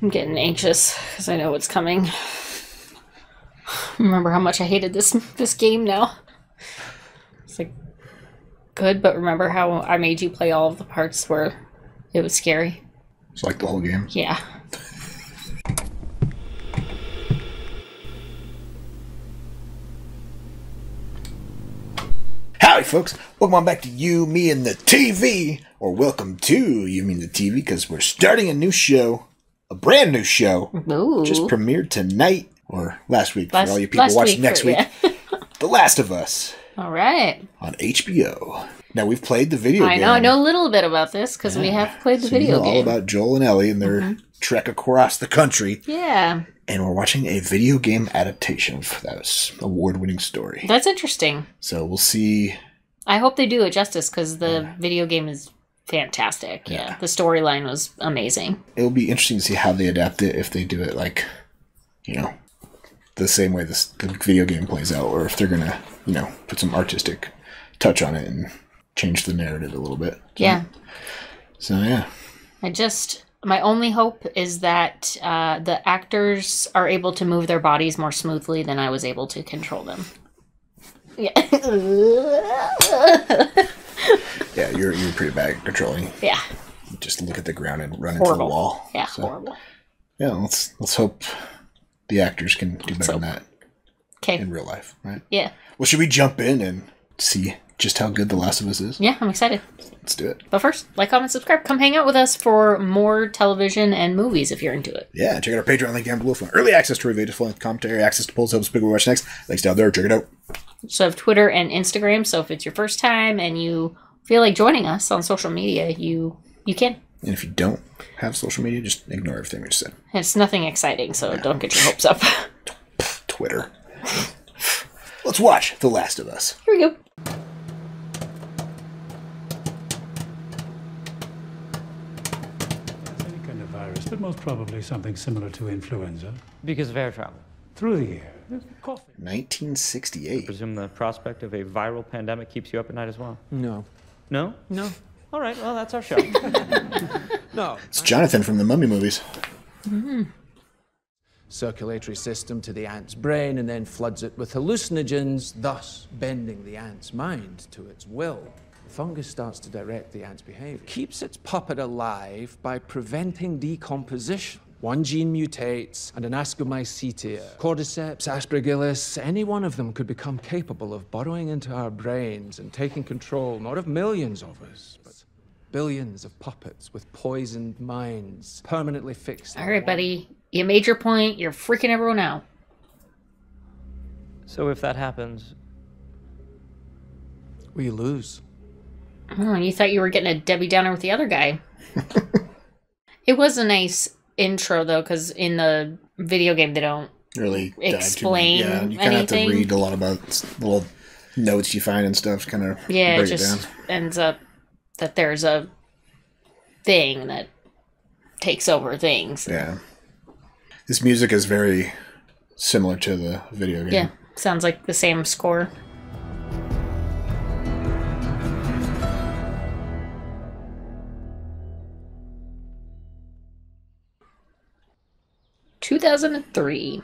I'm getting anxious because I know what's coming. Remember how much I hated this game now? It's like good, but remember how I made you play all of the parts where it was scary? It's like the whole game. Yeah. Howdy, folks. Welcome on back to You, Me, and the TV. Or welcome to You, Me, and the TV, because we're starting a new show. A brand new show. Ooh. Just premiered tonight, or last week, for all you people watching next week. Yeah. The Last of Us. All right. On HBO. Now, we've played the video game. I know a little bit about this, because we have played the video game. All about Joel and Ellie and their trek across the country. Yeah. And we're watching a video game adaptation of that award-winning story. That's interesting. So we'll see. I hope they do it justice, because the video game is fantastic. Yeah. The storyline was amazing. It'll be interesting to see how they adapt it, if they do it like, the same way the video game plays out, or if they're going to, put some artistic touch on it and change the narrative a little bit. Yeah. So, yeah. My only hope is that the actors are able to move their bodies more smoothly than I was able to control them. Yeah. Yeah, you're pretty bad at controlling. Yeah. Just look at the ground and run into the wall. Yeah, so, horrible. Yeah, let's hope the actors can do better than that. Okay. In real life, right? Yeah. Well, should we jump in and see just how good The Last of Us is? Yeah, I'm excited. Let's do it. But first, like, comment, subscribe. Come hang out with us for more television and movies if you're into it. Yeah, check out our Patreon link down below for early access to reviews, full commentary, access to polls, help us pick what we watch next. Links down there. Check it out. So I have Twitter and Instagram, so if it's your first time and you feel like joining us on social media, you can. And if you don't have social media, just ignore everything we just said. It's nothing exciting, so don't get your hopes up. Twitter. Let's watch The Last of Us. Here we go. Any kind of virus, but most probably something similar to influenza. Because of air travel. Through the air. Coffee. 1968. I presume the prospect of a viral pandemic keeps you up at night as well? No. No? No. All right, well, that's our show. No. It's Jonathan from the Mummy movies. Mm-hmm. Circulatory system to the ant's brain and then floods it with hallucinogens, thus bending the ant's mind to its will. The fungus starts to direct the ant's behavior. Keeps its puppet alive by preventing decomposition. One gene mutates, and an Ascomycetia, Cordyceps, Aspergillus, any one of them could become capable of burrowing into our brains and taking control, not of millions of us, but billions of puppets with poisoned minds, permanently fixed. All right, buddy. You made your point. You're freaking everyone out. So if that happens... we lose. Oh, you thought you were getting a Debbie Downer with the other guy. It was a nice intro, though, because in the video game they don't really explain you kind of have to read a lot about little notes you find and stuff, kind of break it just it down. Ends up that there's a thing that takes over things. Yeah. This music is very similar to the video game. Yeah, sounds like the same score. (2003).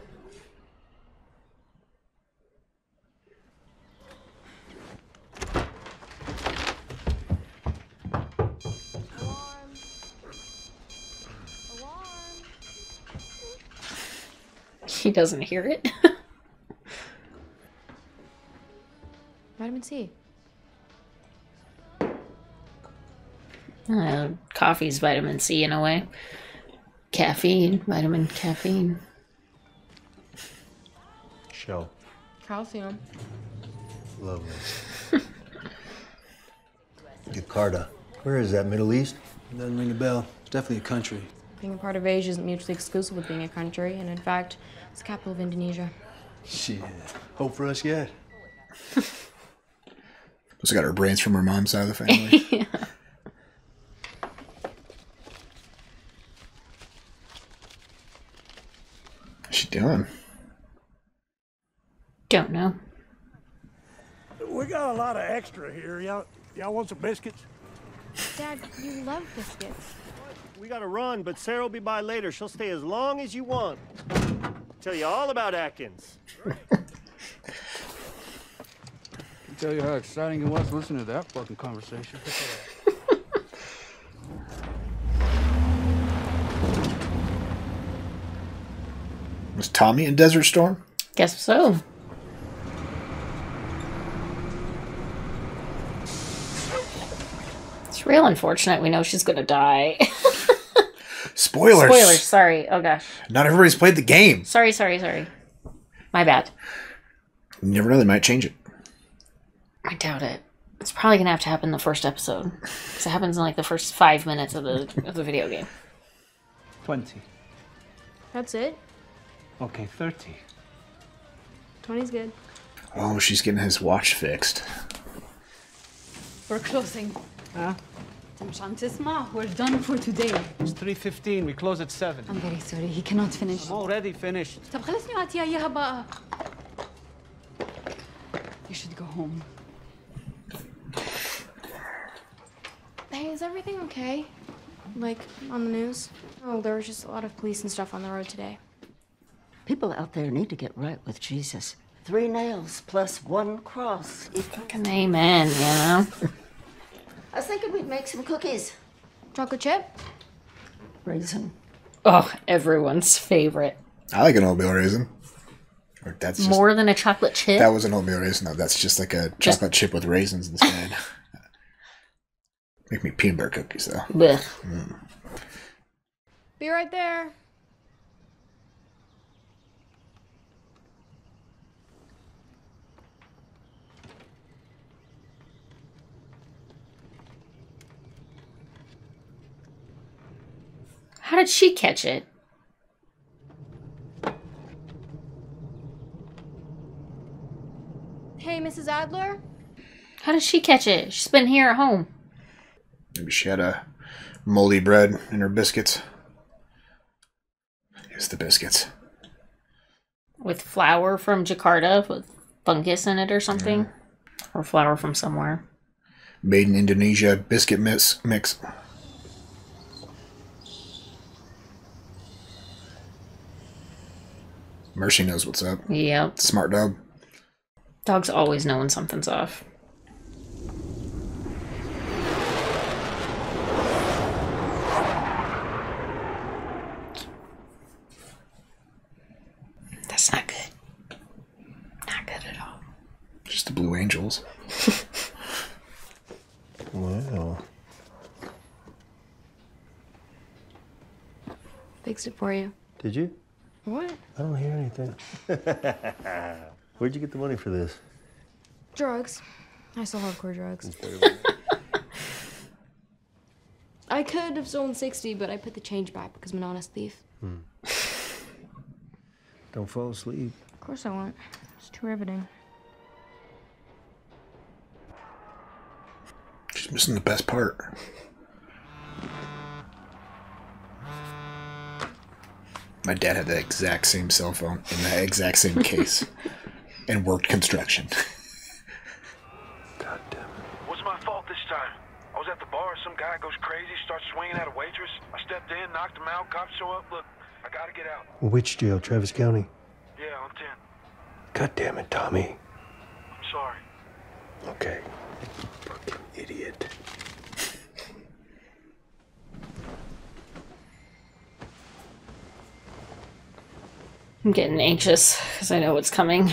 He doesn't hear it. Vitamin C. Coffee's vitamin C in a way. Caffeine, caffeine. Shell. Calcium. Lovely. Jakarta. Where is that, Middle East? Doesn't ring a bell. It's definitely a country. Being a part of Asia isn't mutually exclusive with being a country, and in fact, it's the capital of Indonesia. Shit. Hope for us yet. Also got her brains from her mom's side of the family. Yeah. What's she doing? Don't know. We got a lot of extra here. Y'all want some biscuits? Dad, you love biscuits. we gotta run, but Sarah will be by later. She'll stay as long as you want. Tell you all about Atkins. Can tell you how exciting it was listening to that fucking conversation. Was Tommy in Desert Storm? Guess so. It's real unfortunate. We know she's gonna die. Spoilers. Spoilers. Sorry. Oh gosh. Not everybody's played the game. Sorry. My bad. You never know, they might change it. I doubt it. It's probably gonna have to happen in the first episode, because it happens in like the first 5 minutes of the video game. 20. That's it? Okay, 30. 20's good. Oh, she's getting his watch fixed. We're closing. Huh? مشان تسمع, we're done for today. It's 3:15. We close at 7. I'm very sorry, he cannot finish. I'm already finished. طب خلصني وأعطيها إياها بقى. You should go home. Hey, is everything okay? Like, on the news? Oh, there was just a lot of police and stuff on the road today. People out there need to get right with Jesus. 3 nails plus 1 cross equals... Fucking amen, you know? I was thinking we'd make some cookies. Chocolate chip? Raisin. Oh, everyone's favorite. I like an oatmeal raisin. Or that's just, more than a chocolate chip? That was an oatmeal raisin, though. That's just like a chocolate chip with raisins instead. Make me peanut butter cookies, though. Blech. Be right there. How did she catch it? Hey, Mrs. Adler? How did she catch it? She's been here at home. Maybe she had a moldy bread in her biscuits. Here's the biscuits. With flour from Jakarta with fungus in it or something. Or flour from somewhere. Made in Indonesia biscuit mix. Mercy knows what's up. Yep. Smart dog. Dogs always know when something's off. That's not good. Not good at all. Just the Blue Angels. Wow. Fixed it for you. Did you? What? I don't hear anything. Where'd you get the money for this? Drugs. I sell hardcore drugs. I could have stolen 60, but I put the change back because I'm an honest thief. Don't fall asleep. Of course I won't. It's too riveting. She's missing the best part. My dad had the exact same cell phone in the exact same case and worked construction. God damn it. What's my fault this time? I was at the bar, some guy goes crazy, starts swinging at a waitress. I stepped in, knocked him out, cops show up. Look, I gotta get out. Which jail? Travis County? Yeah, on 10. God damn it, Tommy. I'm sorry. Okay. Fucking idiot. I'm getting anxious because I know what's coming.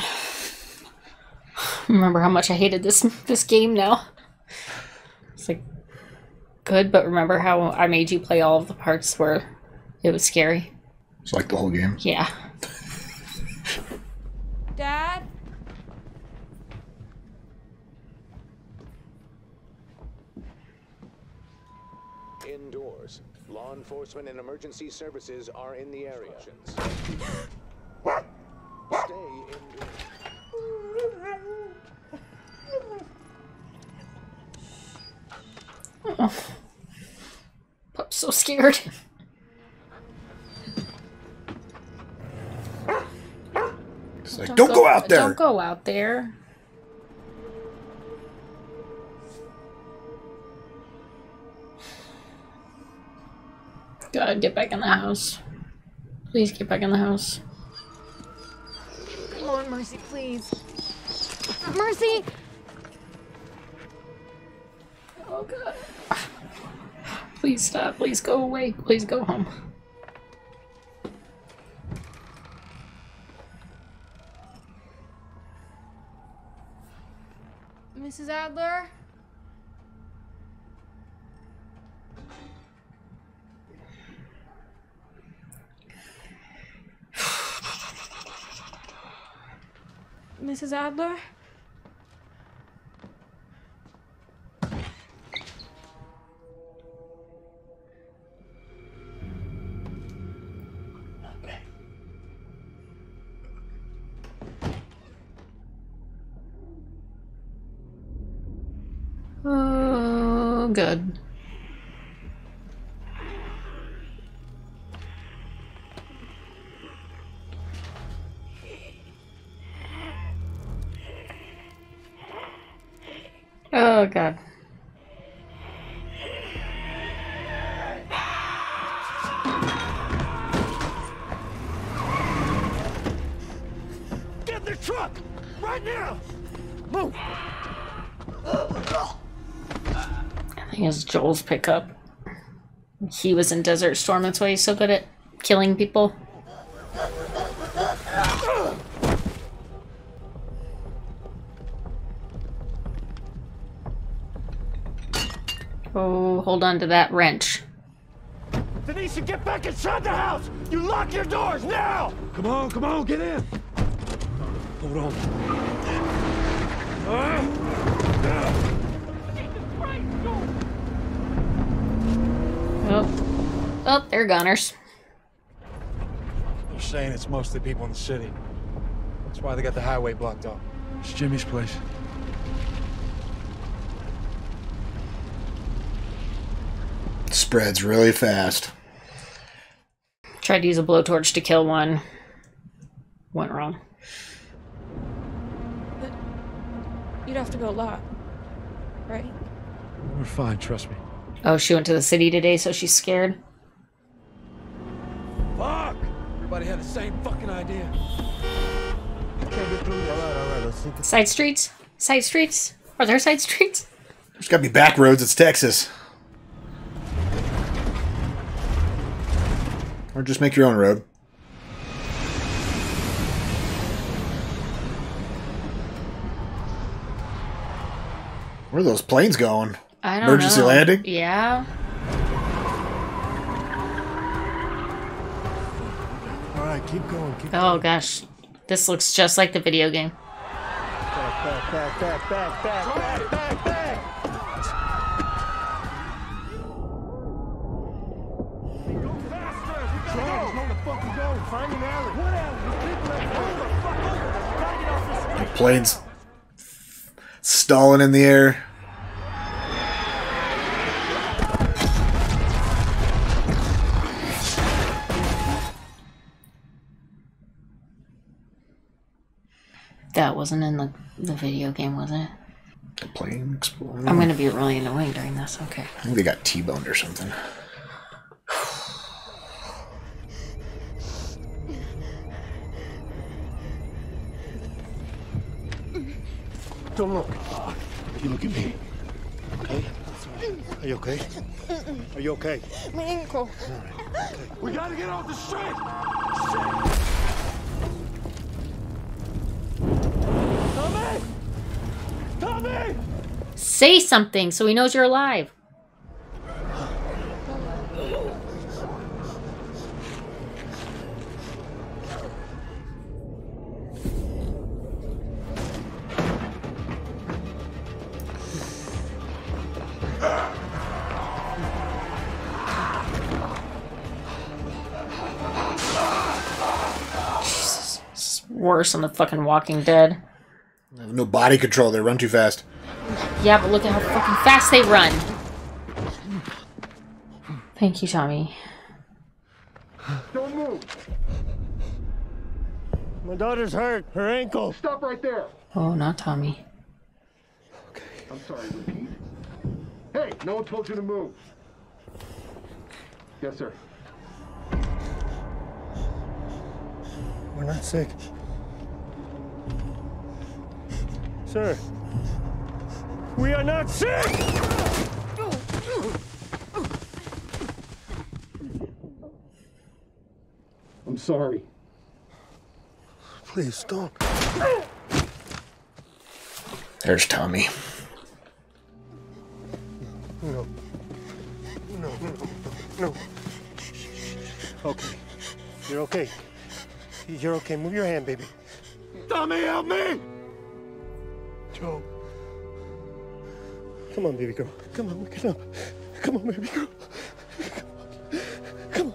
Remember how much I hated this game now. It's like good, but remember how I made you play all of the parts where it was scary? It's like the whole game. Yeah. Dad? Indoors. Law enforcement and emergency services are in the area. Stay indoors. Oh. Pup's so scared. It's like, don't go out there. Don't go out there. God, get back in the house. Please get back in the house. Come on, Mercy, please. Mercy! Oh God. Please stop. Please go away. Please go home. Mrs. Adler? Mrs. Adler? Oh, good. Oh, God. Get in the truck! Right now! Move! I think it's Joel's pickup. He was in Desert Storm, that's why he's so good at killing people. Oh, hold on to that wrench. Denise, get back inside the house! You lock your doors now! Come on, get in. Hold on. Oh. Oh, they're goners. They're saying it's mostly people in the city. That's why they got the highway blocked off. It's Jimmy's place. Spreads really fast. Tried to use a blowtorch to kill one. Went wrong. But you'd have to go a lot, right? We're fine, trust me. Oh, she went to the city today, so she's scared. Fuck! Everybody had the same fucking idea. Side streets? Side streets? Are there side streets? There's gotta be back roads, it's Texas. Or just make your own road. Where are those planes going? I don't Emergency know. landing? Yeah. Alright, keep going, keep Oh gosh. This looks just like the video game. Back! Find an alley. What alley? Planes stalling in the air. That wasn't in the video game, was it? The plane exploding. I'm gonna be really annoying during this. Okay. I think they got T-boned or something. Don't look. You look at me. Okay? Are you okay? Are you okay? My ankle. Okay. We gotta get off the street! Tommy! Tommy! Say something so he knows you're alive. Jesus, this is worse than the fucking Walking Dead. They have no body control, they run too fast. Yeah, but look at how fucking fast they run. Thank you, Tommy. Don't move! My daughter's hurt. Her ankle. Stop right there! Oh, not Tommy. I'm sorry, repeat. Hey, no one told you to move. Yes, sir. We're not sick. Sir, we are not sick! I'm sorry. Please don't. There's Tommy. No. No, no, no. Okay. You're okay. You're okay. Move your hand, baby. Tommy, help me! Joe. Come on, baby girl. Come on, wake it up. Come on, baby girl. Come on.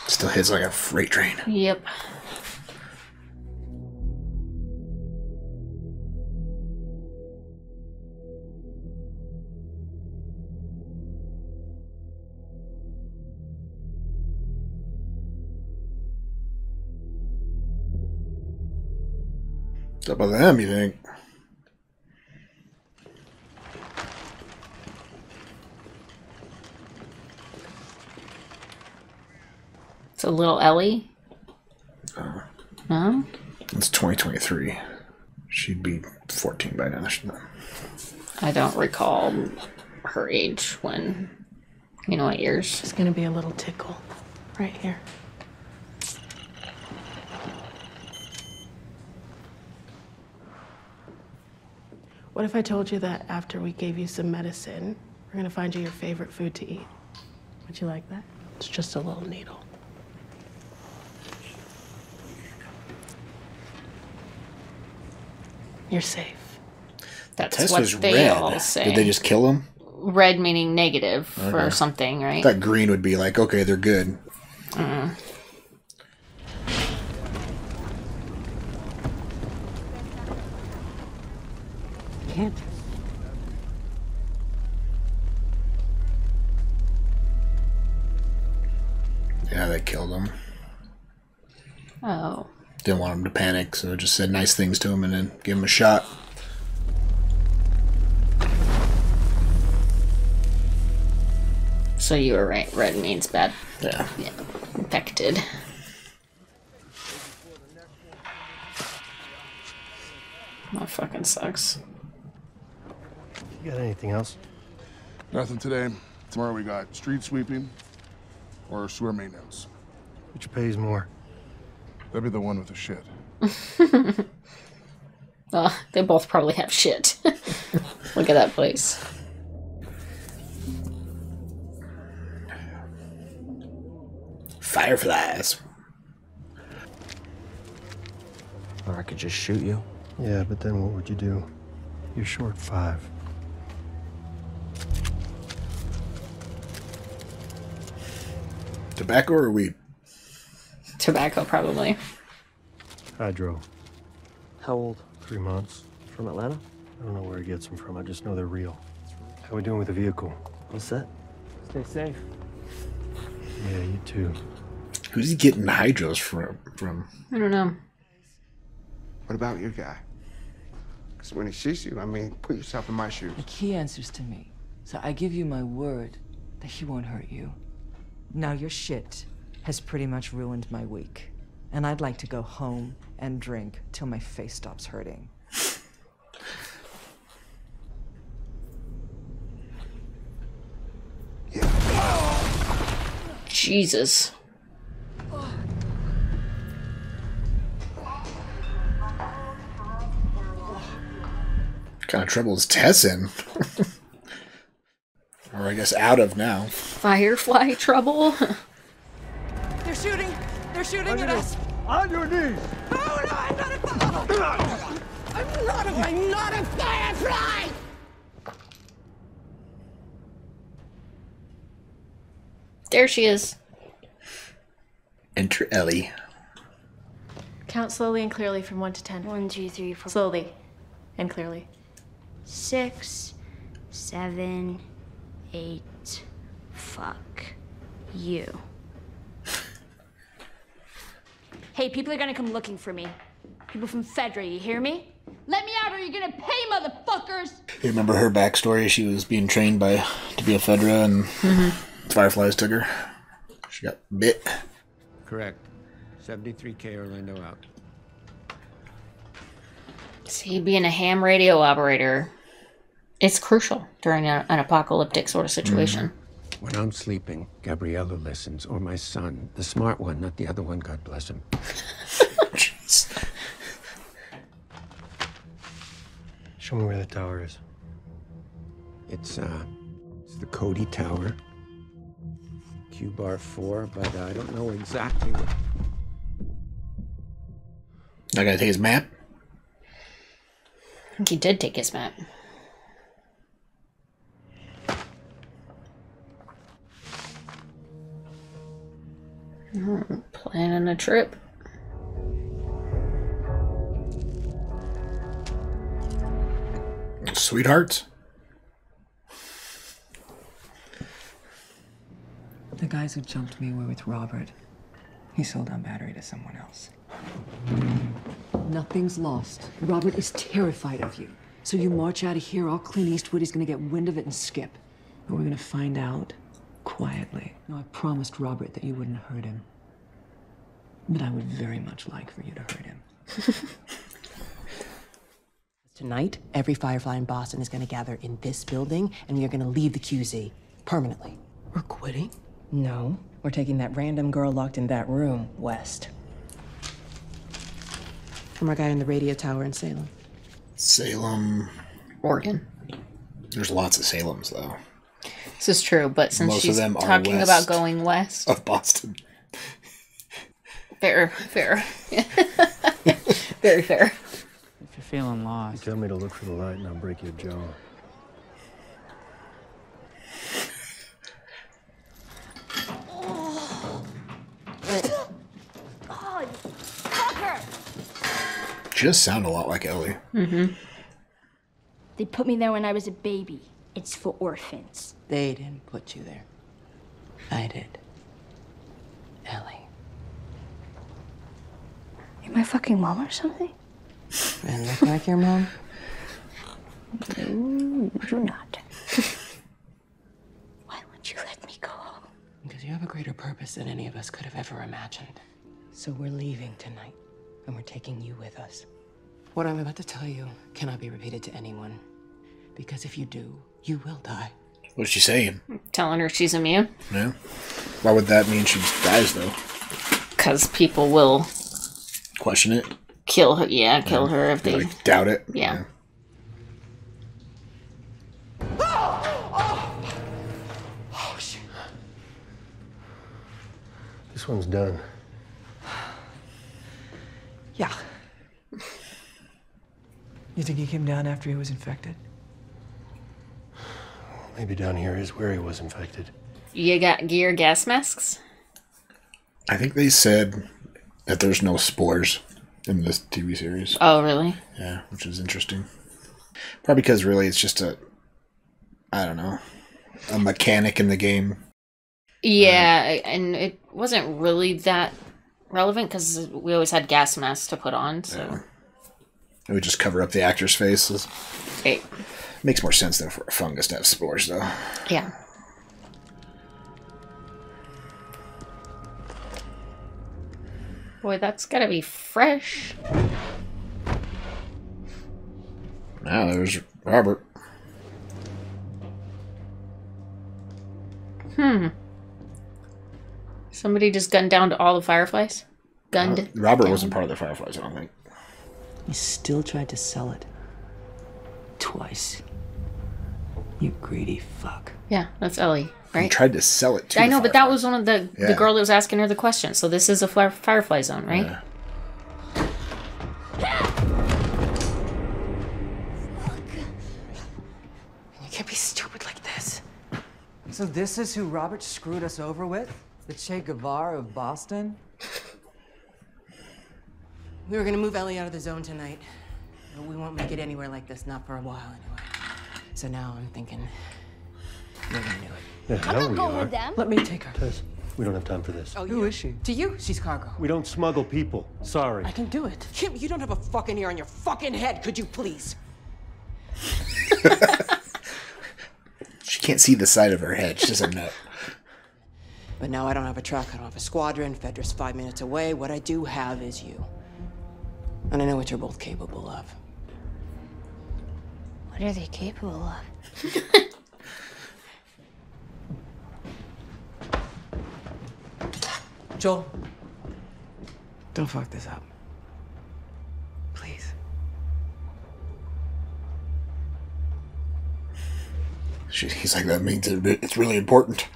Still hits like a freight train. Yep. What's up with them, you think? It's a little Ellie. No? It's 2023. She'd be 14 by now. I don't recall her age when, you know what years. There's gonna be a little tickle right here. What if I told you that after we gave you some medicine, we're gonna find you your favorite food to eat? Would you like that? It's just a little needle. You're safe. That's Test what was they red. all say. Did they just kill him? Red meaning negative for Okay. something, I right? thought green would be like, okay, they're good. Can't. Yeah, they killed him. Oh. Didn't want him to panic, so just said nice things to him and then gave him a shot. So you were right. Red means bad. Yeah. Yeah. Infected. That fucking sucks. You got anything else? Nothing today. Tomorrow we got street sweeping or sewer maintenance. Which pays more? That'd be the one with the shit. They both probably have shit. Look at that place. Fireflies. Or I could just shoot you. Yeah, but then what would you do? You're short 5. Tobacco or weed? Tobacco, probably. Hydro. How old? 3 months. From Atlanta? I don't know where he gets them from. I just know they're real. How we doing with the vehicle? All set. Stay safe. Yeah, you too. Who's he getting hydros from? I don't know. What about your guy? Because when he shoots you, I mean, put yourself in my shoes. Like, he answers to me. So I give you my word that he won't hurt you. Now your shit has pretty much ruined my week. And I'd like to go home and drink till my face stops hurting. Jesus. What kind of trouble is Tess in? Or I guess out of now. Firefly trouble? They're shooting! They're shooting at us! On your knees! Oh no, I'm not a firefly! There she is. Enter Ellie. Count slowly and clearly from 1 to 10. 1, 2, 3, 4. Slowly and clearly. 6, 7, 8. Fuck you. Hey, people are gonna come looking for me. People from Fedra, you hear me? Let me out or you're gonna pay, motherfuckers! You remember her backstory? She was being trained to be a Fedra, and Fireflies took her. She got bit. Correct. 73K Orlando out. See, being a ham radio operator, it's crucial during an apocalyptic sort of situation. When I'm sleeping, Gabriella listens, or my son, the smart one, not the other one, God bless him. Show me where the tower is. It's the Cody Tower. Q-bar 4, but I don't know exactly what... That guy take his map? I think he did take his map. Planning a trip. Sweethearts? The guys who jumped me were with Robert. He sold our battery to someone else. Nothing's lost. Robert is terrified of you. So you march out of here, all Clint Eastwood is gonna get wind of it and skip. But we're gonna find out quietly. Now, I promised Robert that you wouldn't hurt him. But I would very much like for you to hurt him. Tonight, every Firefly in Boston is going to gather in this building, and we are going to leave the QZ permanently. We're quitting? No, we're taking that random girl locked in that room west. From our guy in the radio tower in Salem. Salem. Oregon. There's lots of Salems, though. This is true, but since Most of she's them are talking west about going west of Boston. Fair. Very fair. If you're feeling lost, You tell me to look for the light and I'll break your jaw. Oh, you fucker! She does sound a lot like Ellie. Mm-hmm. They put me there when I was a baby. It's for orphans. They didn't put you there. I did. Ellie. You're my fucking mom or something? And look like your mom? No, you're not. Why won't you let me go home? Because you have a greater purpose than any of us could have ever imagined. So we're leaving tonight, and we're taking you with us. What I'm about to tell you cannot be repeated to anyone. Because if you do, you will die. What's she saying? Telling her she's immune. Yeah. Why would that mean she dies, though? Because people will question it. Kill her. Yeah, kill her if they like, doubt it. Yeah. Oh, shit. This one's done. Yeah. You think he came down after he was infected? Maybe down here is where he was infected. You got gear gas masks? I think they said that there's no spores in this TV series. Oh, really? Yeah, which is interesting. Probably because really it's just a mechanic in the game. Yeah, and it wasn't really that relevant because we always had gas masks to put on, so... Yeah. It would just cover up the actor's faces. Hey. Makes more sense than for a fungus to have spores, though. Yeah. Boy, that's gotta be fresh. Now there's Robert. Somebody just gunned down to all the Fireflies? Gunned Robert down. wasn't part of the Fireflies, I don't think. You still tried to sell it. Twice. You greedy fuck. Yeah, that's Ellie, right? He tried to sell it to I know, but that was one of the Yeah. girl that was asking her the question. So this is a Firefly zone, right? Yeah. You can't be stupid like this. So this is who Robert screwed us over with? The Che Guevara of Boston? We were gonna move Ellie out of the zone tonight. But we won't make it anywhere like this, not for a while anyway. So now I'm thinking we're gonna do it. The hell we are. Let me take her. Tess, We don't have time for this. Oh, who is she? To you, she's cargo. We don't smuggle people. Sorry. I can do it. Kim, you don't have a fucking ear on your fucking head, could you please? She can't see the side of her head. She doesn't know. But now I don't have a truck, I don't have a squadron, Fedra's 5 minutes away. What I do have is you. And I know what you're both capable of. What are they capable of? Joel, don't fuck this up. Please. He's like, that means it's really important.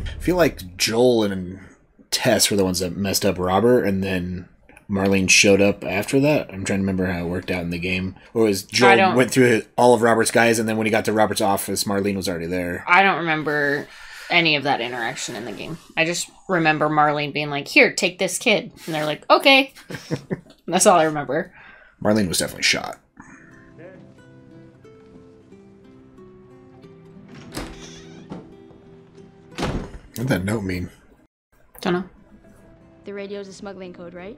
I feel like Joel and Tess were the ones that messed up Robert, and then Marlene showed up after that. I'm trying to remember how it worked out in the game. Or was Joel went through all of Robert's guys, and then when he got to Robert's office, Marlene was already there. I don't remember any of that interaction in the game. I just remember Marlene being like, here, take this kid. And they're like, okay. That's all I remember. Marlene was definitely shot. What did that note mean? Don't know. The radio's a smuggling code, right?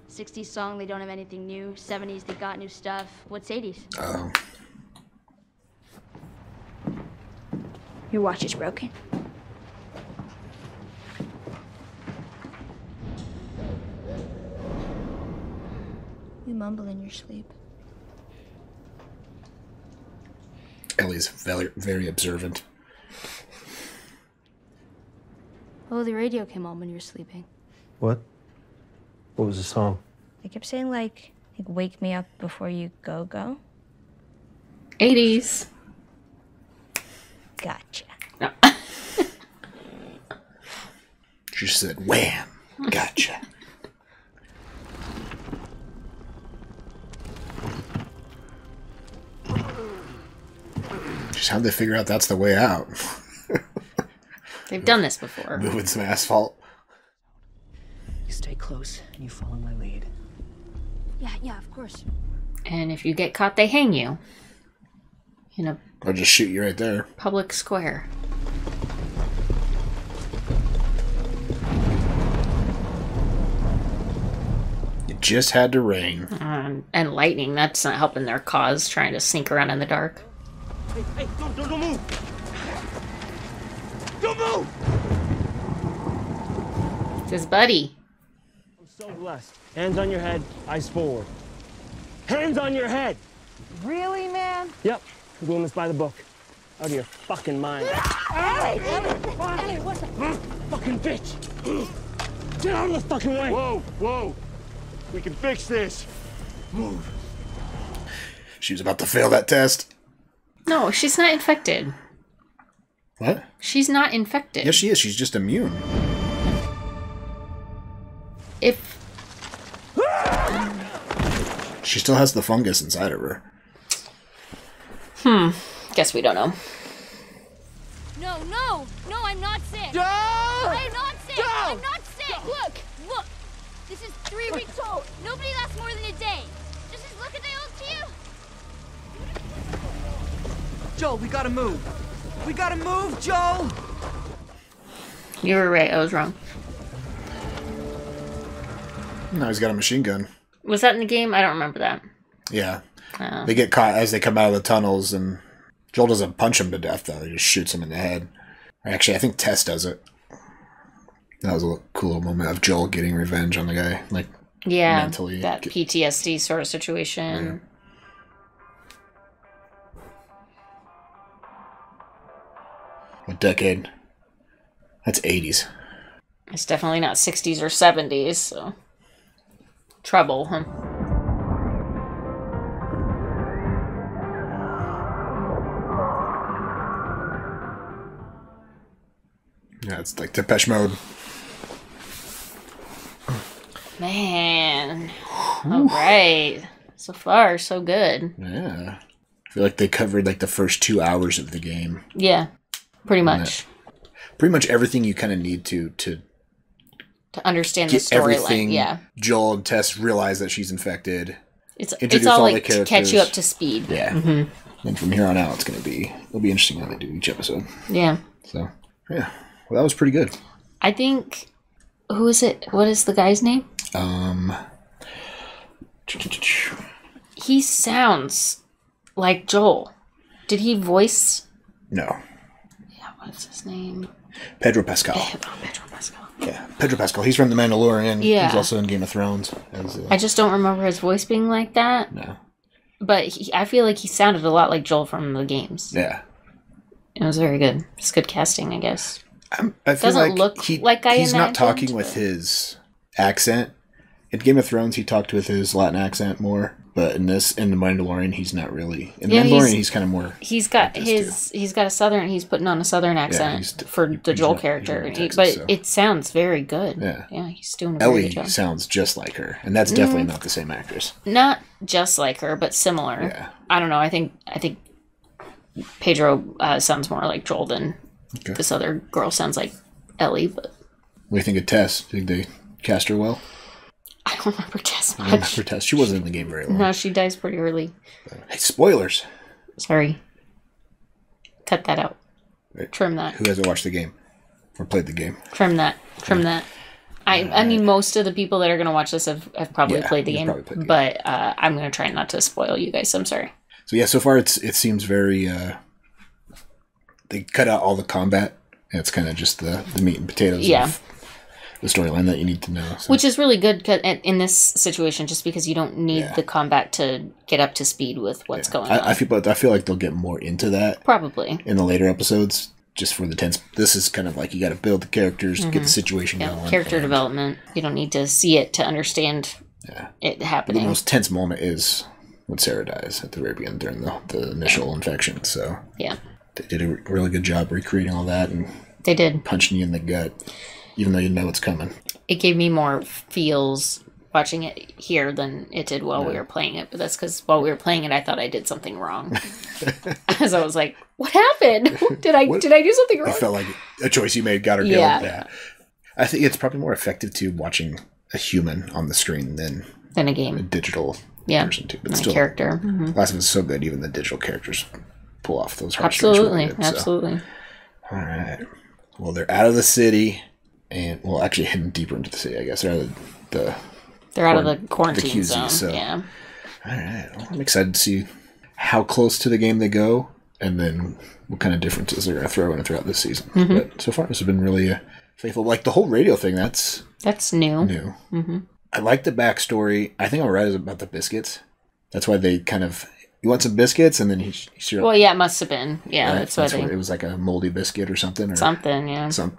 60s song, they don't have anything new. 70s, they got new stuff. What's 80s? Oh. Your watch is broken. You mumble in your sleep. Ellie's very observant. Oh, the radio came on when you were sleeping. What? What was the song? They kept saying, like wake me up before you go. 80s. Gotcha. No. She said, wham, gotcha. Just how'd they figure out that's the way out? They've done this before. Moving some asphalt. You stay close and you follow my lead. Yeah, of course. And if you get caught, they hang you. In a Or just shoot you right there. public square. It just had to rain. And lightning, that's not helping their cause, trying to sneak around in the dark. Hey, don't move! Don't move! It's his buddy. I'm so blessed. Hands on your head, eyes forward. Hands on your head! Really, man? Yep, I'm doing this by the book. Out of your fucking mind. Ellie, what's the... Fucking bitch! Get out of the fucking way! Whoa! We can fix this. Move. She was about to fail that test. No, she's not infected. What? She's not infected. Yes, she is. She's just immune. If... She still has the fungus inside of her. Guess we don't know. No, I'm not sick. Joe! I'm not sick. Joe! I'm not sick. Look. This is 3 weeks old. Nobody lasts more than a day. Just as look at the old to you. Joel, we gotta move. We gotta move, Joel! You were right, I was wrong. No, he's got a machine gun. Was that in the game? I don't remember that. Yeah. They get caught as they come out of the tunnels, and Joel doesn't punch him to death, though. He just shoots him in the head. Actually, I think Tess does it. That was a cool little moment of Joel getting revenge on the guy. Like, Yeah, mentally. that PTSD sort of situation. What decade? That's 80s. It's definitely not 60s or 70s, so... Trouble, huh? Yeah, it's like Depeche Mode. Man. Alright. So far, so good. Yeah. I feel like they covered like the first 2 hours of the game. Yeah. Pretty much. Pretty much everything you kind of need to understand the get storyline. everything. Yeah. Joel and Tess realize that she's infected. It's Introduce all all like the to catch you characters. up to speed. Yeah. Mm-hmm. And from here on out, it'll be interesting how they do each episode. Yeah. So, yeah. Well, that was pretty good. I think, who is it? What is the guy's name? He sounds like Joel. Did he voice? No. Yeah, what's his name? Pedro Pascal. Pedro Pascal. Yeah, Pedro Pascal. He's from The Mandalorian. Yeah. He's also in Game of Thrones. I just don't remember his voice being like that. No. But I feel like he sounded a lot like Joel from the games. Yeah. It was very good. It's good casting, I guess. I feel Doesn't look like I he's not imagined, talking with his accent. In Game of Thrones, he talked with his Latin accent more. But in The Mandalorian, he's not really. In The Mandalorian, he's kind of more. He's got he's got a southern. He's putting on a southern accent for the Joel character, Texas, but it sounds very good. Yeah, he's doing a very good job. Ellie sounds just like her, and that's definitely not the same actress. Not just like her, but similar. Yeah. I don't know. I think Pedro sounds more like Joel than this other girl sounds like Ellie. But what do you think of Tess? Think they cast her well? I don't remember Tess much. I don't remember Tess. She wasn't in the game very long. No, she dies pretty early. Hey, spoilers. Sorry. Cut that out. Right. Trim that. Who hasn't watched the game or played the game? Trim that. Trim that. I mean, most of the people that are going to watch this have probably played the game, but I'm going to try not to spoil you guys. I'm sorry. So yeah, so far it seems very. They cut out all the combat. And it's kind of just the meat and potatoes. Yeah. The storyline that you need to know. So. Which is really good in this situation, just because you don't need the combat to get up to speed with what's going on. I feel like they'll get more into that. Probably. In the later episodes, just for the tense. This is kind of like you got to build the characters, get the situation going. Character development. You don't need to see it to understand it happening. The most tense moment is when Sarah dies at the very beginning during the initial infection. So yeah, they did a really good job recreating all that, and they did punching you in the gut. Even though you know it's coming. It gave me more feels watching it here than it did while we were playing it. But that's because while we were playing it, I thought I did something wrong. As I was like, what happened? Did I do something wrong? It felt like a choice you made got her killed. Yeah. I think it's probably more effective to watching a human on the screen than a game. A digital person too. But still, character. Mm-hmm. Last of Us is so good, even the digital characters pull off those heartstrings. Absolutely. Really good, Absolutely. All right. Well, they're out of the city. And actually heading deeper into the city, I guess. They're out of the quarantine QZ, zone. So. Yeah. All right. Well, I'm excited to see how close to the game they go, and then what kind of differences they're going to throw in throughout this season. Mm-hmm. But so far, this has been really faithful. Like the whole radio thing, that's new. Mm-hmm. I like the backstory. I think I'm right about the biscuits. That's why they kind of. You want some biscuits, and then well, yeah, it must have been. Yeah, right? That's what it was, like a moldy biscuit or something. Or something, yeah. Some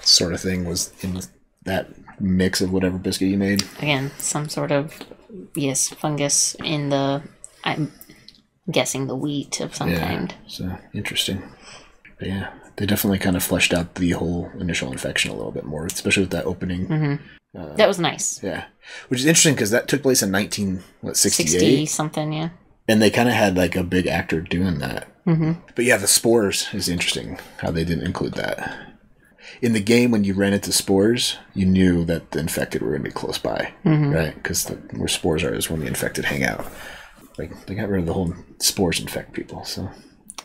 sort of thing was in that mix of whatever biscuit you made. Again, some sort of, fungus in the, I'm guessing the wheat of some kind. So, interesting. But yeah, they definitely kind of fleshed out the whole initial infection a little bit more, especially with that opening. Mm-hmm. That was nice. Yeah. Which is interesting because that took place in 68? 60 something, yeah. And they kind of had like a big actor doing that. Mm-hmm. But yeah, the spores is interesting how they didn't include that. In the game, when you ran into spores, you knew that the infected were going to be close by, right? Because where spores are is when the infected hang out. Like they got rid of the whole spores infect people. So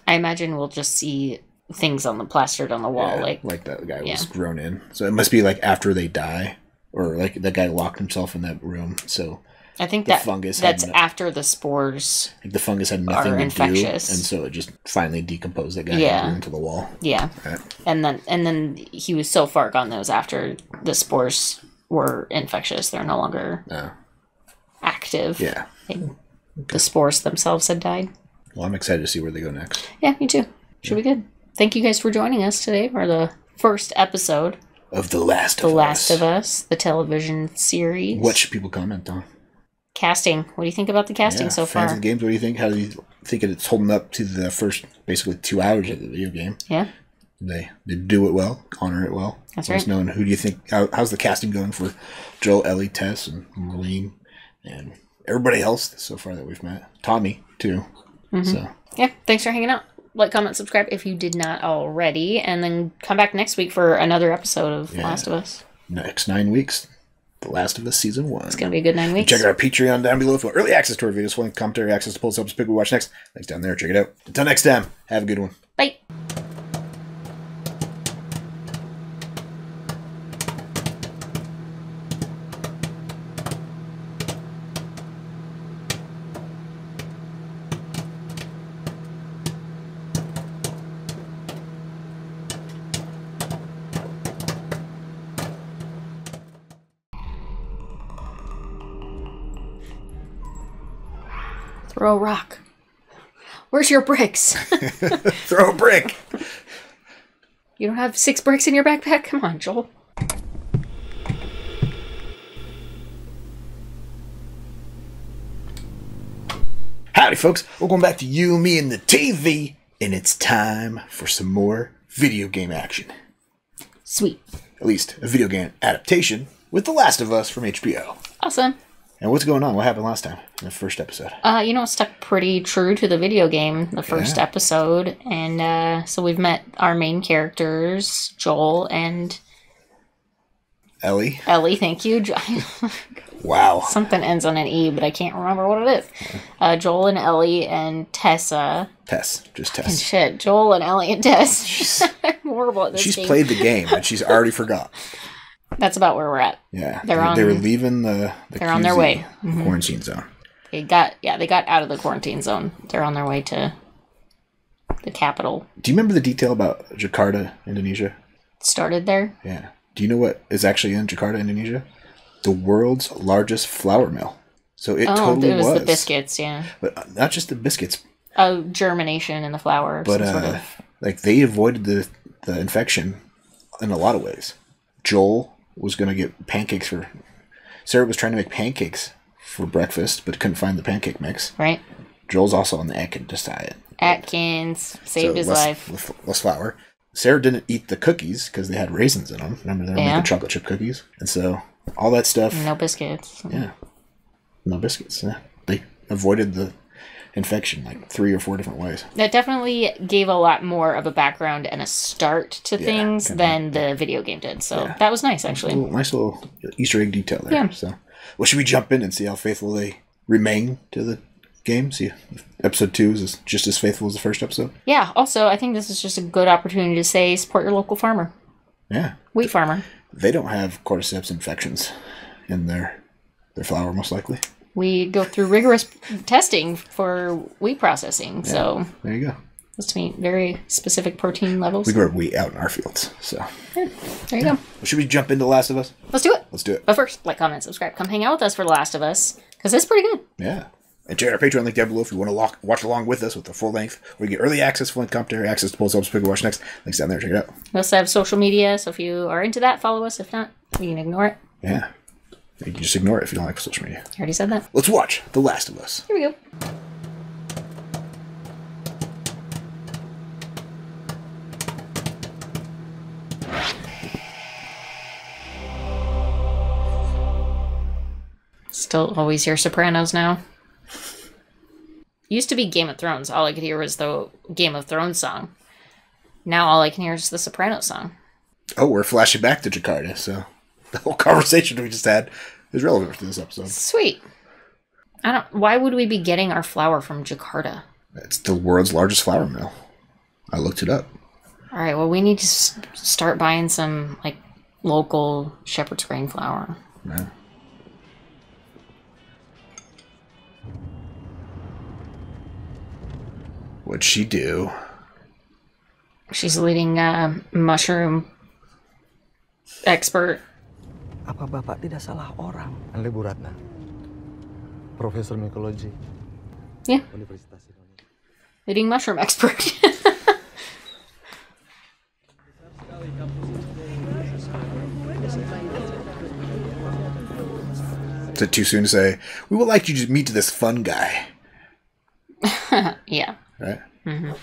I imagine we'll just see things on the plastered on the wall, like that guy was grown in. So it must be like after they die, or like that guy locked himself in that room. So. I think that's after the spores. Like the fungus had nothing to infectious. Do, and so it just finally decomposed that guy into the wall. Yeah, right. and then he was so far gone that was after the spores were infectious. They're no longer active. Yeah, the spores themselves had died. Well, I'm excited to see where they go next. Yeah, me too. Should be good. Thank you guys for joining us today for the first episode of The Last of Us, the television series. What should people comment on? Casting. What do you think about the casting so far? Fans of the games, what do you think? How do you think it's holding up to the first, basically 2 hours of the video game? Yeah. They do it well, honor it well. That's right. Knowing who do you think, how's the casting going for Joel, Ellie, Tess, and Marlene, and everybody else so far that we've met? Tommy, too. Mm-hmm. So yeah, thanks for hanging out. Like, comment, subscribe if you did not already, and then come back next week for another episode of Last of Us. Next 9 weeks. The Last of Us Season 1. It's going to be a good 9 weeks. Check out our Patreon down below for early access to our videos, full commentary, access to polls, helps pick what we watch next. Links down there. Check it out. Until next time, have a good one. Bye. Throw a rock. Where's your bricks? Throw a brick. You don't have 6 bricks in your backpack? Come on, Joel. Howdy, folks. Welcome back to You, Me, and the TV. And it's time for some more video game action. Sweet. At least a video game adaptation with The Last of Us from HBO. Awesome. And what's going on? What happened last time in the first episode? You know, it stuck pretty true to the video game, the first episode. And so we've met our main characters, Joel and... Ellie. Ellie, thank you. Wow. Something ends on an E, but I can't remember what it is. Joel and Ellie and Tessa. Just Tess. And shit, Joel and Ellie and Tess. I'm horrible at this She's game. played the game, and she's already forgot. That's about where we're at. Yeah. They were leaving the they're on their way. Quarantine zone. They got out of the quarantine zone. They're on their way to the capital. Do you remember the detail about Jakarta, Indonesia? Started there? Yeah. Do you know what is actually in Jakarta, Indonesia? The world's largest flour mill. So it totally was the biscuits, yeah. But not just the biscuits. Oh, germination in the flour. But like they avoided the infection in a lot of ways. Joel was going to get pancakes for... Sarah was trying to make pancakes for breakfast, but couldn't find the pancake mix. Right. Joel's also on the Atkins diet. Atkins saved his life. Less flour. Sarah didn't eat the cookies because they had raisins in them. Remember, they were making chocolate chip cookies. And so all that stuff... No biscuits. Yeah. No biscuits. Yeah. They avoided the infection like 3 or 4 different ways. That definitely gave a lot more of a background and a start to things than the video game did. So that was nice, actually. Nice little Easter egg detail there. Yeah. So, well, should we jump in and see how faithful they remain to the game? See if episode 2 is just as faithful as the first episode? Yeah. Also, I think this is just a good opportunity to say support your local farmer. Yeah. Wheat farmer. They don't have cordyceps infections in their flour, most likely. We go through rigorous testing for wheat processing, so there you go. That's to meet very specific protein levels. We grow wheat out in our fields, so yeah, there you go. Well, should we jump into The Last of Us? Let's do it. Let's do it. But first, like, comment, subscribe, come hang out with us for The Last of Us because it's pretty good. Yeah, and check out our Patreon link down below if you want to watch along with us with the full length. Or you get early access, full commentary, access to polls, helps pick watch next. Links down there. Check it out. We also have social media, so if you are into that, follow us. If not, you can ignore it. Yeah. You can just ignore it if you don't like social media. I already said that. Let's watch The Last of Us. Here we go. Still always hear Sopranos now. Used to be Game of Thrones. All I could hear was the Game of Thrones song. Now all I can hear is the Sopranos song. Oh, we're flashing back to Jakarta, so... The whole conversation we just had is relevant to this episode. Sweet. Why would we be getting our flour from Jakarta? It's the world's largest flour mill. I looked it up. All right. Well, we need to start buying some like local shepherd's grain flour. Yeah. What'd she do? She's leading mushroom expert. Apa Bapak tidak salah orang? Ellie Bu Ratna, Profesor Mykologi. Yeah. Leading mushroom expert. Is it too soon to say, we would like you to meet this fun guy? Yeah. Right? Mm-hmm.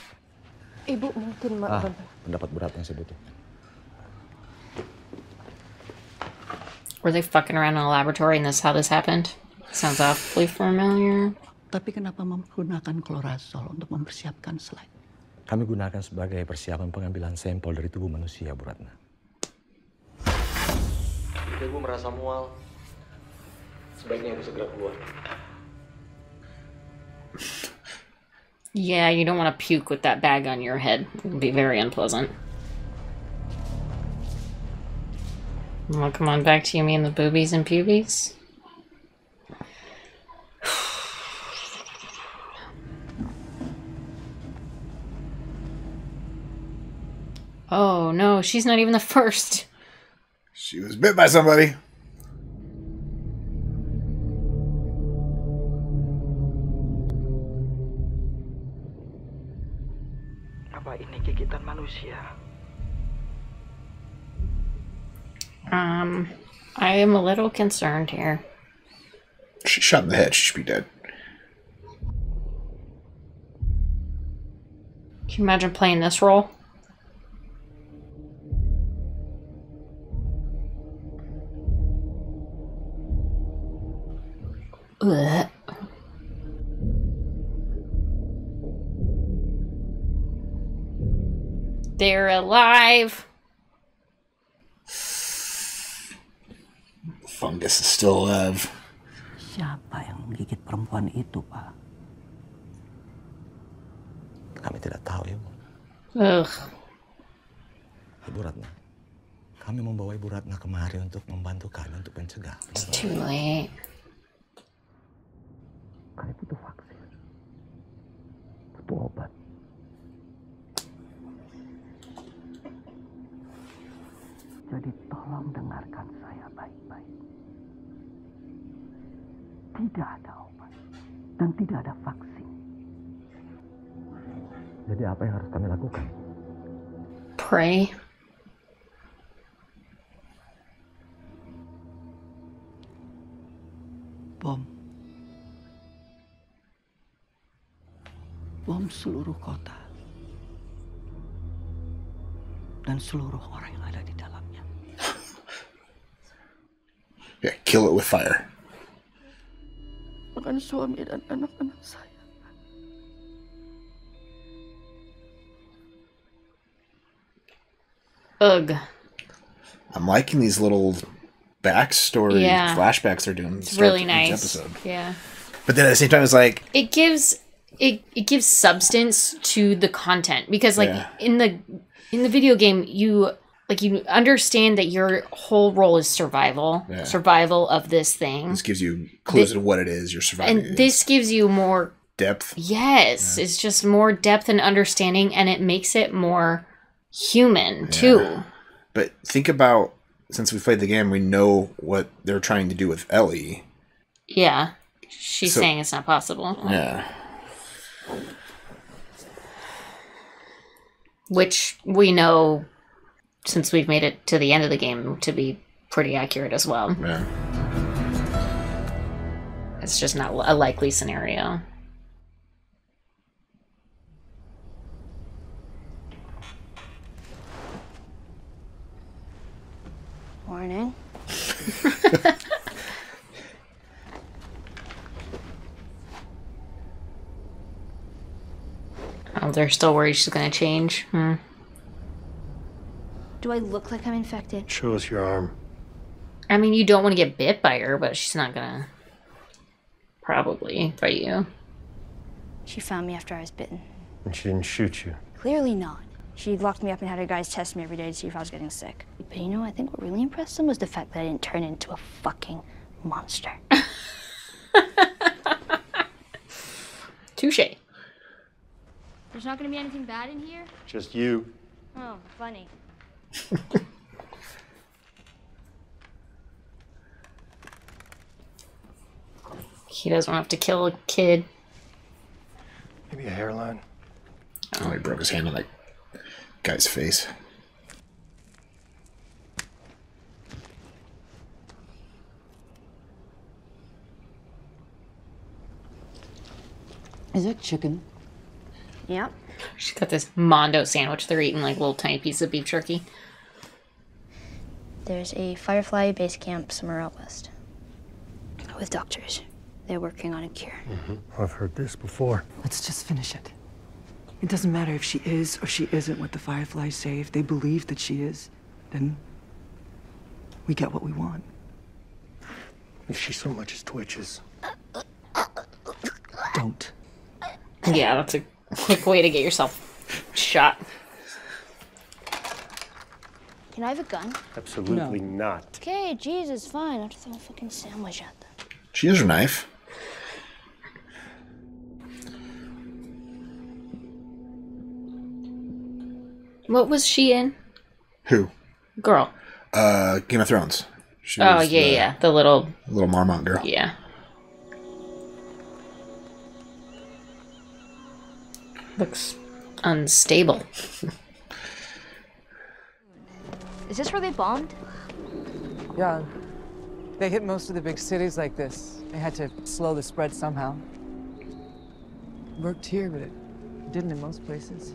Ibu mungkin pendapat berat yang saya butuh. Were they fucking around in a laboratory and that's how this happened? Sounds awfully familiar. Tapi kenapa menggunakan klorazol untuk mempersiapkan slide? Kami gunakan sebagai persiapan pengambilan sampel dari tubuh manusia, Bu Ratna. Ibu merasa mual. Sebaiknya aku segera keluar. Yeah, you don't want to puke with that bag on your head. It would be very unpleasant. Well, come on back to you, me and the boobies and pubies. Oh no, she's not even the first. She was bit by somebody. Apa ini gigitan manusia? I am a little concerned here. She's shot in the head. She should be dead. Can you imagine playing this role? Ugh. They're alive. Fungus is still alive. Siapa yang menggigit perempuan itu, Pak? Kami tidak tahu, Ibu. Ugh. Ibu Ratna, kami membawa Ibu Ratna kemari untuk membantu kami untuk mencegah. It's too late. Kami butuh vaksin, butuh obat. Jadi tolong dengarkan saya baik-baik. Tidak ada obat dan tidak ada vaksin. Jadi apa yang harus kami lakukan? Pray. Bom. Bom seluruh kota. Dan seluruh orang yang ada di dalamnya. Yeah, kill it with fire. Bukan suami dan anak-anak saya. Ugh. I'm liking these little backstory flashbacks they're doing. It's really nice. Episode. Yeah. But then at the same time, it's like it gives substance to the content because, like, in the video game, you understand that your whole role is survival of this thing. This gives you clues to what it is you're surviving. And this gives you more depth. Yes, it's just more depth and understanding, and it makes it more human too. But think about, since we played the game, we know what they're trying to do with Ellie. Yeah, she's saying it's not possible. Yeah. Which we know, since we've made it to the end of the game, to be pretty accurate as well. Yeah. It's just not a likely scenario. Morning. Oh, they're still worried she's gonna change. Do I look like I'm infected? Show us your arm. I mean, you don't want to get bit by her, but she's not gonna probably bite you. She found me after I was bitten. And she didn't shoot you. Clearly not. She locked me up and had her guys test me every day to see if I was getting sick. But you know, I think what really impressed them was the fact that I didn't turn into a fucking monster. Touche. There's not gonna be anything bad in here? Just you. Oh, funny. He doesn't have to kill a kid. Maybe a hairline. Oh, he broke his hand on that guy's face. Is that chicken? Yeah. She's got this Mondo sandwich. They're eating like little tiny pieces of beef jerky. There's a Firefly base camp somewhere out west. With doctors. They're working on a cure. I've heard this before. Let's just finish it. It doesn't matter if she is or she isn't what the Fireflies say. If they believe that she is, then we get what we want. If she so much as twitches. Don't. Yeah, that's a quick way to get yourself shot. Can I have a gun? Absolutely not. Okay, Jesus, fine. I'll just throw a fucking sandwich at them. She has her knife. What was she in? Who? Girl. Game of Thrones. She Oh, was yeah. The little Marmont girl. Yeah. Looks unstable. Is this where they bombed? Yeah. They hit most of the big cities like this. They had to slow the spread somehow. Worked here, but it didn't in most places.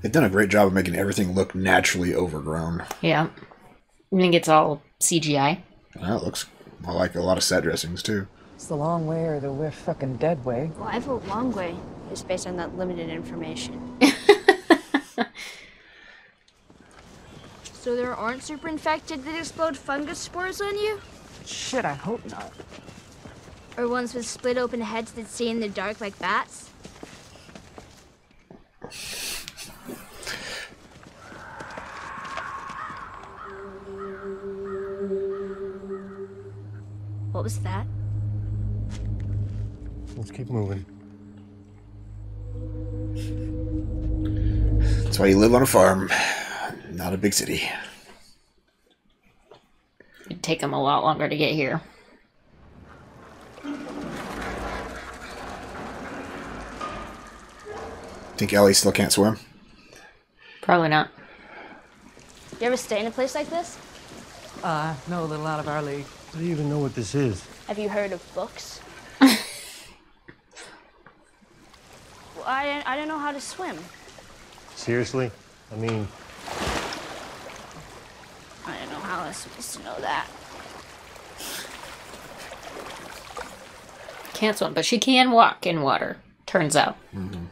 They've done a great job of making everything look naturally overgrown. Yeah. I think it's all CGI. Well, it looks like a lot of set dressings, too. It's the long way or the we're fucking dead way. Well, I vote long way, just based on that limited information. So there aren't super infected that explode fungus spores on you? Shit, I hope not. Or ones with split open heads that see in the dark like bats? What was that? Let's keep moving. That's why you live on a farm, not a big city. It'd take them a lot longer to get here. Think Ellie still can't swim? Probably not. You ever stay in a place like this? No, a little out of our league. How do you even know what this is? Have you heard of books? Well, I don't know how to swim. Seriously? I mean... I don't know how I was supposed to know that. Can't swim, but she can walk in water, turns out. Mm-hmm.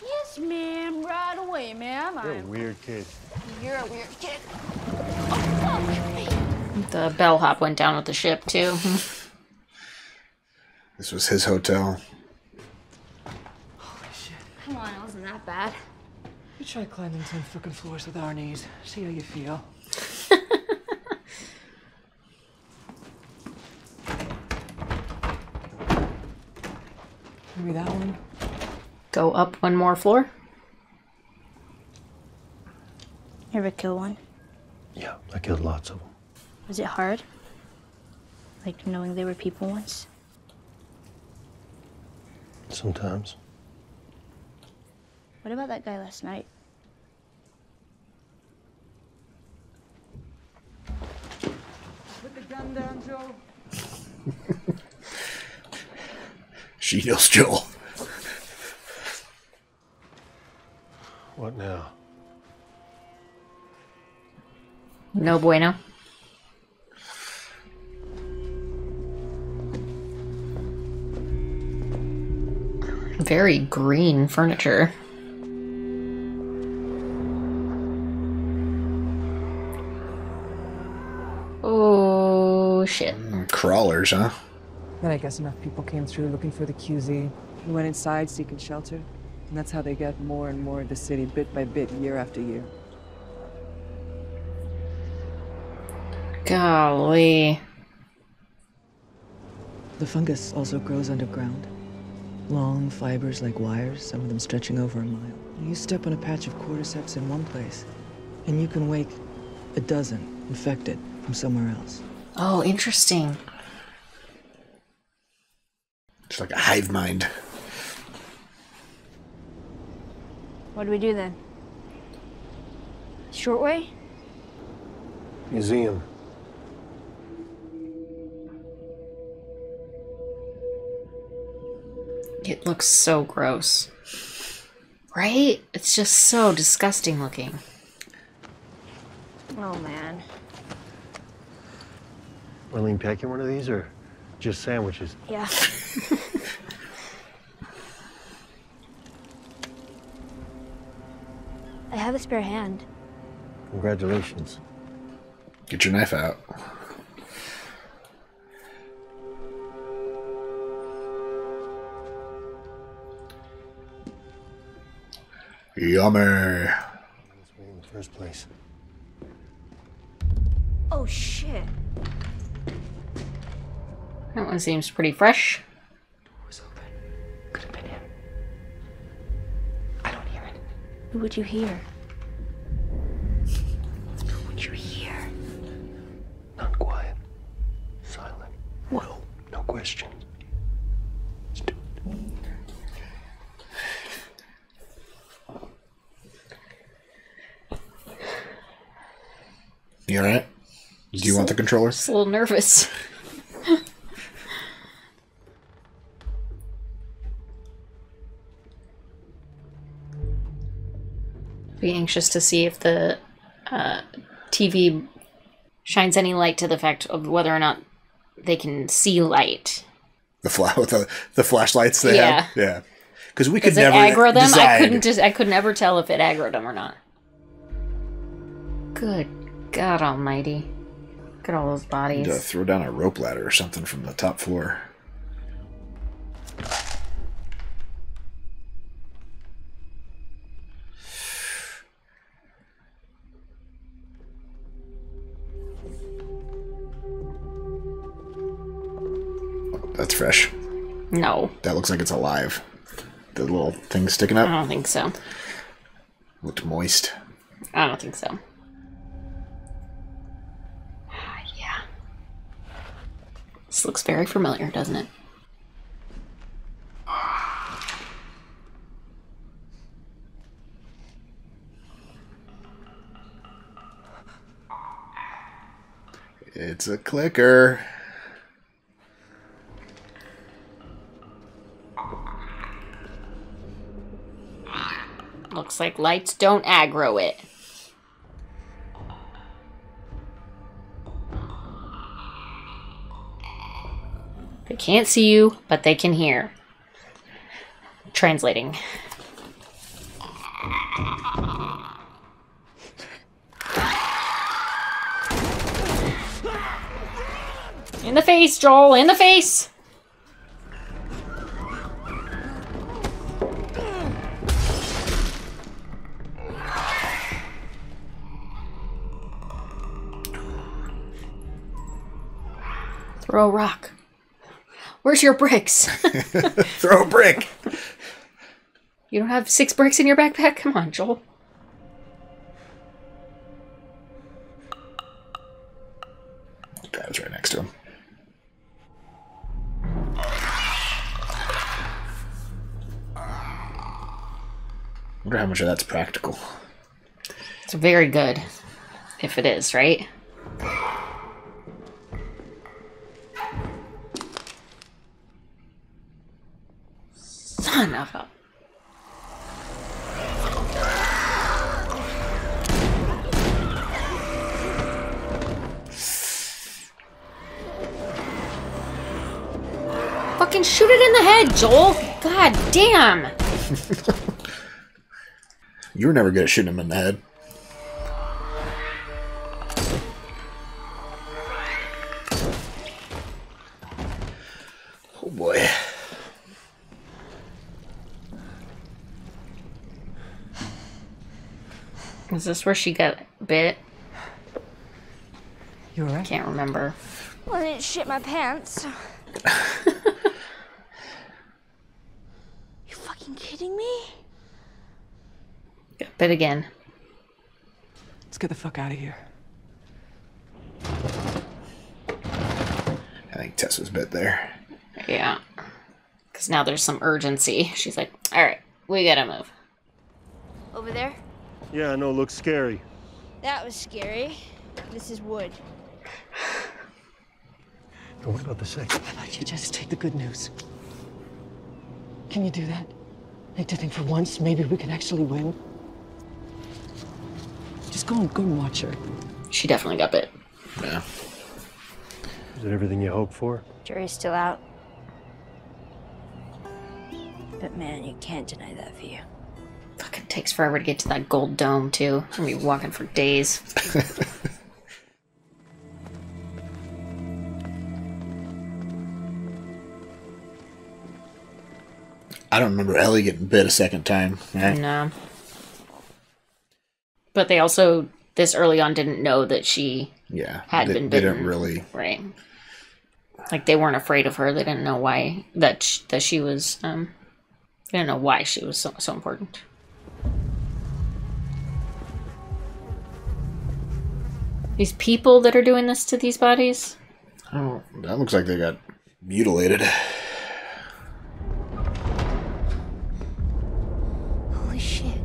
Yes, ma'am. Right away, ma'am. You're a weird kid. You're a weird kid. The bellhop went down with the ship, too. This was his hotel. Come on, it wasn't that bad. You try climbing 10 fucking floors with our knees. See how you feel. Maybe that one. Go up one more floor. You ever kill one? Yeah, I killed lots of them. Was it hard? Like knowing they were people once? Sometimes. What about that guy last night? Put the gun down, Joe. She knows Joel. What now? No bueno. Very green furniture. Oh, shit. Crawlers, huh? Then I guess enough people came through looking for the QZ. We went inside seeking shelter. And that's how they get more and more of the city, bit by bit, year after year. Golly. The fungus also grows underground. Long fibers like wires, some of them stretching over a mile. You step on a patch of cordyceps in one place, and you can wake a dozen infected from somewhere else. Oh, interesting. It's like a hive mind. What do we do then? Short way? Museum. It looks so gross. Right? It's just so disgusting looking. Oh, man. Marlene packing one of these or just sandwiches? Yeah. I have a spare hand. Congratulations. Get your knife out. Yummy. In the first place. Oh shit. That one seems pretty fresh. Who would you hear? Who would you hear? Not quiet. Silent. What? No questions. Let's do it. You alright? Do you want the controller? Just a little nervous. Be anxious to see if the TV shines any light to the fact of whether or not they can see light. The flashlights they have? Yeah. Because we could Does it never aggro them? decide. I could never tell if it aggroed them or not. Good God Almighty! Look at all those Need bodies. to throw down a rope ladder or something from the top floor. That's fresh. No. That looks like it's alive. The little thing sticking up? I don't think so. Looked moist. I don't think so. Yeah. This looks very familiar, doesn't it? It's a clicker. Looks like lights don't aggro it. They can't see you, but they can hear. Translating. In the face, Joel! In the face! Throw a rock. Where's your bricks? Throw a brick. You don't have 6 bricks in your backpack? Come on, Joel. Guy was right next to him. Wonder how much of that's practical. It's very good. If it is, right? Son of a... Fucking shoot it in the head, Joel! God damn! You were never good at shooting him in the head. Oh boy. Is this where she got bit? You alright? Can't remember. Well, I didn't shit my pants. You fucking kidding me? Got bit again. Let's get the fuck out of here. I think Tess was bit there. Yeah. Because now there's some urgency. She's like, alright, we gotta move. Over there? Yeah, I know, it looks scary. That was scary. This is wood. But what about the second? How about you just take the good news? Can you do that? Like to think for once maybe we can actually win? Just go and watch her. She definitely got bit. Yeah. Is it everything you hoped for? Jury's still out. But man, you can't deny that view. Fucking takes forever to get to that gold dome, too. I'm gonna be walking for days. I don't remember Ellie getting bit a second time. Right? No. But they also, this early on, didn't know that she had been bitten. They didn't really... Right. Like, they weren't afraid of her. They didn't know why, that she was, they didn't know why she was so important. These people that are doing this to these bodies? Oh, that looks like they got mutilated. Holy shit.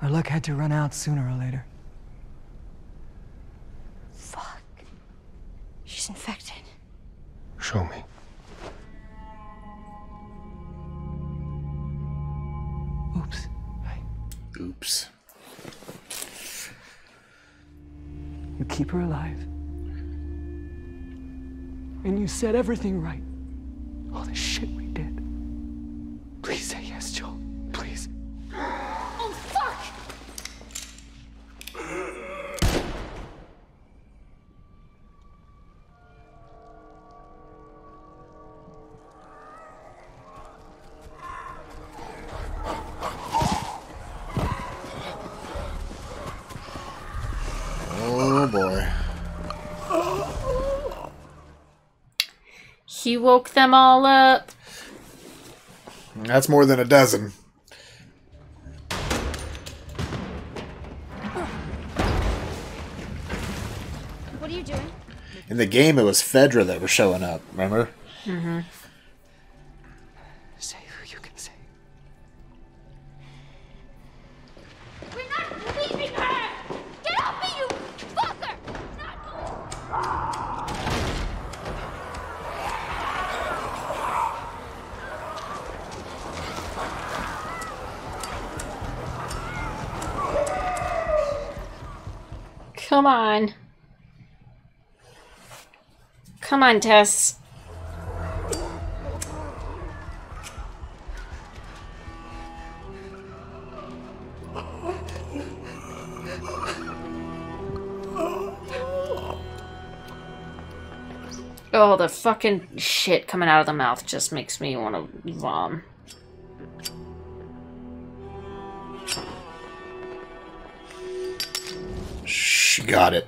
Our luck had to run out sooner or later. Fuck. She's infected. Show me. Oops. Oops. You keep her alive. And you said everything right. All the shit we did. Please say yes, Joel. Please. Oh, fuck! Oh boy. He woke them all up. That's more than a dozen. What are you doing? In the game, it was Fedra that was showing up, remember? Mm-hmm. Say who you can say. We're not leaving her! Get off me, you fucker! Come on. Come on, Tess. Oh, the fucking shit coming out of the mouth just makes me want to vom. She got it.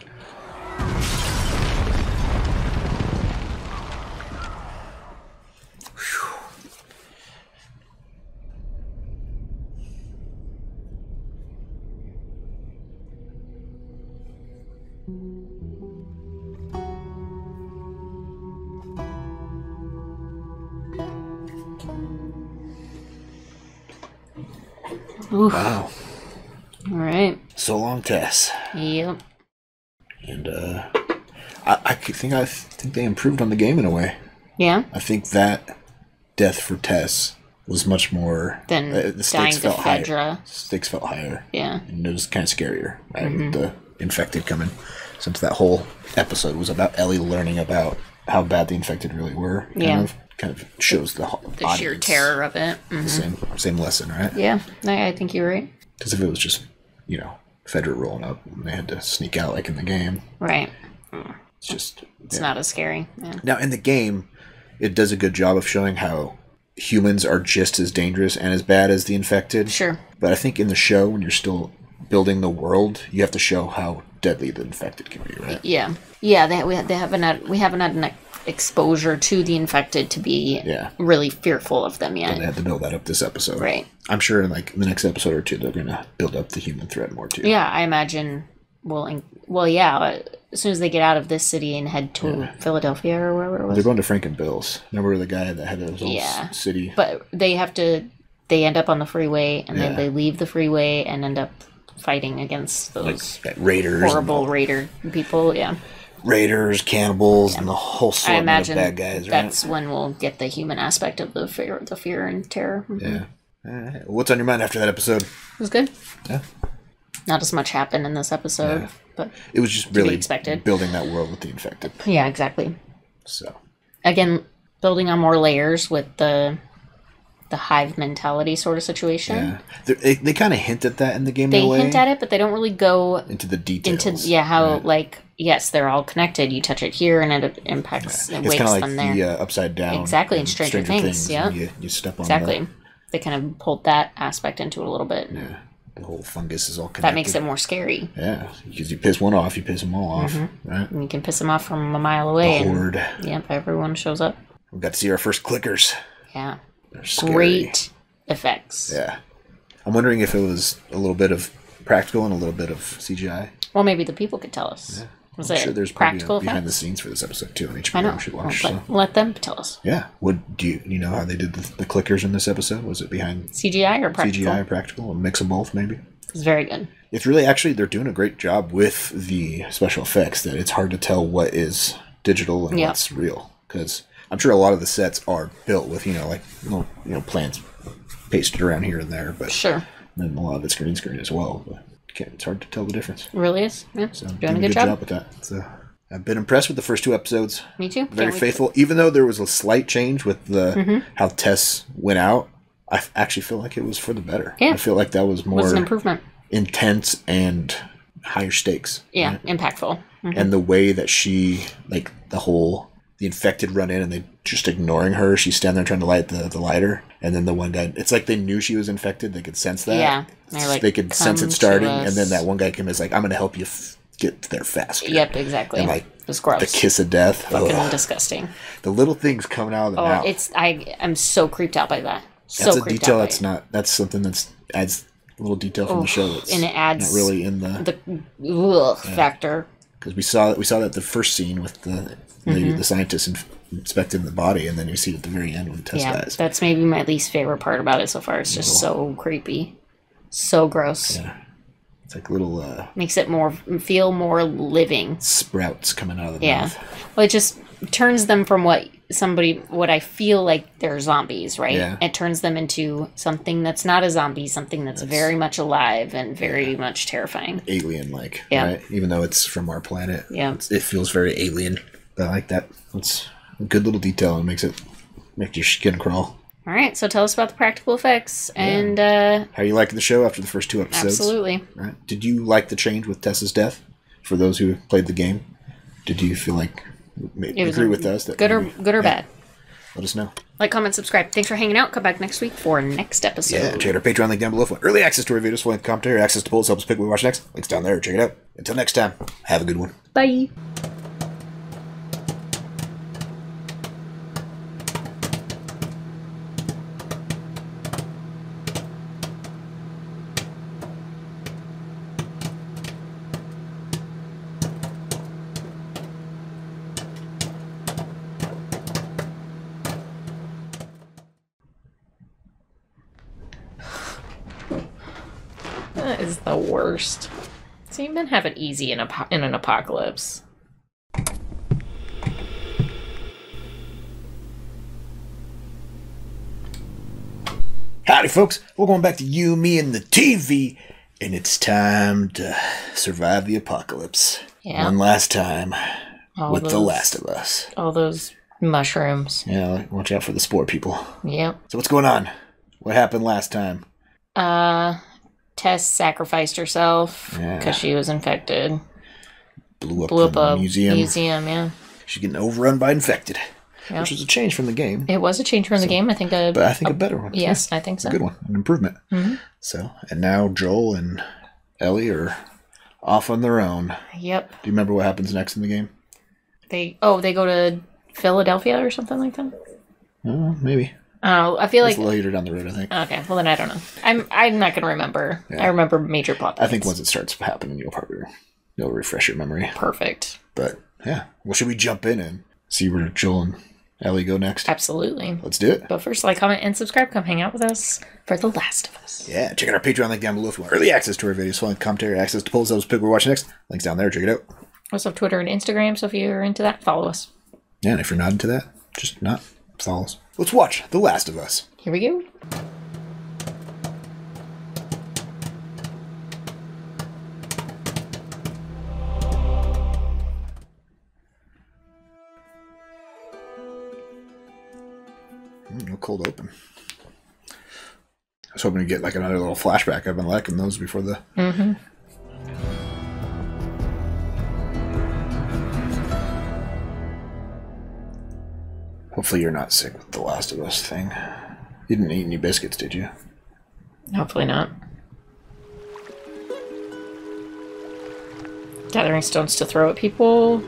Oof. Wow. All right. So long, Tess. Yep. And I think they improved on the game in a way. Yeah. I think that death for Tess was much more Then the dying stakes to felt higher. Fedra. Stakes felt higher. Yeah. And it was kind of scarier, right? Mhm. With the infected coming, since that whole episode was about Ellie learning about how bad the infected really were. Kind of shows the sheer audience terror of it. the Mhm. same lesson, right? Yeah, I think you're right. Because if it was just, Fedra rolling up and they had to sneak out like in the game. Right. It's just... It's not as scary. Yeah. Now, in the game, it does a good job of showing how humans are just as dangerous and as bad as the infected. Sure. But I think in the show, when you're still building the world, you have to show how deadly the infected can be, right? Yeah. Yeah, we haven't had an exposure to the infected to be really fearful of them yet. And they had to build that up this episode. Right. I'm sure in like the next episode or two, they're going to build up the human threat more too. Yeah, I imagine as soon as they get out of this city and head to Philadelphia or wherever it was. They're going to Frank and Bill's. Remember the guy that had his whole city? But they end up on the freeway and then they leave the freeway and end up fighting against those raiders, horrible raider people. Yeah. Raiders, cannibals, and the whole I assortment of imagine bad guys, right? that's when we'll get the human aspect of the fear and terror. Mhm. Yeah. What's on your mind after that episode? It was good. Yeah. Not as much happened in this episode, but it was just to be really expected. Building that world with the infected. Yeah, exactly. So again, building on more layers with the the hive mentality sort of situation. Yeah. They kind of hint at that in the game. They in a way. hint at it, but they don't really go into the details. How like yes, they're all connected. You touch it here, and it impacts. It It's wakes kind of like them there. the Upside Down. Exactly, in Stranger Things. Yeah, you step on exactly. They kind of pulled that aspect into it a little bit. Yeah, the whole fungus is all connected. That makes it more scary. Yeah, because you piss one off, you piss them all off, right? And you can piss them off from a mile away. The horde. And, yep, everyone shows up. We got to see our first clickers. Yeah, they're scary. Great effects. Yeah, I'm wondering if it was a little bit of practical and a little bit of CGI. Well, maybe the people could tell us. Yeah. I'm sure there's practical probably behind the scenes for this episode too on HBO. I know. We should watch. Let them tell us. Yeah. Do you know how they did the clickers in this episode? Was it behind CGI or practical? CGI or practical? A mix of both, maybe. It's very good. It's really they're doing a great job with the special effects. That it's hard to tell what is digital and what's real, because I'm sure a lot of the sets are built with plants pasted around here and there, but sure. And a lot of it's green screen as well. But it's hard to tell the difference. It really is. Yeah. So doing a good job with that. So I've been impressed with the first 2 episodes. Me too. Very faithful. Even though there was a slight change with the how Tess went out, I actually feel like it was for the better. Yeah. I feel like that was more an improvement. Intense and higher stakes. Yeah, right? Impactful. And the way that she, like the infected run in and they just ignoring her. She's standing there trying to light the lighter. And then the one guy, it's like they knew she was infected. They could sense that. Yeah. They could sense it starting. And then that one guy came in, is like, I'm going to help you get there faster. Yep, exactly. And like it was gross. The kiss of death. Fucking disgusting. The little things coming out of the mouth. I'm so creeped out by that. That's a detail that's something that adds a little detail from the show. That's and it adds not really in the factor. Because we saw that the first scene with the scientist inspecting the body, and then you see it at the very end when the test dies. That's maybe my least favorite part about it so far. It's just so creepy, so gross. Yeah, it's like little makes it feel more living. Sprouts coming out of the mouth. Well, it just turns them from what I feel like they're zombies, right? Yeah. It turns them into something that's not a zombie, something that's very much alive and very much terrifying. Alien-like, yeah. Right? Even though it's from our planet. Yeah. It feels very alien. But I like that. It's a good little detail and makes your skin crawl. All right, so tell us about the practical effects and how you liking the show after the first 2 episodes? Absolutely. Right. Did you like the change with Tessa's death? For those who played the game, did you feel like agree with us that good or bad? Let us know. Like, comment, subscribe. Thanks for hanging out. Come back next week for next episode. Yeah, check out our Patreon link down below for early access to our videos, full-length commentary, access to polls, help us pick what we watch next. Links down there. Check it out. Until next time, have a good one. Bye. That is the worst. So you've been having easy in an apocalypse. Howdy, folks. We're going back to you, me, and the TV, and it's time to survive the apocalypse. Yeah. One last time with those, The Last of Us. All those mushrooms. Yeah, watch out for the spore people. Yep. So what's going on? What happened last time? Tess sacrificed herself because she was infected. Blew up a museum. Yeah. She's getting overrun by infected. Yep. Which was a change from the game. It was a change from the game. I think but I think a better one. Yes, I think so. A good one. An improvement. Mm-hmm. So, and now Joel and Ellie are off on their own. Yep. Do you remember what happens next in the game? They go to Philadelphia or something like that? Maybe. I feel like later down the road, I think. Okay, well then I don't know. I'm not gonna remember. Yeah. I remember major plot points. I think once it starts happening, you'll refresh your memory. Perfect. But yeah, well, should we jump in and see where Joel and Ellie go next? Absolutely. Let's do it. But first, like, comment, and subscribe. Come hang out with us for The Last of Us. Yeah, check out our Patreon link down below if you want early access to our videos, full-length commentary, access to polls, help us pick what we're watching next. Links down there. Check it out. Also have Twitter and Instagram, so if you're into that, follow us. Yeah, and if you're not into that, just not follow us. Let's watch The Last of Us. Here we go. No cold open. I was hoping to get like another little flashback. I've been liking those before the. Mm-hmm. Hopefully you're not sick with the Last of Us thing. You didn't eat any biscuits, did you? Hopefully not. Gathering stones to throw at people.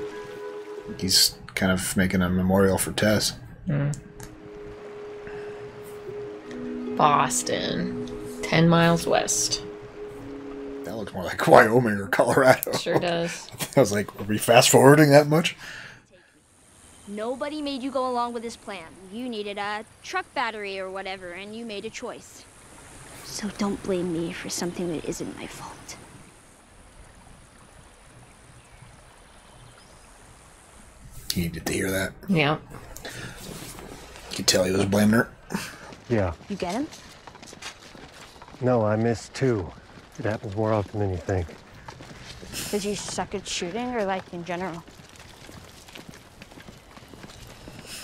He's kind of making a memorial for Tess. Mm. Boston. 10 miles west. That looks more like Wyoming or Colorado. Sure does. I was like, are we fast forwarding that much? Nobody made you go along with this plan. You needed a truck battery or whatever, and you made a choice. So don't blame me for something that isn't my fault. You needed to hear that. Yeah. You could tell he was blaming her. Yeah. You get him? No, I missed two. It happens more often than you think. Because you suck at shooting, or like in general?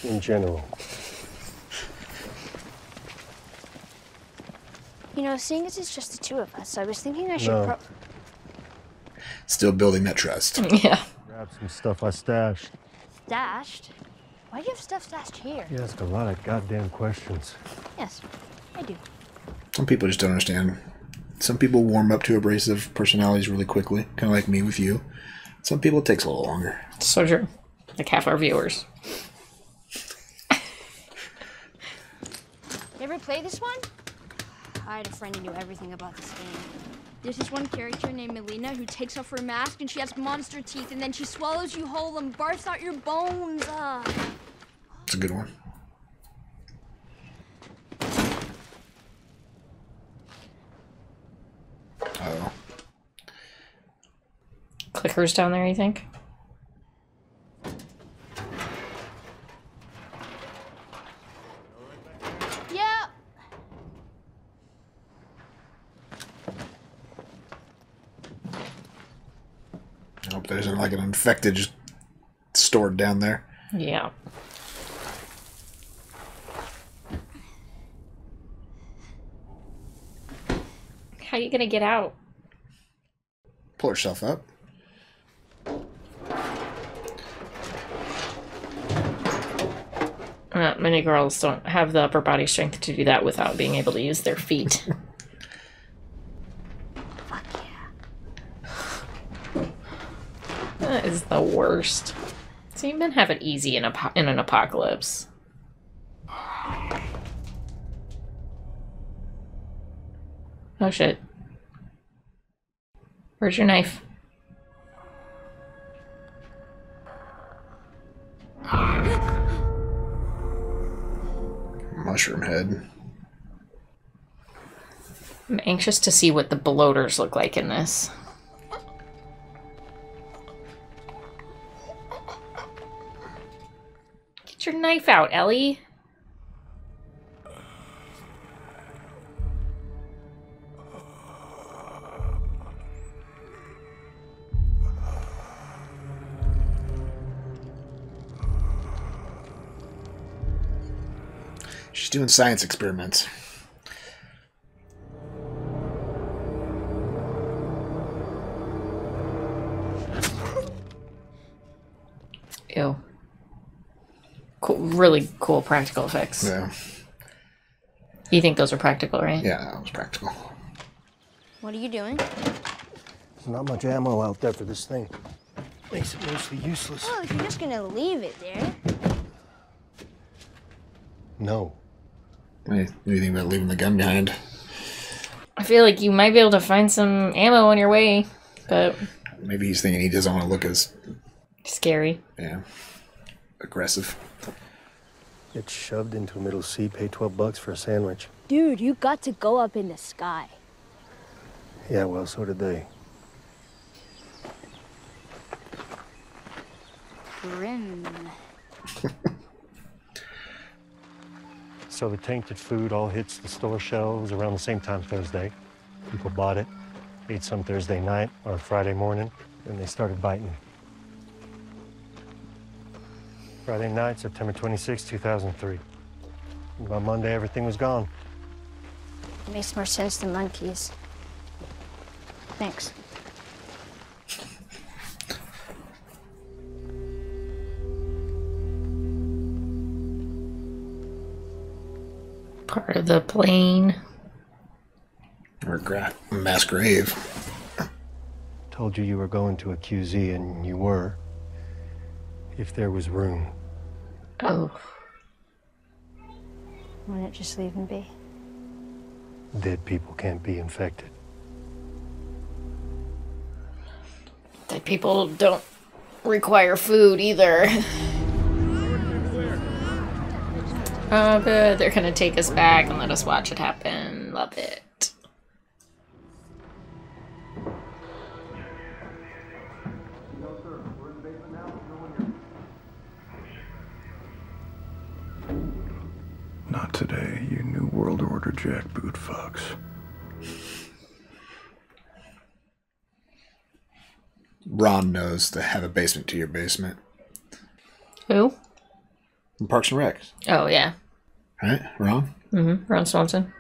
In general. You know, seeing as it's just the two of us, I was thinking I should No. Still building that trust. Yeah. Grab some stuff I stashed. Stashed? Why do you have stuff stashed here? You ask a lot of goddamn questions. Yes, I do. Some people just don't understand. Some people warm up to abrasive personalities really quickly, kind of like me with you. Some people it takes a little longer. So true. Like half our viewers. You ever play this one? I had a friend who knew everything about this game. There's this one character named Melina who takes off her mask and she has monster teeth and then she swallows you whole and barfs out your bones. It's a good one. Oh. Clickers down there, you think? Yeah. I hope there isn't like an infected just stored down there. Yeah. How are you gonna get out? Pull herself up. Many girls don't have the upper body strength to do that without being able to use their feet. Fuck yeah. That is the worst. So you men have it easy in an apocalypse. Oh shit. Where's your knife? Mushroom head. I'm anxious to see what the bloaters look like in this. Get your knife out, Ellie. She's doing science experiments. Ew. Cool, really cool practical effects. Yeah. You think those are practical, right? Yeah, that was practical. What are you doing? There's not much ammo out there for this thing. Makes it mostly useless. Well, if you're just gonna leave it there. What No. do you think about leaving the gun behind? I feel like you might be able to find some ammo on your way, but... Maybe he's thinking he doesn't want to look as... Scary. Yeah. Aggressive. Get shoved into a middle seat, pay $12 for a sandwich. Dude, you got to go up in the sky. Yeah, well, so did they. Grim. So the tainted food all hits the store shelves around the same time Thursday. People bought it, ate some Thursday night or Friday morning, and they started biting. Friday night, September 26, 2003. And by Monday, everything was gone. It makes more sense than monkeys. Thanks. Part of the plane. Or mass grave. Told you were going to a QZ, and you were. If there was room. Oh. Why not just leave him be? Dead people can't be infected. Dead people don't require food either. Oh, good. They're gonna take us back and let us watch it happen. Love it. Not today, you New World Order jackboot fucks. Ron knows to have a basement to your basement. Who? In Parks and Rec. Oh, yeah. Right? Ron? Mm-hmm. Ron Swanson.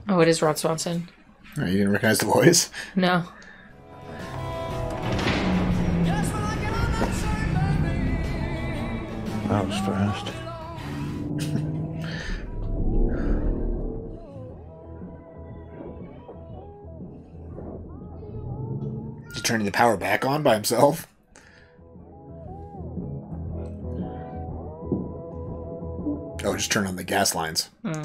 Oh, it is Ron Swanson. Oh, you didn't recognize the voice? No. That was fast. He's turning the power back on by himself? Oh, just turn on the gas lines. Hmm.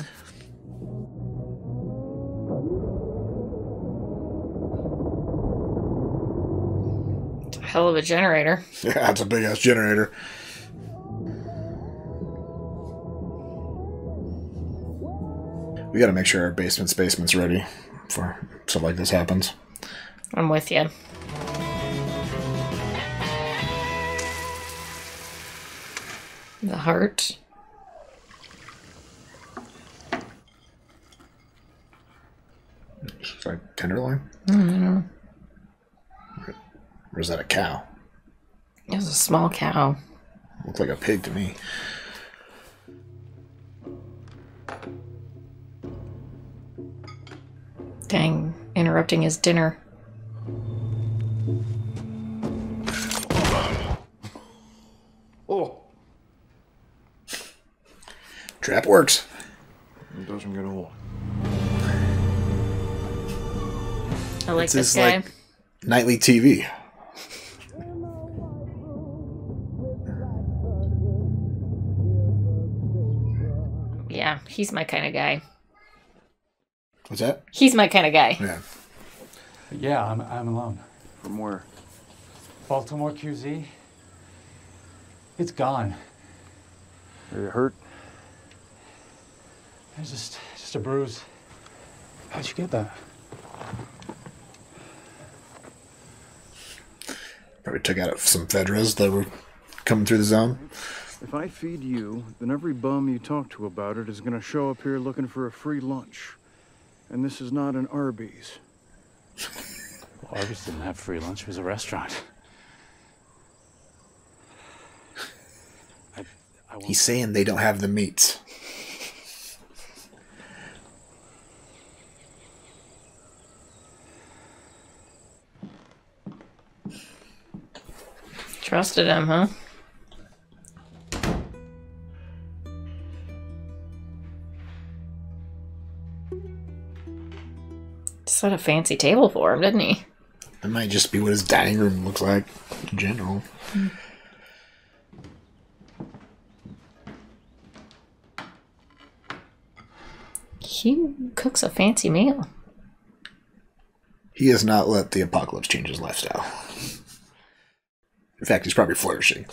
It's a hell of a generator. Yeah, it's a big ass generator. We gotta make sure our basement's ready for stuff like this happens. I'm with you. The heart. It's like tenderloin? I don't know. Or is that a cow? It was a small cow. Looked like a pig to me. Dang, interrupting his dinner. Oh. Trap works. It doesn't get old. I like It's this his, guy. like, nightly TV. Yeah, he's my kind of guy. What's that? He's my kind of guy. Yeah. Yeah, I'm alone. From where? Baltimore QZ. It's gone. Are you hurt? It's just a bruise. How'd you get that? Probably took out some Fedras that were coming through the zone. If I feed you, then every bum you talk to about it is gonna show up here looking for a free lunch. And this is not an Arby's. Well, Arby's didn't have free lunch. It was a restaurant. He's saying they don't have the meats. Trusted him, huh? Set a fancy table for him, didn't he? That might just be what his dining room looks like in general. He cooks a fancy meal. He has not let the apocalypse change his lifestyle. In fact, he's probably flourishing.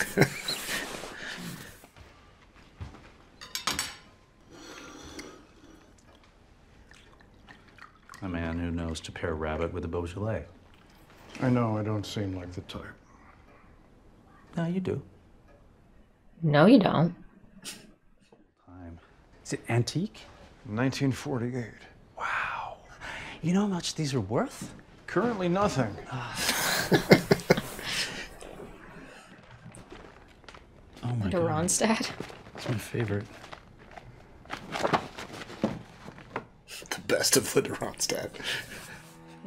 A man who knows to pair rabbit with a Beaujolais. I know I don't seem like the type. No, you do. No, you don't. Is it antique? 1948. Wow. You know how much these are worth? Currently nothing. Oh to Ronstadt. It's my favorite. The best of the Ronstadt.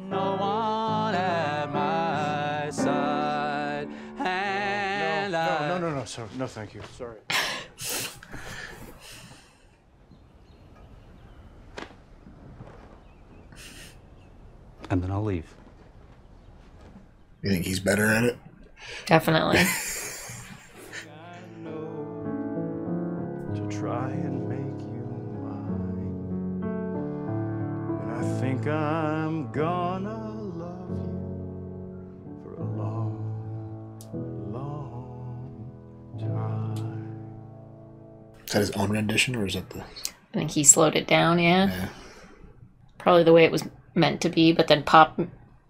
No one at my side. And No, sorry. No, thank you. Sorry. And then I'll leave. You think he's better at it? Definitely. To try and make you mine. And I think I'm gonna love you for a long, long time. Is that his own rendition, or is that the... I think he slowed it down, yeah. Probably the way it was meant to be, but then Pop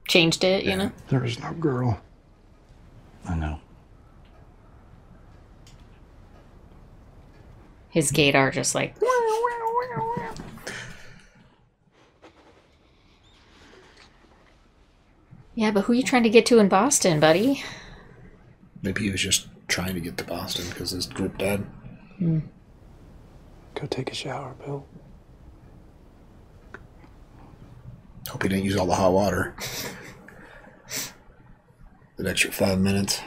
changed it, you know? There is no girl. I know. His gaydar just like... Yeah, but who are you trying to get to in Boston, buddy? Maybe he was just trying to get to Boston because his group died. Go take a shower, Bill. Hope he didn't use all the hot water. That extra 5 minutes.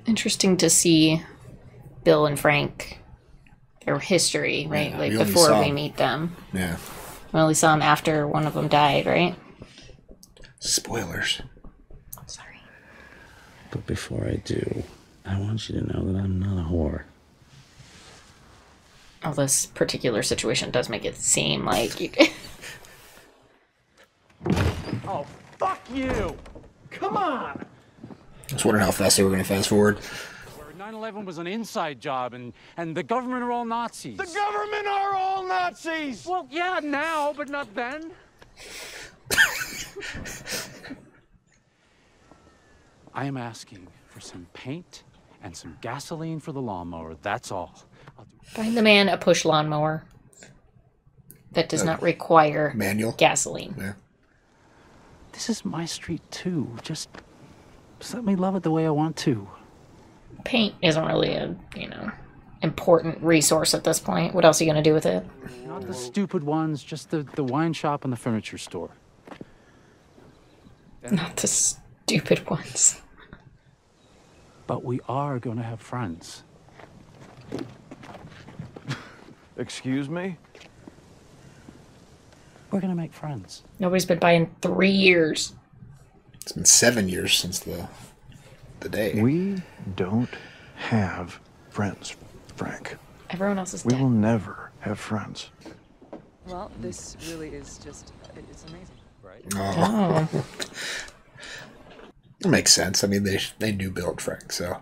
Interesting to see Bill and Frank, their history, right? Yeah, like we only before saw we them. meet them. Yeah. We only saw them after one of them died, right? Spoilers. But before I do, I want you to know that I'm not a whore. Oh, this particular situation does make it seem like you... Oh, fuck you! Come on! I was wondering how fast they were going to fast forward. 9/11 was an inside job, and the government are all Nazis. The government are all Nazis! Well, yeah, now, but not then. I am asking for some paint and some gasoline for the lawnmower. That's all. Find the man a push lawnmower that does not require manual gasoline. Yeah. This is my street, too. Just let me love it the way I want to. Paint isn't really a, important resource at this point. What else are you going to do with it? Not the stupid ones, just the wine shop and the furniture store. Not the stupid ones. But we are going to have friends. Excuse me? We're going to make friends. Nobody's been by in 3 years. It's been 7 years since the day. We don't have friends, Frank. Everyone else is We dead. will never have friends. Well, this really is just, it's amazing, right? Oh. It makes sense. I mean, they knew Bill and Frank, so.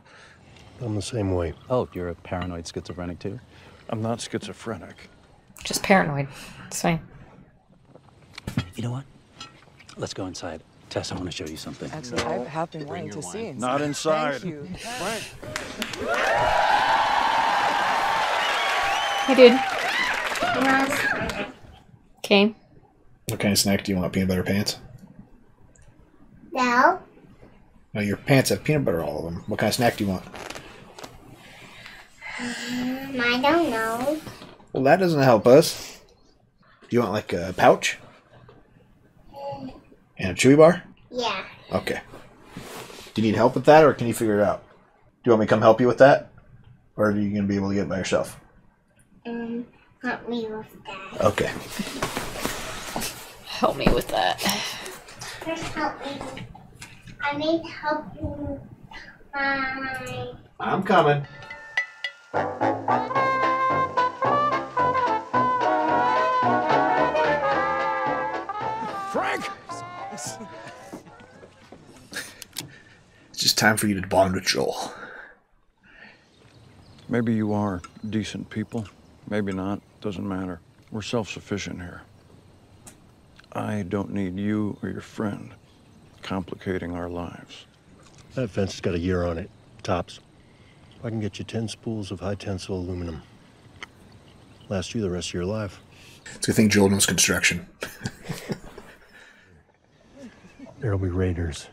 I'm the same way. Oh, you're a paranoid schizophrenic too? I'm not schizophrenic. Just paranoid. It's fine. You know what? Let's go inside. Tess, I want to show you something. Actually, I have been wanting to see. Not inside. Thank you. Frank. Hey, dude. Okay. What kind of snack do you want? Peanut butter pants? No. No, your pants have peanut butter all of them. What kind of snack do you want? I don't know. Well, that doesn't help us. Do you want like a pouch? And a chewy bar? Yeah. Okay. Do you need help with that, or can you figure it out? Do you want me to come help you with that? Or are you going to be able to get it by yourself? Help me with that. Okay. Help me with that. First, help me. I need help with my... I'm coming. Frank! It's just time for you to bond with Joel. Maybe you are decent people. Maybe not. Doesn't matter. We're self-sufficient here. I don't need you or your friend complicating our lives. That fence has got a year on it, tops. I can get you 10 spools of high-tensile aluminum. Last you the rest of your life. It's a good thing Joel knows construction. There'll be raiders.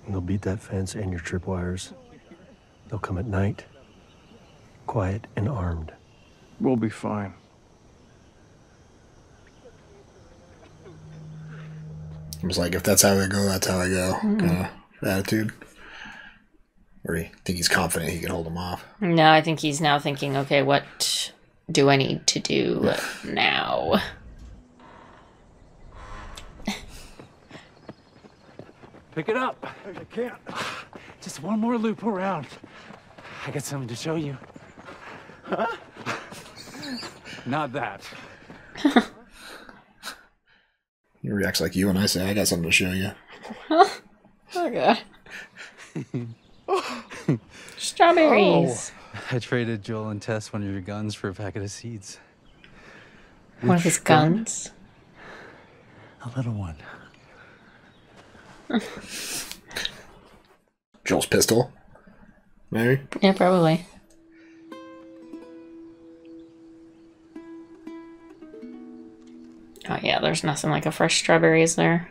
And they'll beat that fence and your tripwires. They'll come at night, quiet and armed. We'll be fine. It was like, if that's how they go, that's how I go. Kind of attitude. Or you think he's confident he can hold them off. No, I think he's now thinking, okay, what do I need to do now? Pick it up. I can't. Just one more loop around. I got something to show you. Huh? Not that. He reacts like you when I say, I got something to show you. Okay. Strawberries. Oh. I traded Joel and Tess one of your guns for a packet of seeds. One of his guns? A little one. Joel's pistol? Maybe? Yeah, probably. Oh yeah, there's nothing like a fresh strawberry, is there?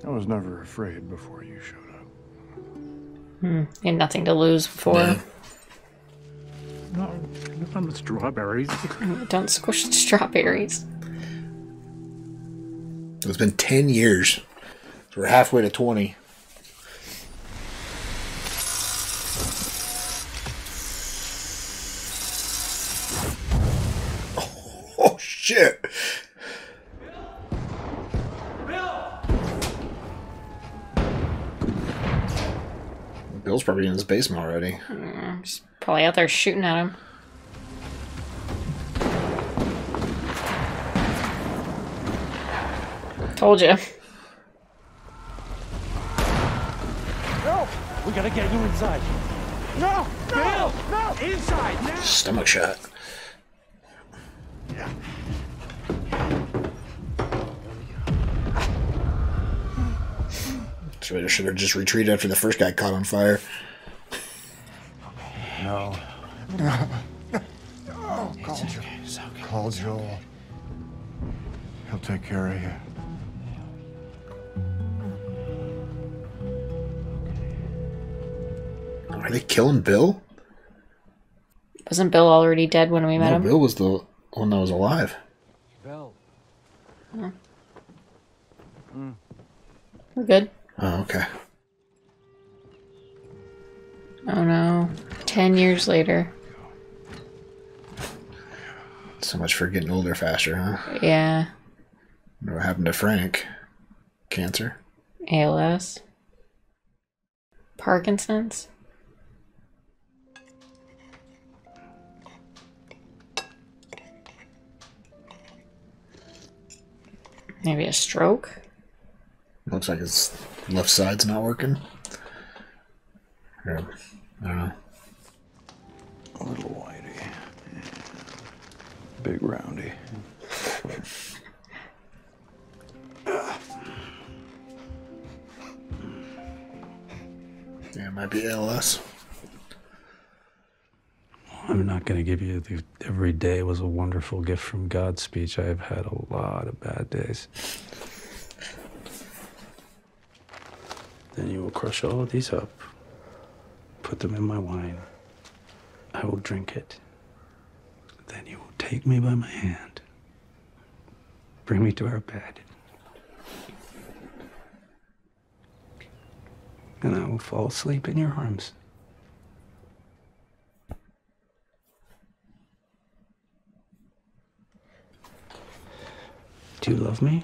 I was never afraid before you showed up. You had nothing to lose before. Yeah. No, not the strawberries. Don't squish the strawberries. It's been 10 years. So we're halfway to 20. Oh, shit. Bill's probably in his basement already. He's probably out there shooting at him. Told you. No! We gotta get you inside. No! Bill! No! Inside now! Stomach shot. So I should have just retreated after the first guy caught on fire. No. No. Oh, call Joel. Call Joel. He'll take care of you. Are they killing Bill? Wasn't Bill already dead when we met him? Bill was the one that was alive. Bill. We're good. Oh, okay. Oh no. 10 years later. So much for getting older faster, huh? Yeah. What happened to Frank? Cancer? ALS. Parkinson's. Maybe a stroke? Looks like his left side's not working. Or, I don't know. A little whitey. Yeah. Big roundy. Yeah, it might be ALS. I'm not going to give you the every day was a wonderful gift from God speech. I've had a lot of bad days. Then you will crush all of these up, put them in my wine. I will drink it. Then you will take me by my hand, bring me to our bed, and I will fall asleep in your arms. Do you love me?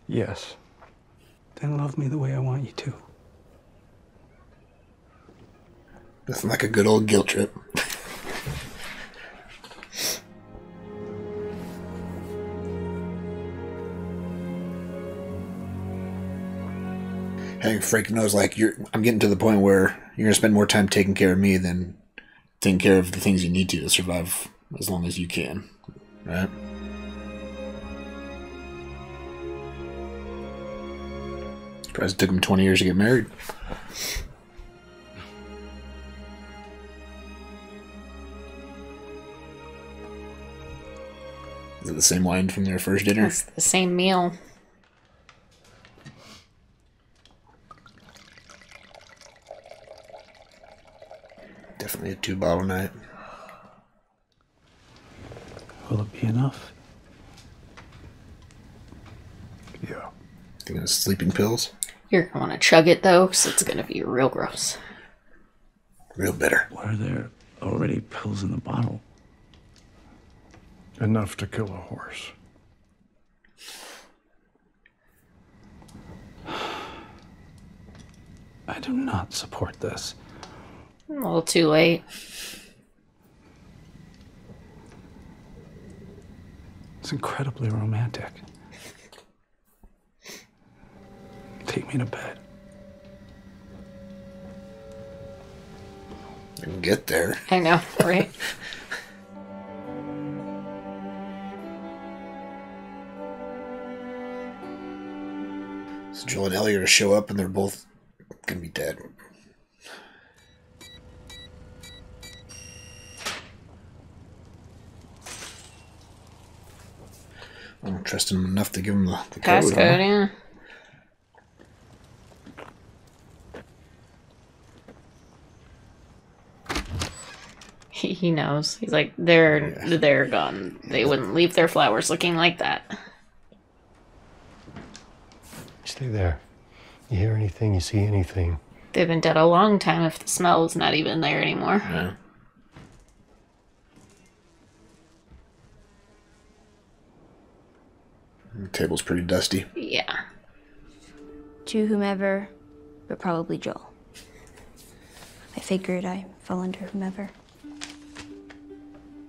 Yes. Then love me the way I want you to. Nothing like a good old guilt trip. I think Frank knows, like, I'm getting to the point where you're gonna spend more time taking care of me than taking care of the things you need to survive as long as you can, right? Surprised it took him 20 years to get married. Is it the same wine from their first dinner? It's the same meal. Definitely a 2-bottle night. Will it be enough? Yeah. Think of sleeping pills? You're gonna want to chug it though, because it's gonna be real gross. Real bitter. Why are there already pills in the bottle? Enough to kill a horse. I do not support this. A little too late. It's incredibly romantic. Take me to bed. I can get there. I know, right? So Joel and Ellie are to show up and they're both gonna be dead. I don't trust him enough to give him the Passcode, code. yeah. He knows. He's like, they're gone. They wouldn't leave their flowers looking like that. Stay there. You hear anything, you see anything. They've been dead a long time if the smell's not even there anymore. Yeah. The table's pretty dusty. Yeah. To whomever, but probably Joel. I figured I fell under whomever.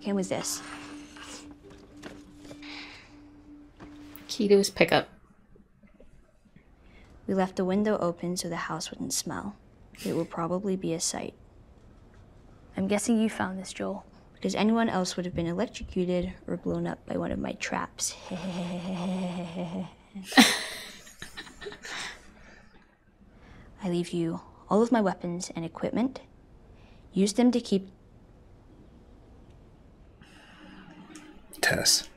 Okay, was this? Key to his pickup. We left the window open so the house wouldn't smell. It would probably be a sight. I'm guessing you found this, Joel, because anyone else would have been electrocuted or blown up by one of my traps. I leave you all of my weapons and equipment. Use them to keep... Tess.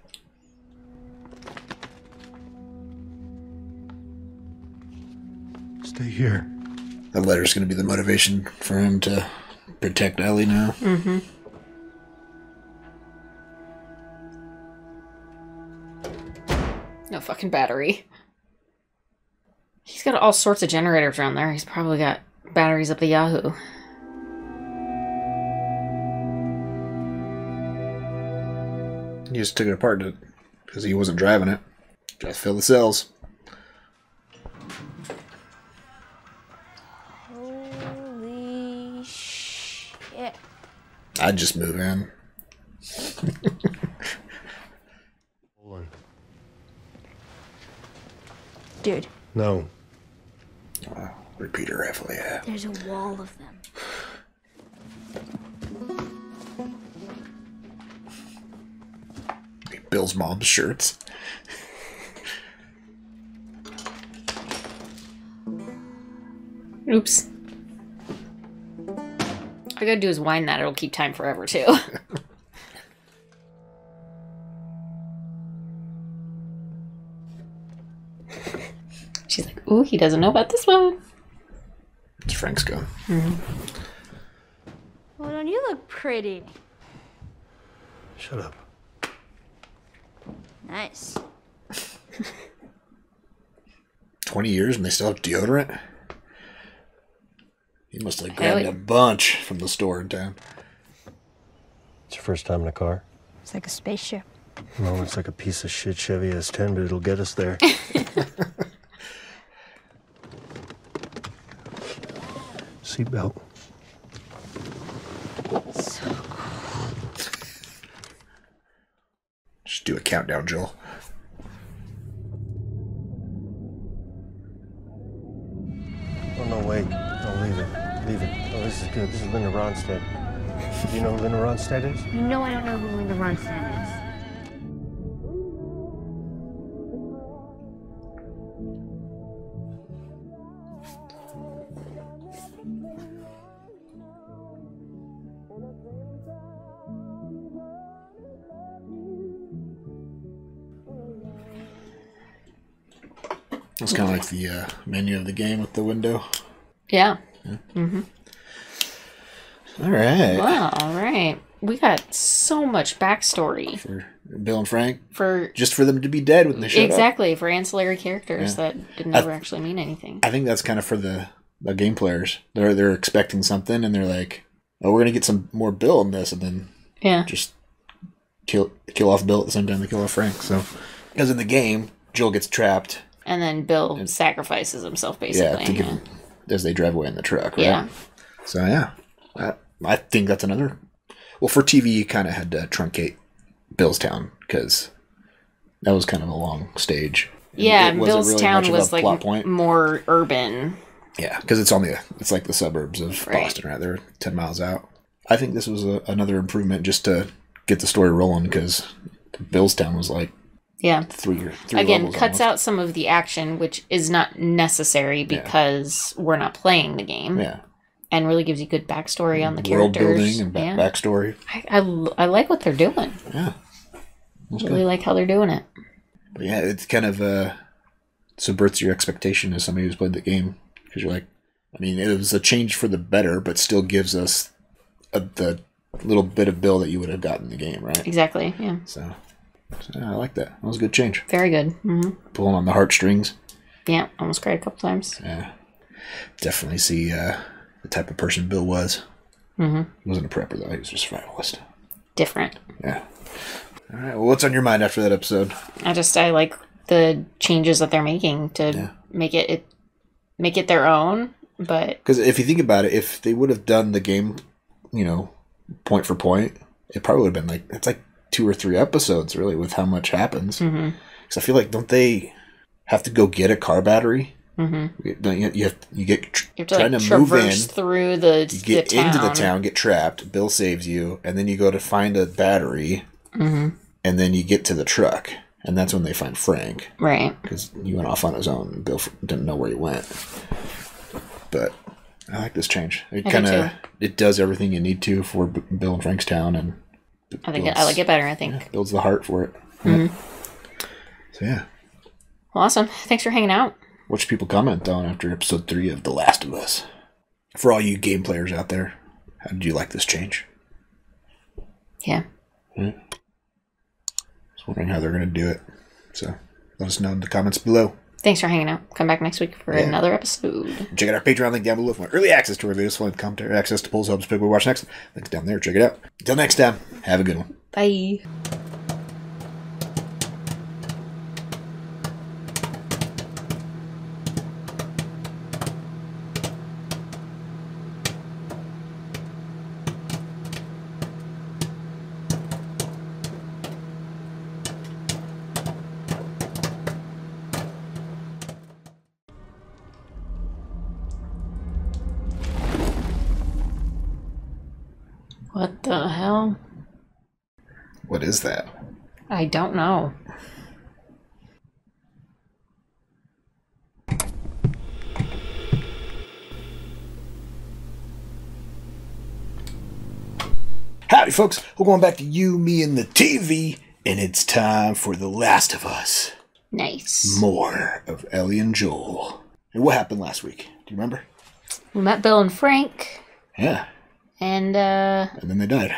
Stay here. That letter's going to be the motivation for him to protect Ellie now. Mm-hmm. No fucking battery. He's got all sorts of generators around there. He's probably got batteries up the Yahoo. He just took it apart because he wasn't driving it. Just fill the cells. Holy shit. I'd just move in. Dude. No. Repeater rifle, yeah. There's a wall of them. Bill's mom's shirts. Oops. All I gotta do is wind that. It'll keep time forever, too. She's like, ooh, he doesn't know about this one. It's Frank's gun. Mm-hmm. Well, don't you look pretty? Shut up. Nice. 20 years and they still have deodorant? He must have Hell grabbed yeah. a bunch from the store in town. It's your first time in a car? It's like a spaceship. No, it's like a piece of shit Chevy S10, but it'll get us there. Seatbelt. So cool. Just do a countdown, Joel. Oh, no, wait. No, leave it. Leave it. Oh, this is good. This is Linda Ronstadt. Do you know who Linda Ronstadt is? You know I don't know who Linda Ronstadt is. It's kind of like the menu of the game with the window. Yeah. Mm-hmm. All right. Wow, all right. We got so much backstory. For Bill and Frank? For just for them to be dead when they showed up. Exactly, for ancillary characters that didn't ever actually mean anything. I think that's kind of for the game players. They're expecting something, and they're like, oh, we're going to get some more Bill in this, and then just kill off Bill at the same time they kill off Frank. So, because in the game, Joel gets trapped. And then Bill sacrifices himself, basically. Yeah, as they drive away in the truck, right? Yeah. So, yeah. I think that's another... Well, for TV, you kind of had to truncate Billstown, because that was kind of a long stage. Yeah, Billstown was like more urban. Yeah, because it's like the suburbs of Boston, right? They're 10 miles out. I think this was another improvement just to get the story rolling, because Billstown was like three again, cuts out some of the action, which is not necessary because we're not playing the game. Yeah. And really gives you good backstory on the World characters. Building and backstory. I like what they're doing. Yeah. I really like how they're doing it. But yeah, it's kind of subverts your expectation as somebody who's played the game. Because you're like, I mean, it was a change for the better, but still gives us the little bit of Bill that you would have gotten in the game, right? Exactly, yeah. So I like that. That was a good change. Very good. Mm-hmm. Pulling on the heartstrings. Yeah, almost cried a couple times. Yeah. Definitely see the type of person Bill was. Mm-hmm. He wasn't a prepper, though. He was a survivalist. Different. Yeah. All right. Well, what's on your mind after that episode? I like the changes that they're making to make it their own. But because if you think about it, if they would have done the game, point for point, it probably would have been it's like 2 or 3 episodes, really, with how much happens. Because I feel like, don't they have to go get a car battery? Mm-hmm. You have to trying to move in through the you get into the town, get trapped. Bill saves you, and then you go to find a battery, and then you get to the truck, and that's when they find Frank, right? Because he went off on his own. And Bill didn't know where he went. But I like this change. It does everything you need to for Bill and Frank's town, and I like it better. I think builds the heart for it. Mm-hmm. So yeah, well, awesome. Thanks for hanging out. What should people comment on after episode 3 of The Last of Us? For all you game players out there, how did you like this change? Yeah. Just wondering how they're going to do it. So let us know in the comments below. Thanks for hanging out. Come back next week for another episode. Check out our Patreon link down below for early access to our latest one, commentary, access to polls, helps pick what we watch next. Links down there. Check it out. Until next time, have a good one. Bye. What the hell? What is that? I don't know. Howdy, folks. We're going back to you, me, and the TV, and it's time for The Last of Us. Nice. More of Ellie and Joel. And what happened last week? Do you remember? We met Bill and Frank. Yeah. And then they died.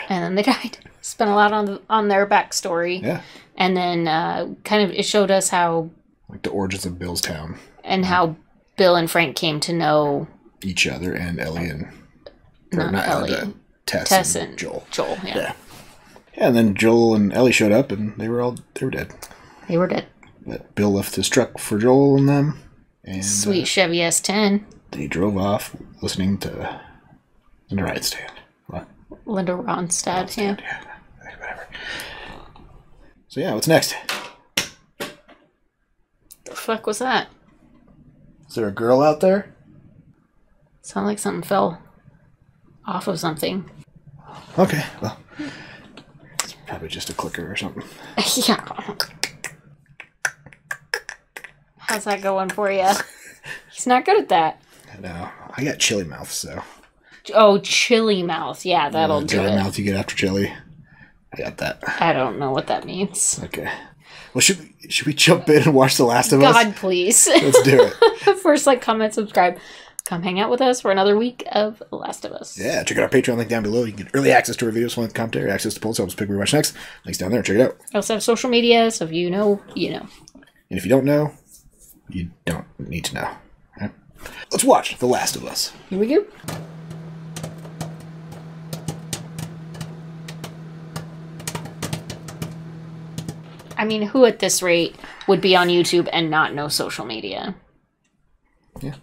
Spent a lot on their backstory. Yeah. And then it showed us how... Like the origins of Billstown. And how Bill and Frank came to know... each other, and Ellie and... Not Ellie. Tess and Joel. Yeah. And then Joel and Ellie showed up, and they were dead. They were dead. But Bill left his truck for Joel and them. And, sweet Chevy S10. They drove off listening to Linda Ronstadt. What? Linda Ronstadt, yeah. Whatever. So yeah, what's next? The fuck was that? Is there a girl out there? Sounded like something fell off of something. Okay, well, it's probably just a clicker or something. Yeah. How's that going for you? He's not good at that. I know. I got chili mouth, so. Oh, chili mouth. Yeah, that'll do it. Chili mouth you get after chili. I got that. I don't know what that means. Okay. Well, should we jump in and watch The Last of Us? God, please. Let's do it. First, like, comment, subscribe. Come hang out with us for another week of The Last of Us. Yeah, check out our Patreon link down below. You can get early access to our videos, fun commentary, access to polls, help us pick where we watch next. Links down there. Check it out. I also have social media, so if you know, you know. And if you don't know, you don't need to know. All right? Let's watch The Last of Us. Here we go. I mean, who at this rate would be on YouTube and not know social media? Yeah.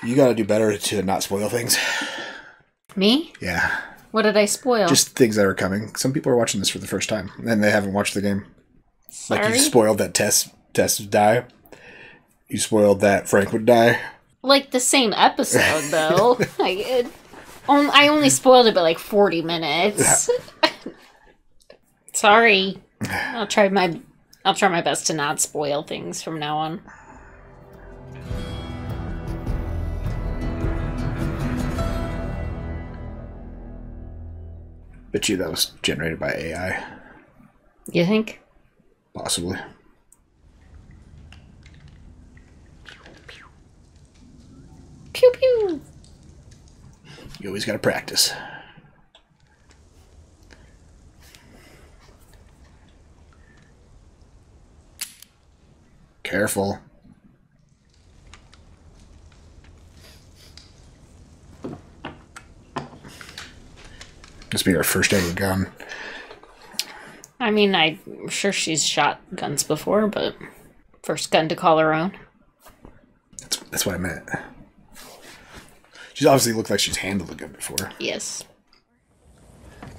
You gotta do better to not spoil things. Me? Yeah. What did I spoil? Just things that are coming. Some people are watching this for the first time, and they haven't watched the game. Sorry? Like, you spoiled that Tess would die. You spoiled that Frank would die. Like the same episode, though. I only spoiled it by like 40 minutes. Yeah. Sorry. I'll try my best to not spoil things from now on. Bet you that was generated by AI. You think? Possibly. Pew pew. You always gotta practice. Careful. This be our first ever gun. I mean, I'm sure she's shot guns before, but first gun to call her own. That's what I meant. She's obviously looked like she's handled a gun before. Yes.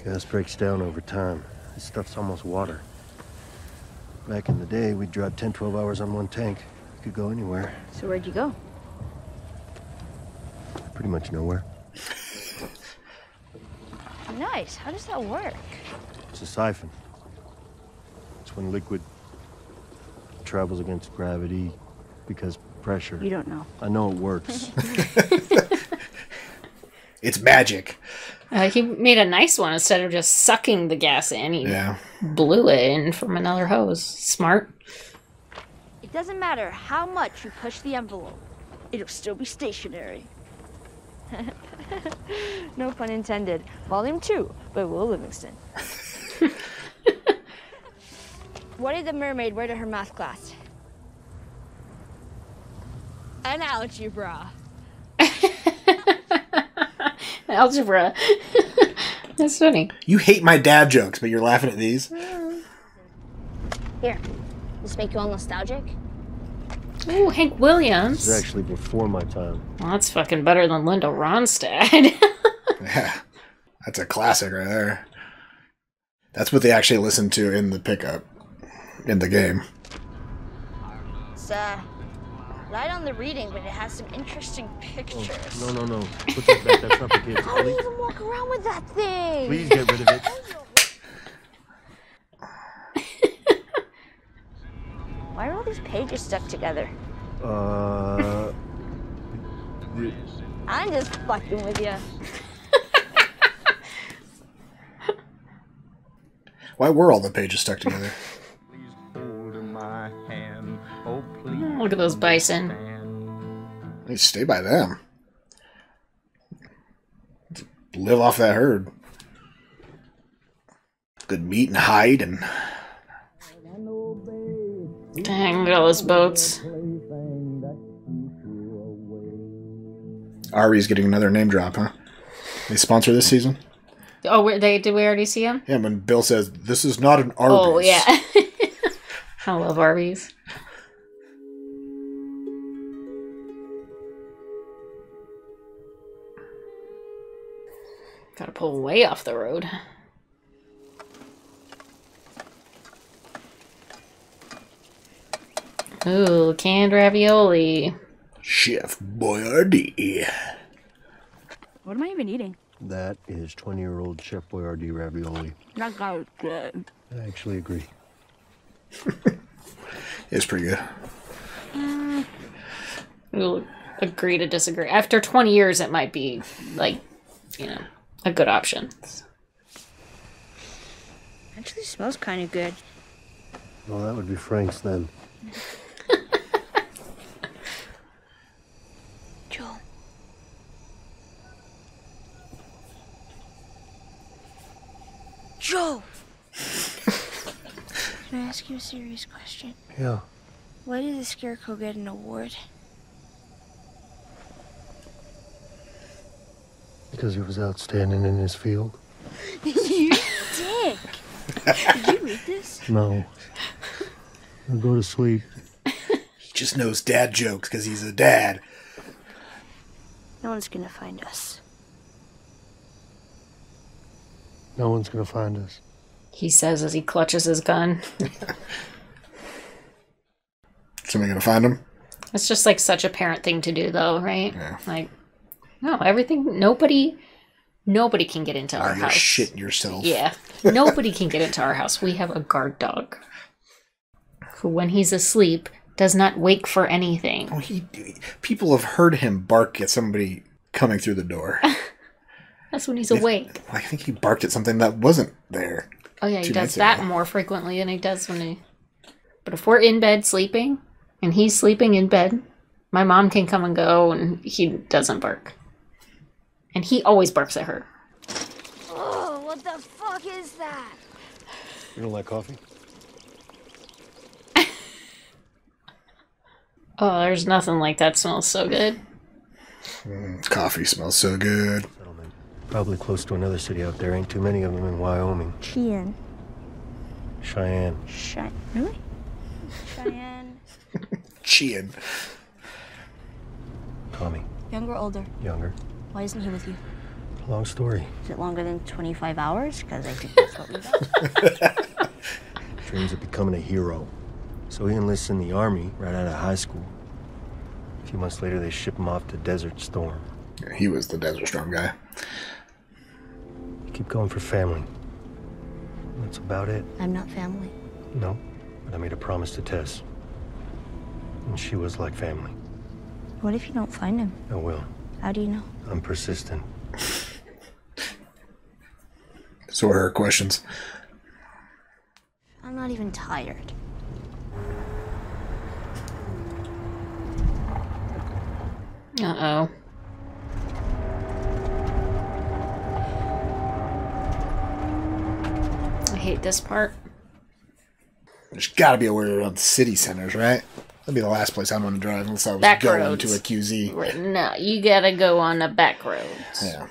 Gas breaks down over time. This stuff's almost water. Back in the day, we'd drive 10, 12 hours on one tank. We could go anywhere. So where'd you go? Pretty much nowhere. Nice. How does that work? It's a siphon. It's when liquid travels against gravity because pressure. You don't know. I know it works. It's magic. He made a nice one instead of just sucking the gas in. He blew it in from another hose. Smart. It doesn't matter how much you push the envelope. It'll still be stationary. No pun intended. Volume 2 by Will Livingston. What did the mermaid wear to her math class? An algebra. Algebra. That's funny. You hate my dad jokes, but you're laughing at these? Here. This make you all nostalgic? Ooh, Hank Williams. This is actually before my time. Well, that's fucking better than Linda Ronstadt. Yeah. That's a classic right there. That's what they actually listened to in the pickup. In the game. It's, light on the reading, but it has some interesting pictures. Oh, no. Put that back. That's not the kids. How do you even walk around with that thing? Please get rid of it. Why are all these pages stuck together? I'm just fucking with you. Why were all the pages stuck together? Look at those bison. They stay by them. Live off that herd. Good meat and hide and... Dang, look at all those boats. Ari's getting another name drop, huh? They sponsor this season? Oh, did we already see him? Yeah, when Bill says, this is not an Arby's. Oh, yeah. I love Arby's. Gotta pull way off the road. Ooh, canned ravioli. Chef Boyardee. What am I even eating? That is 20-year-old Chef Boyardee ravioli. That guy was good. I actually agree. It's pretty good. We'll agree to disagree. After 20 years, it might be, like, you know, a good option. Actually smells kind of good. Well, that would be Frank's then. Joel. Joel! Can I ask you a serious question? Yeah. Why did the Scarecrow get an award? Because he was outstanding in his field? You dick! Did you read this? No. I'll go to sleep. He just knows dad jokes because he's a dad. No one's gonna find us. No one's gonna find us. He says as he clutches his gun. Somebody gonna find him? It's just like such a parent thing to do, though, right? Yeah. Like, no, everything. Nobody can get into our You're house. shitting yourself. Yeah, nobody can get into our house. We have a guard dog who, when he's asleep, does not wake for anything. Oh, people have heard him bark at somebody coming through the door. That's when he's awake. I think he barked at something that wasn't there. Oh yeah, he 2 does nights that ago. more frequently than he does when he. But if we're in bed sleeping, and he's sleeping in bed, my mom can come and go, and he doesn't bark. And he always barks at her. Oh, what the fuck is that? You don't like coffee? Oh, there's nothing like that. Smells so good. Coffee smells so good. Probably close to another city out there. Ain't too many of them in Wyoming. Cheyenne. Cheyenne. Really? Cheyenne. Cheyenne. Tommy. Younger or older? Younger. Why isn't he with you? Long story. Is it longer than 25 hours? Because I think that's what we got. Dreams of becoming a hero. So he enlists in the army right out of high school. A few months later, they ship him off to Desert Storm. Yeah, he was the Desert Storm guy. Keep going for family. That's about it. I'm not family. No, but I made a promise to Tess. And she was like family. What if you don't find him? I will. How do you know? I'm persistent. So are her questions. I'm not even tired. Uh-oh. I hate this part. There's got to be a way around the city centers, right? That'd be the last place I'd want to drive unless I was Back going roads. to a QZ. No, you gotta go on the back roads. Yeah.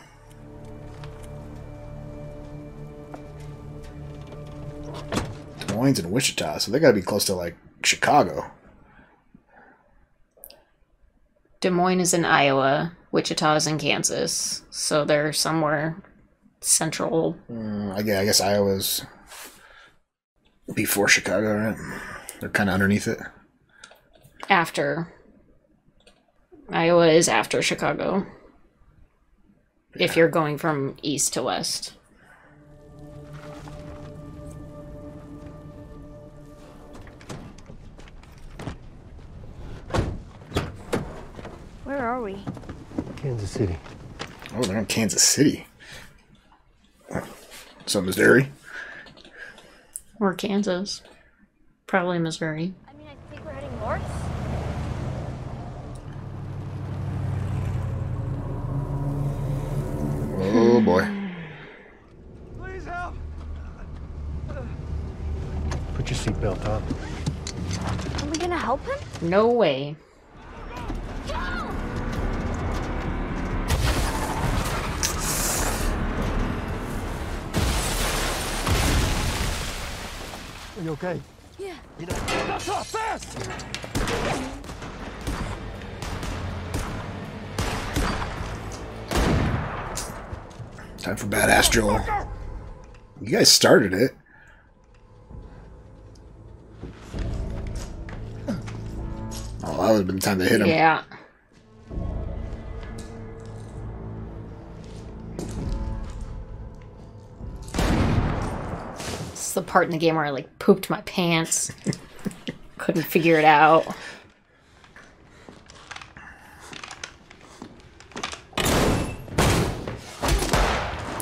Des Moines and Wichita, so they got to be close to like Chicago. Des Moines is in Iowa. Wichita is in Kansas. So they're somewhere central. I guess Iowa's before Chicago, right? They're kind of underneath it. After. Iowa is after Chicago. Yeah. If you're going from east to west. Where are we? Kansas City. Oh, they're in Kansas City. So Missouri? Or Kansas. Probably Missouri. I mean, I think we're heading north. Oh boy. Please help. Put your seatbelt on. Are we gonna help him? No way. Are you okay? Yeah. That's off fast. Time for Badass Joel. You guys started it. Oh, that would have been the time to hit him. Yeah. This is the part in the game where I like pooped my pants. Couldn't figure it out.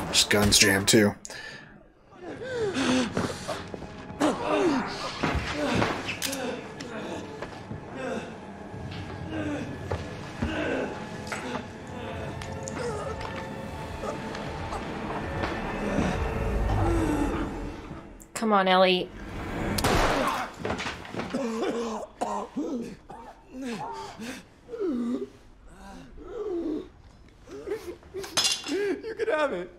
Just guns jam too. Come on, Ellie. You can have it.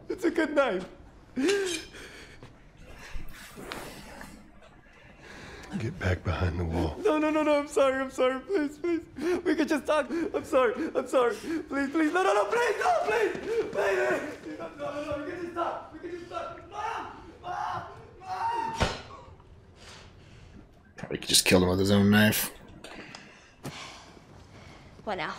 It's a good knife. Get back behind the wall. No, I'm sorry, please. We could just talk. I'm sorry. Please, no, please, no, we can just talk. Mom! Probably could just kill him with his own knife. What now?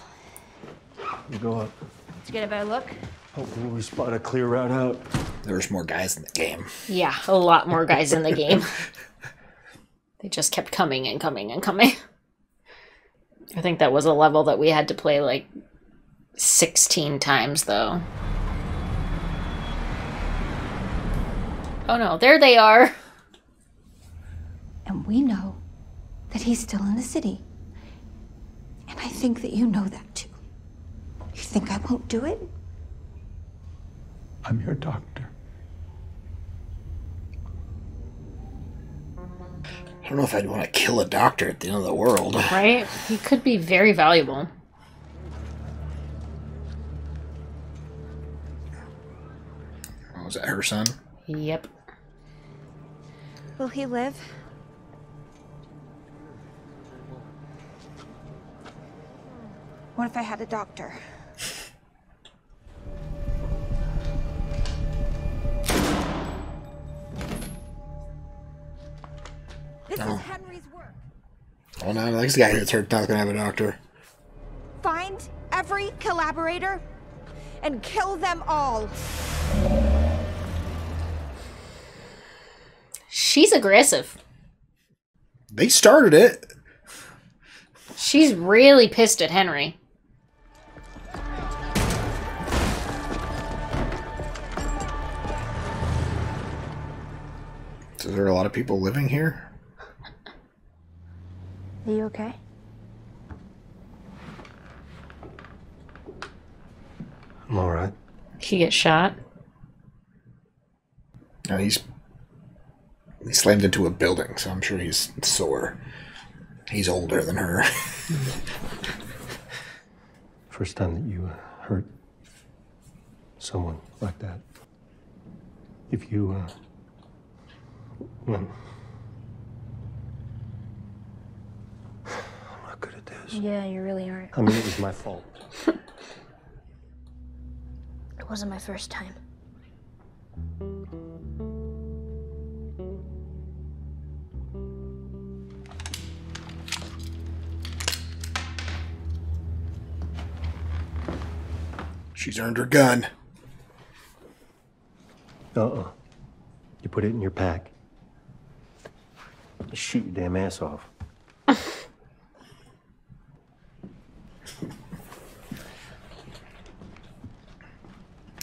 You go up. Did you get a better look? Hopefully we spot a clear route out. There's more guys in the game. Yeah, a lot more guys in the game. They just kept coming and coming and coming. I think that was a level that we had to play like 16 times, though. Oh no, there they are! And we know that he's still in the city. And I think that you know that too. You think I won't do it? I'm your doctor. I don't know if I'd want to kill a doctor at the end of the world. Right? He could be very valuable. Oh, was that her son? Yep. Will he live? What if I had a doctor? This is Henry's work. Oh no, the next guy who gets hurt not gonna have a doctor. Find every collaborator and kill them all. She's aggressive. They started it. She's really pissed at Henry. So there are a lot of people living here? Are you okay? I'm all right. She gets shot. No, he slammed into a building, so I'm sure he's sore. He's older than her. First time that you hurt someone like that. If you, well, I'm not good at this. Yeah, you really aren't. I mean, it was my fault. It wasn't my first time. She's earned her gun. Uh-uh. You put it in your pack. Just shoot your damn ass off.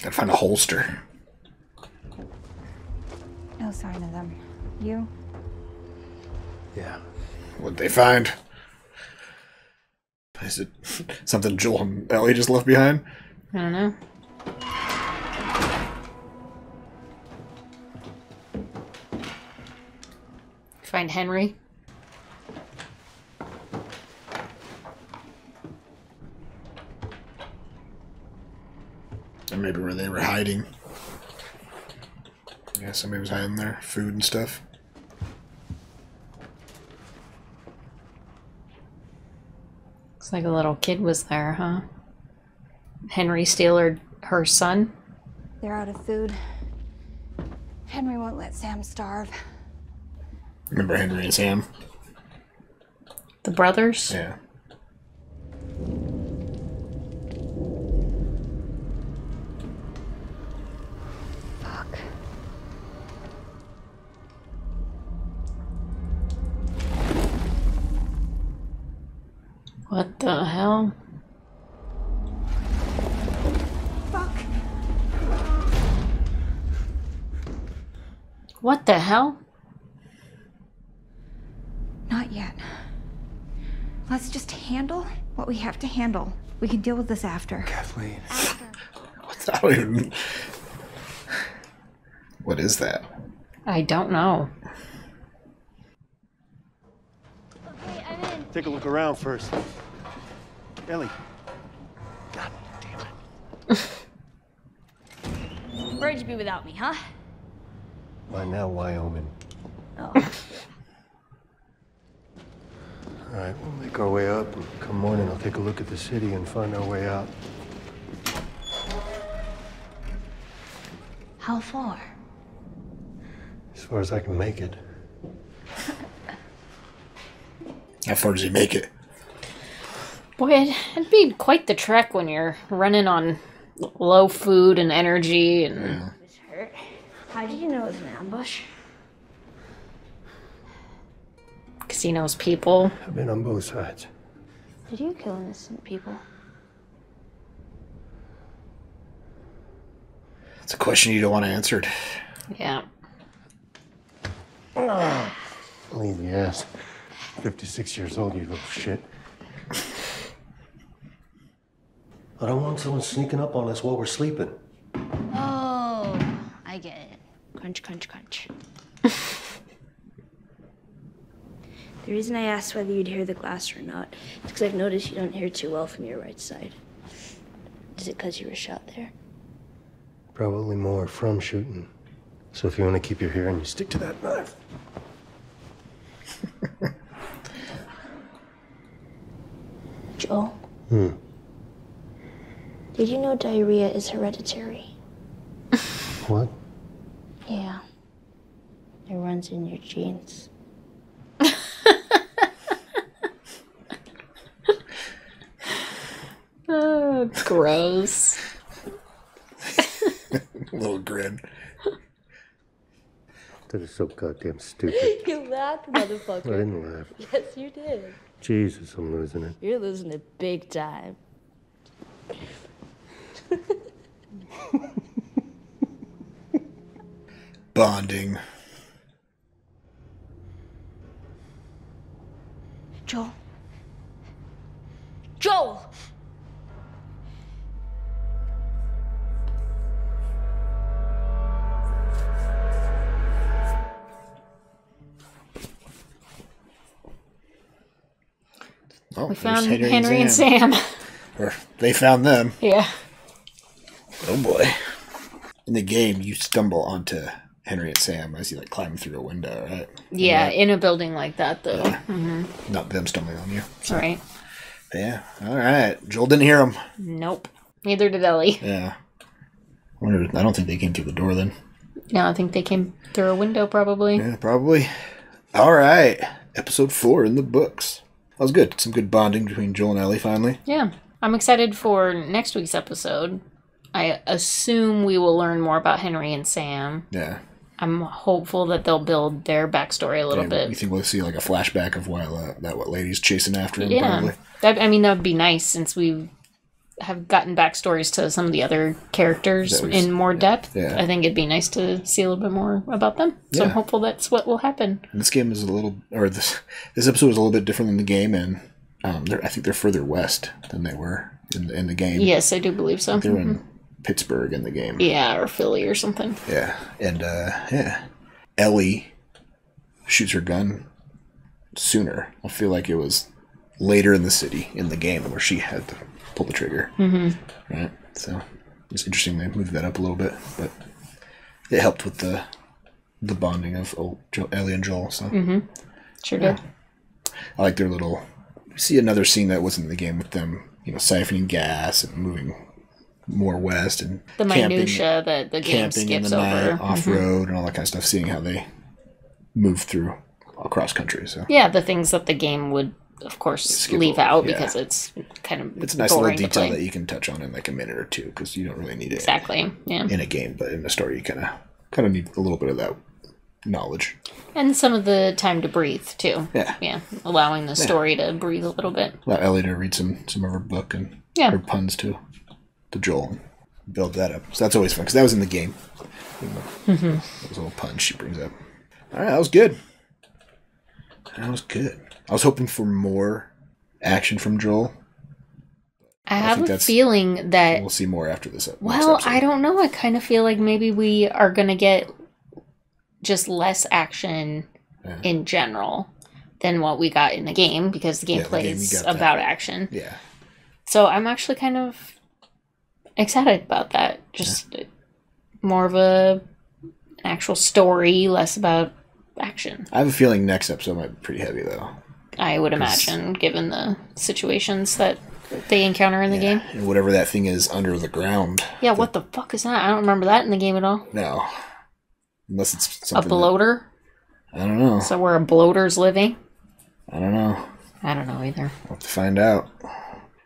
Gotta find a holster. No sign of them. You? Yeah. What'd they find? Is it something Joel and Ellie just left behind? I don't know. Find Henry. Or maybe where they were hiding. Yeah, somebody was hiding there. Food and stuff. Looks like a little kid was there, huh? Henry steal her son? They're out of food. Henry won't let Sam starve. Remember Henry and Sam? The brothers? Yeah. Fuck. What the hell? Fuck. What the hell? Not yet. Let's just handle what we have to handle. We can deal with this after. Kathleen. What's I don't even... What is that? I don't know. Okay, I'm in. Take a look around first. Ellie. Where'd you be without me, huh? By now, Wyoming. Oh. All right, we'll make our way up, and come morning, I'll take a look at the city and find our way out. How far? As far as I can make it. How far does he make it? Boy, it'd be quite the trek when you're running on low food and energy and... Yeah. This hurt. How did you know it was an ambush? Casinos people. I've been on both sides. Did you kill innocent people? It's a question you don't want answered. Yeah. Lazy ass. 56 years old, you little shit. I don't want someone sneaking up on us while we're sleeping. Oh, I get it. Crunch, crunch, crunch. The reason I asked whether you'd hear the glass or not is because I've noticed you don't hear too well from your right side. Is it because you were shot there? Probably more from shooting. So if you want to keep your hearing, you stick to that knife. Joel, Hmm. did you know diarrhea is hereditary? What? Yeah. It runs in your genes. Oh, gross. Little grin. That is so goddamn stupid. You laughed, motherfucker. I didn't laugh. Yes, you did. Jesus, I'm losing it. You're losing it big time. Bonding. Joel. Joel! Oh, We there's found Henry and Sam. Or they found them. Yeah. Oh boy. In the game, you stumble onto Henry and Sam as you like climb through a window, right? Yeah, Right. in a building like that, though. Yeah. Mm-hmm. Not them stumbling on you. All right. Yeah. All right. Joel didn't hear him. Nope. Neither did Ellie. Yeah. I don't think they came through the door then. No, I think they came through a window, probably. Yeah, probably. All right. Episode 4 in the books. That was good. Some good bonding between Joel and Ellie finally. Yeah. I'm excited for next week's episode. I assume we will learn more about Henry and Sam. Yeah. I'm hopeful that they'll build their backstory a little bit. You think we'll see like a flashback of while that what lady's chasing after him? Yeah. Probably. That would be nice since we have gotten backstories to some of the other characters in more depth. Yeah. I think it'd be nice to see a little bit more about them. So I'm Yeah. hopeful that's what will happen. And this game is this episode was a little bit different than the game, and I think they're further west than they were in the game. Yes, I do believe so. They're in Pittsburgh in the game. Yeah, or Philly or something. Yeah, and yeah, Ellie shoots her gun sooner. I feel like it was later in the city in the game where she had to pull the trigger. Mm-hmm. Right, so it's interesting they moved that up a little bit, but it helped with the bonding of Ellie and Joel. So Sure did. I like their little. You see another scene that wasn't in the game with them, siphoning gas and moving more west and The camping, minutia that the game camping in skips the night, over. off road, and all that kind of stuff. Seeing how they move through across country. So Yeah, the things that the game would, of course, leave over, out yeah. because it's kind of it's a nice little boring to detail play. that you can touch on in like a minute or two because you don't really need it Exactly. Yeah. in a game, but in a story you kind of need a little bit of that knowledge. And some of the time to breathe too. Yeah. Yeah. Allowing the story to breathe a little bit. Allow Ellie to read some of her book and Yeah. her puns to Joel and build that up. So that's always fun because that was in the game. Those little puns she brings up. All right, that was good. That was good. I was hoping for more action from Joel. I have a feeling that we'll see more after this. Well, I don't know. I kind of feel like maybe we are going to get just less action in general than what we got in the game, because the gameplay is about action. Yeah. So I'm actually kind of excited about that. Just more of an actual story, less about action. I have a feeling next episode might be pretty heavy, though. I would imagine, given the situations that they encounter in the game. And whatever that thing is under the ground. Yeah, what the fuck is that? I don't remember that in the game at all. No. Unless it's something. A bloater? I don't know. So where a bloater's living? I don't know. I don't know either. We'll have to find out.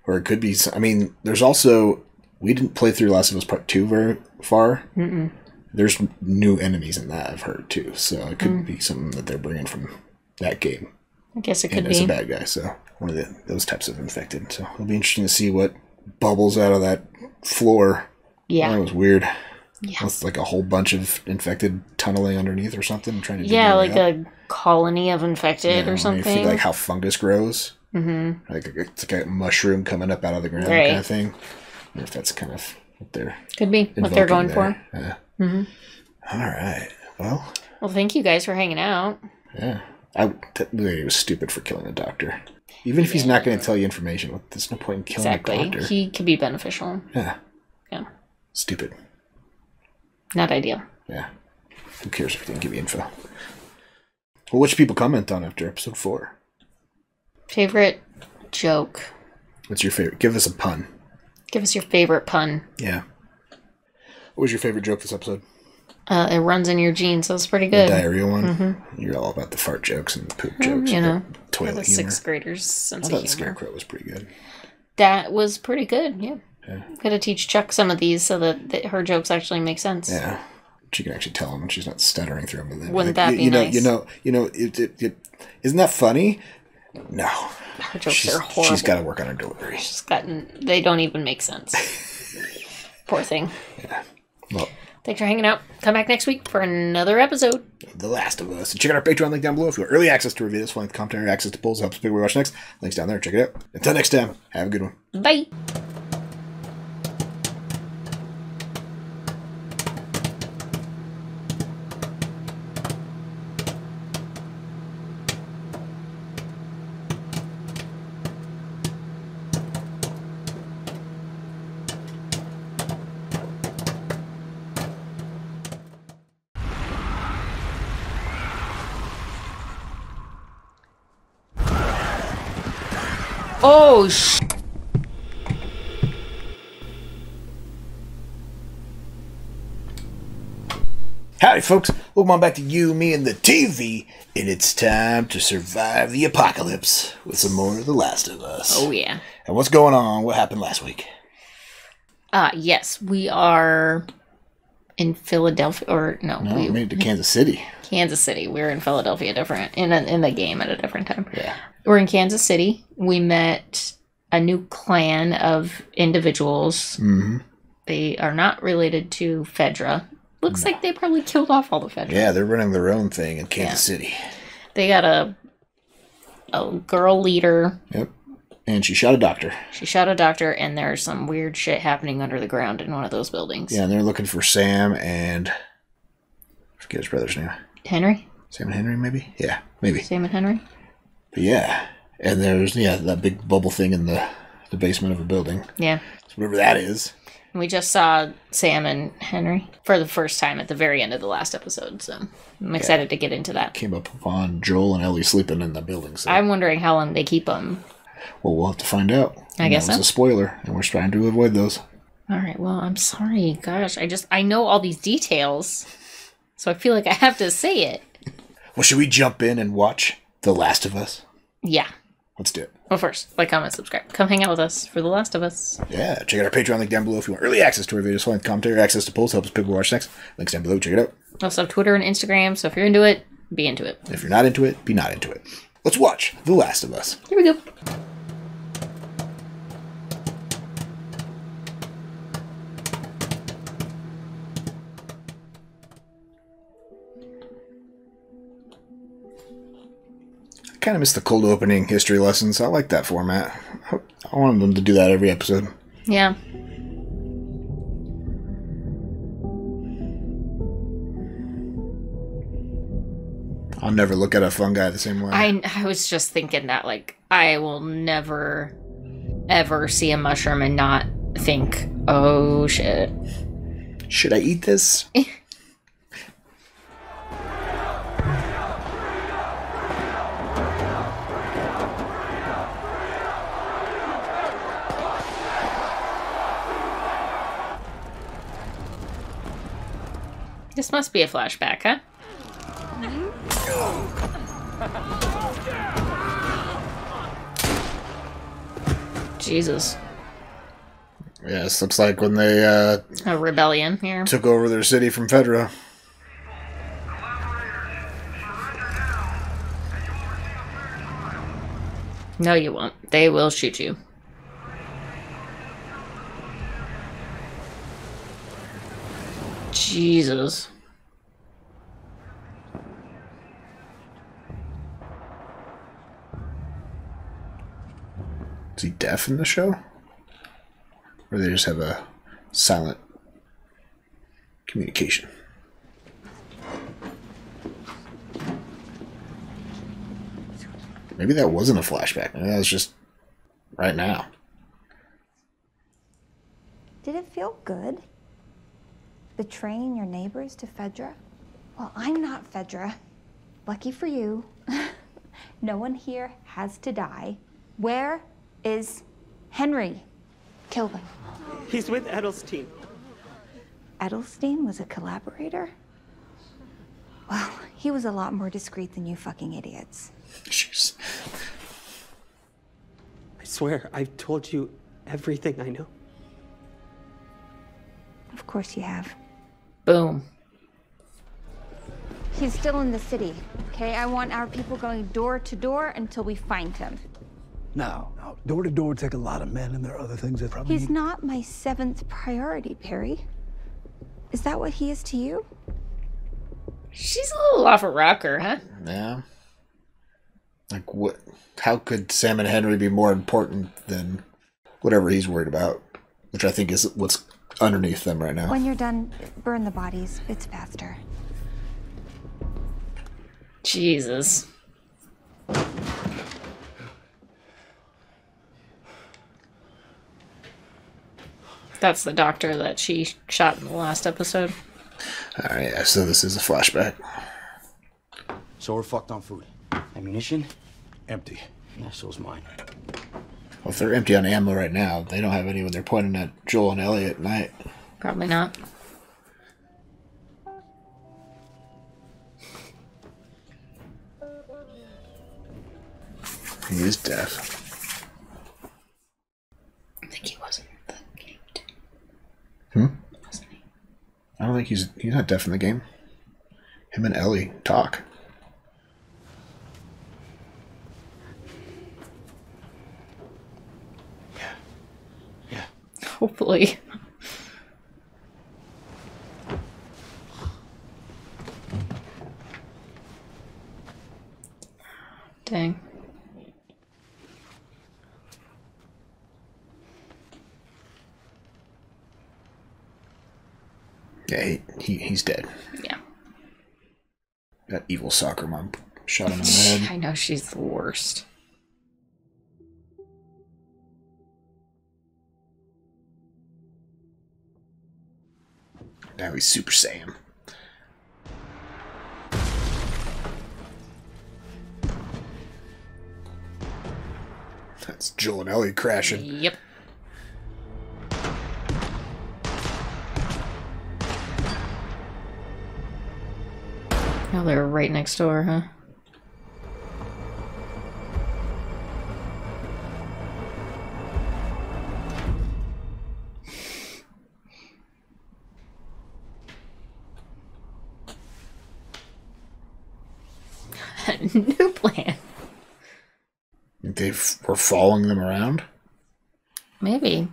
Or it could be... I mean, there's also... We didn't play through Last of Us Part 2 very far. Mm-mm. There's new enemies in that, I've heard, too. So it could be something that they're bringing from that game. I guess it could and be. As a bad guy, so one of those types of infected. So it'll be interesting to see what bubbles out of that floor. Yeah. That was weird. Yeah. It's like a whole bunch of infected tunneling underneath or something. Trying to like a colony of infected or something. Like how fungus grows. Mm-hmm. Like it's like a mushroom coming up out of the ground kind of thing. I wonder if that's kind of what they're... Could be what they're going for. Yeah. Mm-hmm. All right. Well, thank you guys for hanging out. Yeah. It was stupid for killing the doctor. Even if he's not going to tell you information, there's no point in killing the doctor. He could be beneficial. Yeah. Yeah. Stupid. Not ideal. Yeah. Who cares if he didn't give you info? Well, what should people comment on after episode 4? Favorite joke. What's your favorite? Give us a pun. Give us your favorite pun. Yeah. What was your favorite joke this episode? It runs in your genes, so it's pretty good. The diarrhea one? Mm-hmm. You're all about the fart jokes and the poop jokes. You know, toilet humor. Sixth graders' sense I thought of the humor. Scarecrow was pretty good. That was pretty good, yeah. Gotta teach Chuck some of these so that her jokes actually make sense. Yeah. She can actually tell them when she's not stuttering through them. Wouldn't that be nice? Isn't that funny? No. Her jokes are horrible. She's got to work on her delivery. They don't even make sense. Poor thing. Yeah. Well, thanks for hanging out. Come back next week for another episode. The Last of Us. And check out our Patreon link down below if you want early access to reviews, full length commentary, access to polls, helps pick where we watch next. Links down there. Check it out. Until next time, have a good one. Bye. Oh, Howdy, folks. Welcome on back to You, Me, and the TV. And it's time to survive the apocalypse with some more of The Last of Us. Oh, yeah. And what's going on? What happened last week? Yes, we are in Philadelphia, or no. We made it to Kansas City. Kansas City. We were in Philadelphia in the game at a different time. Yeah. We're in Kansas City. We met a new clan of individuals. Mm-hmm. They are not related to Fedra. Looks like they probably killed off all the Fedra. Yeah, they're running their own thing in Kansas City. They got a girl leader. Yep. And she shot a doctor. She shot a doctor, and there's some weird shit happening under the ground in one of those buildings. Yeah, and they're looking for Sam and... I forget his brother's name. Henry? Sam and Henry, maybe? Yeah, maybe. Sam and Henry? But yeah. And there's, that big bubble thing in the basement of a building. Yeah. So whatever that is. And we just saw Sam and Henry for the first time at the very end of the last episode, so I'm excited to get into that. Came up upon Joel and Ellie sleeping in the building. So. I'm wondering how long they keep them. Well, we'll have to find out. I guess that was a spoiler, and we're trying to avoid those. All right, well, I'm sorry. Gosh, I know all these details, so I feel like I have to say it. Well, should we jump in and watch The Last of Us? Yeah. Let's do it. Well, first, like, comment, subscribe. Come hang out with us for The Last of Us. Yeah, check out our Patreon link down below if you want early access to our videos, full-length commentary, access to polls, help us pick what we watch next. Links down below, check it out. We also have Twitter and Instagram, so if you're into it, be into it. If you're not into it, be not into it. Let's watch The Last of Us. Here we go. Kind of miss the cold opening history lessons. I like that format. I wanted them to do that every episode. Yeah. I'll never look at a fungi the same way. I was just thinking that, like, I will never, ever see a mushroom and not think, oh, shit. Should I eat this? This must be a flashback, huh? Jesus. Yeah, this looks like when they a rebellion here. Took over their city from Fedra. No, you won't. They will shoot you. Jesus. Is he deaf in the show? Or they just have a silent communication? Maybe that wasn't a flashback. Maybe that was just right now. Did it feel good? Betraying your neighbors to Fedra? Well, I'm not Fedra. Lucky for you. No one here has to die. Where is Henry? Kill them. He's with Edelstein. Edelstein was a collaborator? Well, he was a lot more discreet than you fucking idiots. Jeez. I swear, I've told you everything I know. Of course you have. Boom. He's still in the city, okay? I want our people going door to door until we find him. Now, door to door take a lot of men, and there are other things that probably... He's not my 7th priority, Perry. Is that what he is to you? She's a little off a rocker, huh? Yeah. Like, what? How could Sam and Henry be more important than whatever he's worried about? Which I think is what's underneath them right now. When you're done, burn the bodies. It's faster. Jesus. That's the doctor that she shot in the last episode. Alright, yeah, so this is a flashback. So we're fucked on food. Ammunition? Empty. Yeah, so's mine. Well, if they're empty on ammo right now, they don't have any when they're pointing at Joel and Ellie at night. Probably not. He is deaf. I think he wasn't in the game. Wasn't he? I don't think he's not deaf in the game. Him and Ellie talk. Hopefully. Dang. Yeah, he's dead. Yeah. That evil soccer mom shot him in the head. I know, she's the worst. Now he's Super Saiyan. That's Joel and Ellie crashing. Yep. Oh, they're right next door, huh? New plan. They were following them around? Maybe.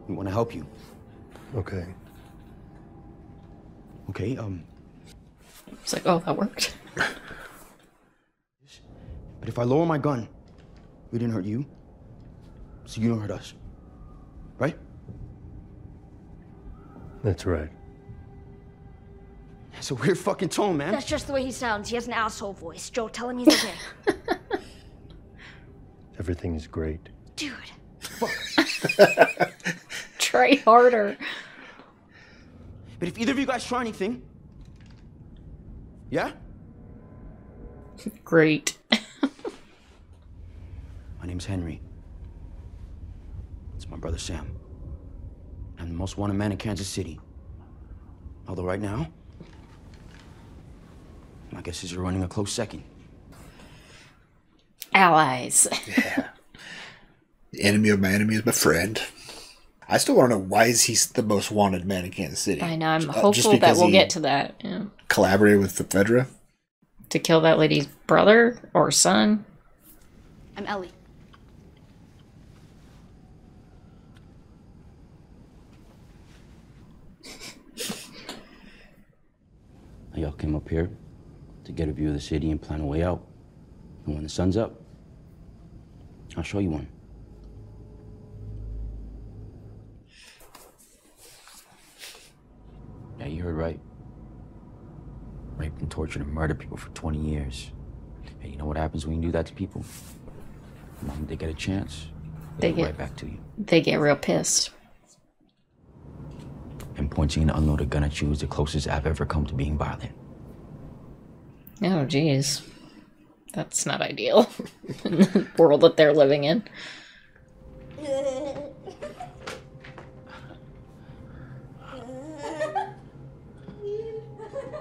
We want to help you. Okay. Okay, It's like, oh, that worked. But if I lower my gun, we didn't hurt you, so you don't hurt us. Right? That's right. That's a weird fucking tone, man. That's just the way he sounds. He has an asshole voice. Joe, tell him he's okay. Everything is great. Dude. Try harder. But if either of you guys try anything, yeah? Great. My name's Henry. It's my brother Sam. I'm the most wanted man in Kansas City. Although right now, my guess is you're running a close second. Allies. Yeah. The enemy of my enemy is my friend. I still want to know why is he the most wanted man in Kansas City. I know. I'm hopeful that we'll get to that. Yeah. Collaborated with the Fedra to kill that lady's brother or son. I'm Ellie. Y'all came up here to get a view of the city and plan a way out. And when the sun's up, I'll show you one. Yeah, you heard right. Raped and tortured and murdered people for 20 years. And you know what happens when you do that to people? The moment they get a chance, they get right back to you. They get real pissed. And pointing an unloaded gun at you is the closest I've ever come to being violent. Oh, geez. That's not ideal. In the world that they're living in. I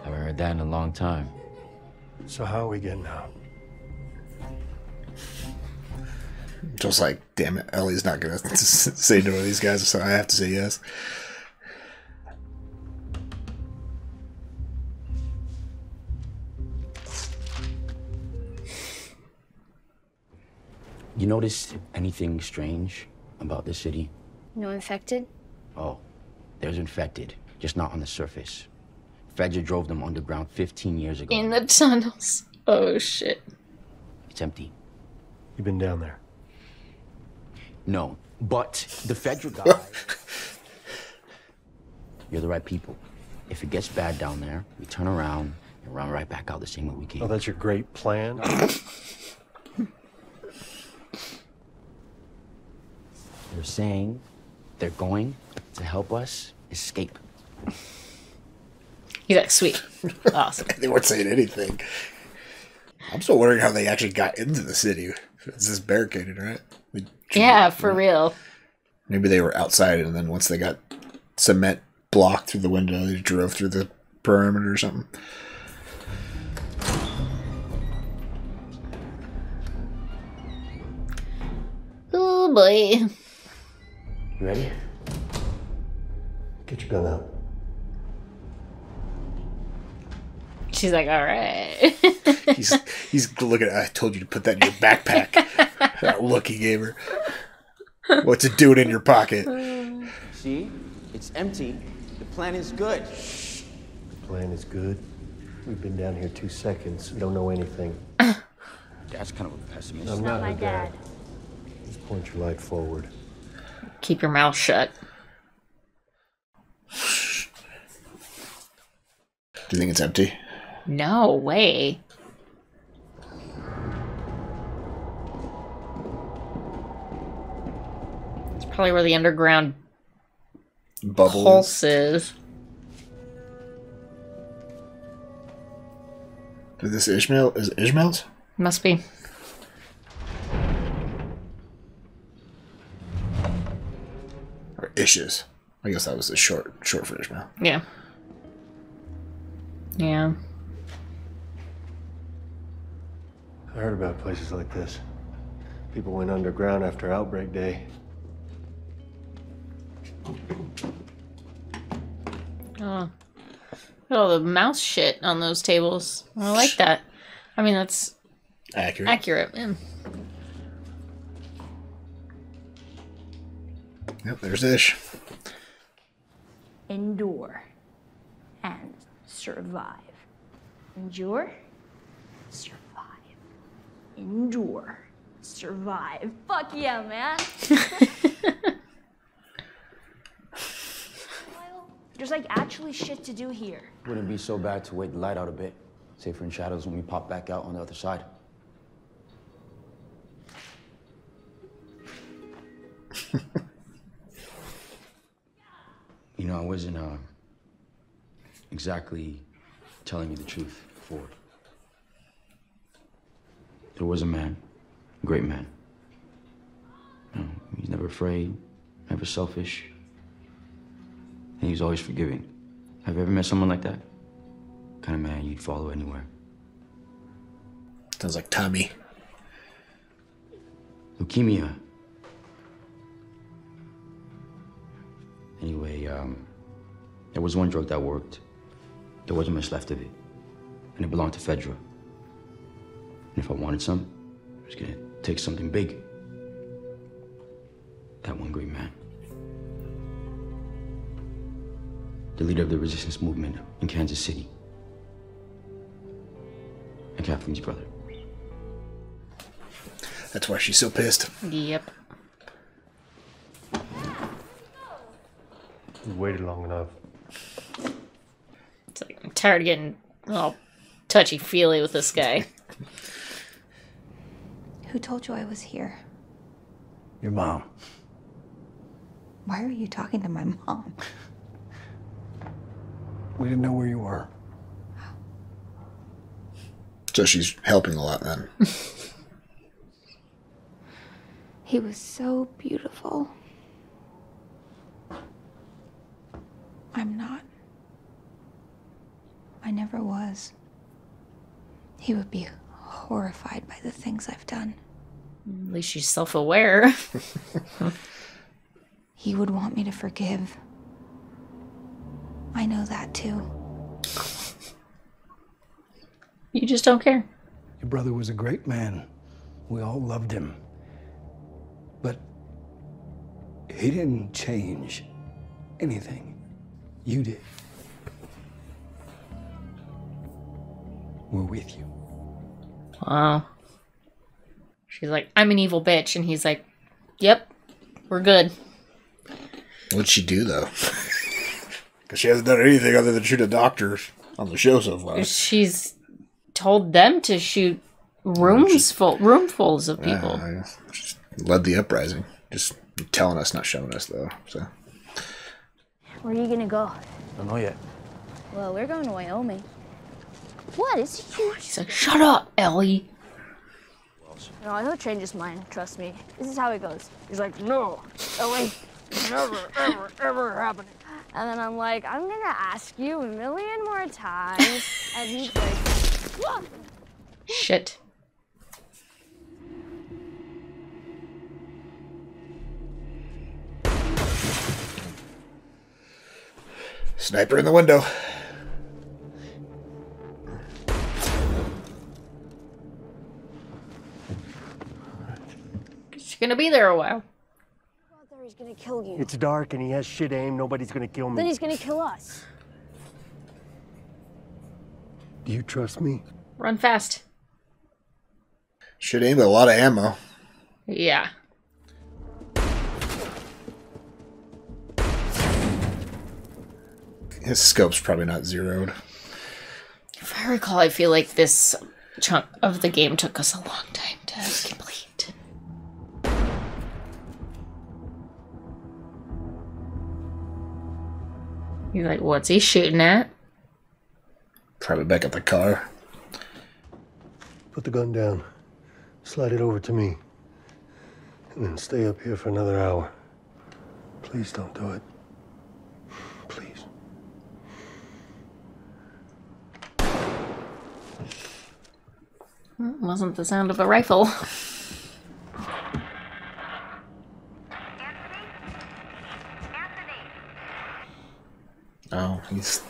haven't heard that in a long time. So how are we getting out? Just like, damn it, Ellie's not gonna say no to these guys, so I have to say yes. You notice anything strange about this city? No infected? Oh, there's infected, just not on the surface. Fedra drove them underground 15 years ago. In the tunnels. Oh, shit. It's empty. You've been down there? No, but the Fedra guys... You're the right people. If it gets bad down there, we turn around and run right back out the same way we came. Oh, that's your great plan? They're saying they're going to help us escape. He's like, sweet. Awesome. They weren't saying anything. I'm still wondering how they actually got into the city. It's just barricaded, right? Yeah, for real. Maybe they were outside, and then once they got cement blocked through the window, they drove through the perimeter or something. Oh, boy. You ready? Get your gun out. She's like, all right. he's looking at, I told you to put that in your backpack. That look he gave her. What's it doing in your pocket? See? It's empty. The plan is good. The plan is good. We've been down here 2 seconds. We don't know anything. Dad's kind of a pessimist. I'm not my dad. Just point your light forward. Keep your mouth shut. Do you think it's empty? No way. It's probably where the underground bubble pulse is. Is this Ishmael? Is it Ishmael's? Must be. Or Ish's. I guess that was the short for Ishmael. Yeah. Yeah. I heard about places like this. People went underground after outbreak day. Oh. Oh, the mouse shit on those tables. I like that. I mean, that's accurate. Accurate, yeah. Yep, there's Ish. Endure and survive. Endure, survive. Endure, survive. Fuck yeah, man. There's like actually shit to do here. Wouldn't be so bad to wait the light out a bit. Safer in shadows when we pop back out on the other side. You know, I wasn't exactly telling you the truth before. There was a man, a great man. You know, he's never afraid, never selfish, and he's always forgiving. Have you ever met someone like that? Kind of man you'd follow anywhere. Sounds like Tommy. Leukemia. Anyway, there was one drug that worked. There wasn't much left of it. And it belonged to Fedra. And if I wanted some, I was gonna take something big. That one great man. The leader of the resistance movement in Kansas City. And Kathleen's brother. That's why she's so pissed. Yep. You waited long enough. It's like, I'm tired of getting all touchy-feely with this guy. Who told you I was here? Your mom. Why are you talking to my mom? We didn't know where you were. So she's helping a lot then. He was so beautiful. I'm not. I never was. He would be horrified by the things I've done. At least she's self-aware. He would want me to forgive. I know that too. You just don't care. Your brother was a great man. We all loved him. But he didn't change anything. You did. We're with you. Wow. She's like, I'm an evil bitch. And he's like, yep, we're good. What'd she do, though? Because she hasn't done anything other than shoot a doctor on the show so far. She's told them to shoot roomfuls of people. Yeah, just led the uprising. Just telling us, not showing us, though. So. Where are you gonna go? Don't know yet. Well, we're going to Wyoming. What? It's huge. She's like, shut up, Ellie. No, he'll change his mind. Trust me. This is how it goes. He's like, no, Ellie, never, ever, ever happening. And then I'm like, I'm gonna ask you a million more times. And he's like, what? Shit. Sniper in the window. She's gonna be there a while. He's gonna kill you. It's dark and he has shit aim. Nobody's gonna kill me. Then he's gonna kill us. Do you trust me? Run fast. Should aim with a lot of ammo. Yeah. His scope's probably not zeroed. If I recall, I feel like this chunk of the game took us a long time to complete. You're like, what's he shooting at? Probably back at the car. Put the gun down. Slide it over to me. And then stay up here for another hour. Please don't do it. Please. Well, it wasn't the sound of a rifle. Oh, he's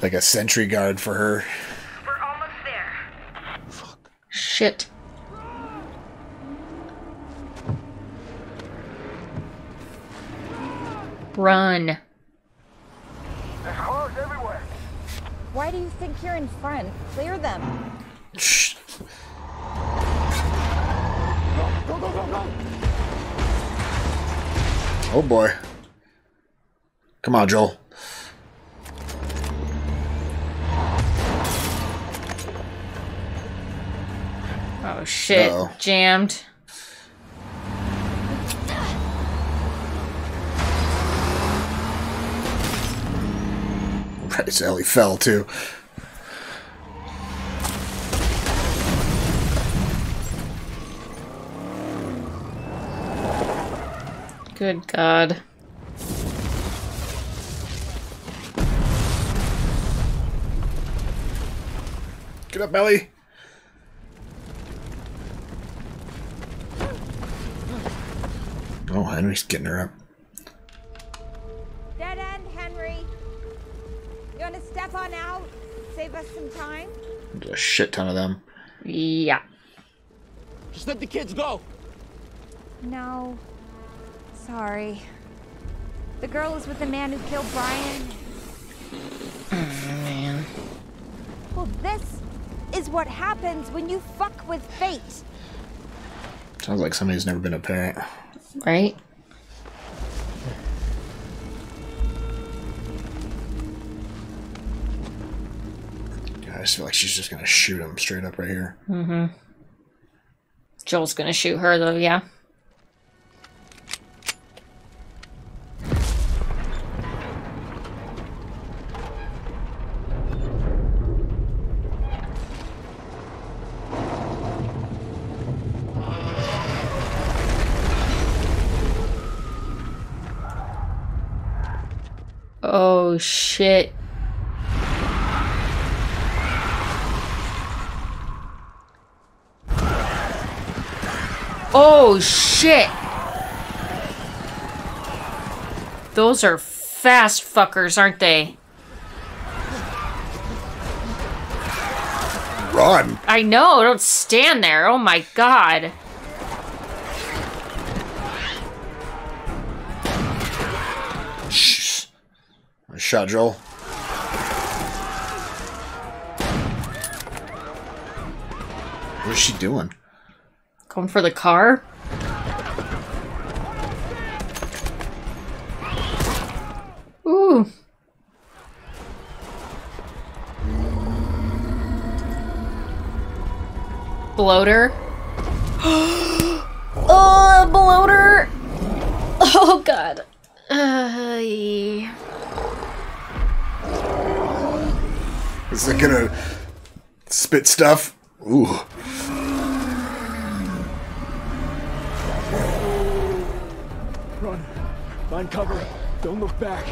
like a sentry guard for her. We're almost there. Fuck. Shit. Run. There's cars everywhere. Why do you think you're in front? Clear them. Shh. Go, go, go, go! Oh boy. Come on, Joel. Oh shit. Uh-oh. Jammed. Right, Ellie fell too. Good God. Get up, Ellie. Oh, Henry's getting her up. Dead end, Henry. You want to step on out? Save us some time? There's a shit ton of them. Yeah. Just let the kids go. No. Sorry. The girl is with the man who killed Brian. Oh, man. Well, this is what happens when you fuck with fate. Sounds like somebody who's never been a parent. Right? I just feel like she's just gonna shoot him straight up right here. Mm-hmm. Joel's gonna shoot her, though, yeah. Oh, shit. Oh, shit. Those are fast fuckers, aren't they? Run. I know, don't stand there. Oh my God. Shh. I shot Joel. What is she doing? Going for the car? Ooh. Bloater. Oh, bloater. Oh, God. Yeah. Is it gonna spit stuff? Ooh. Run. Find cover. Don't look back.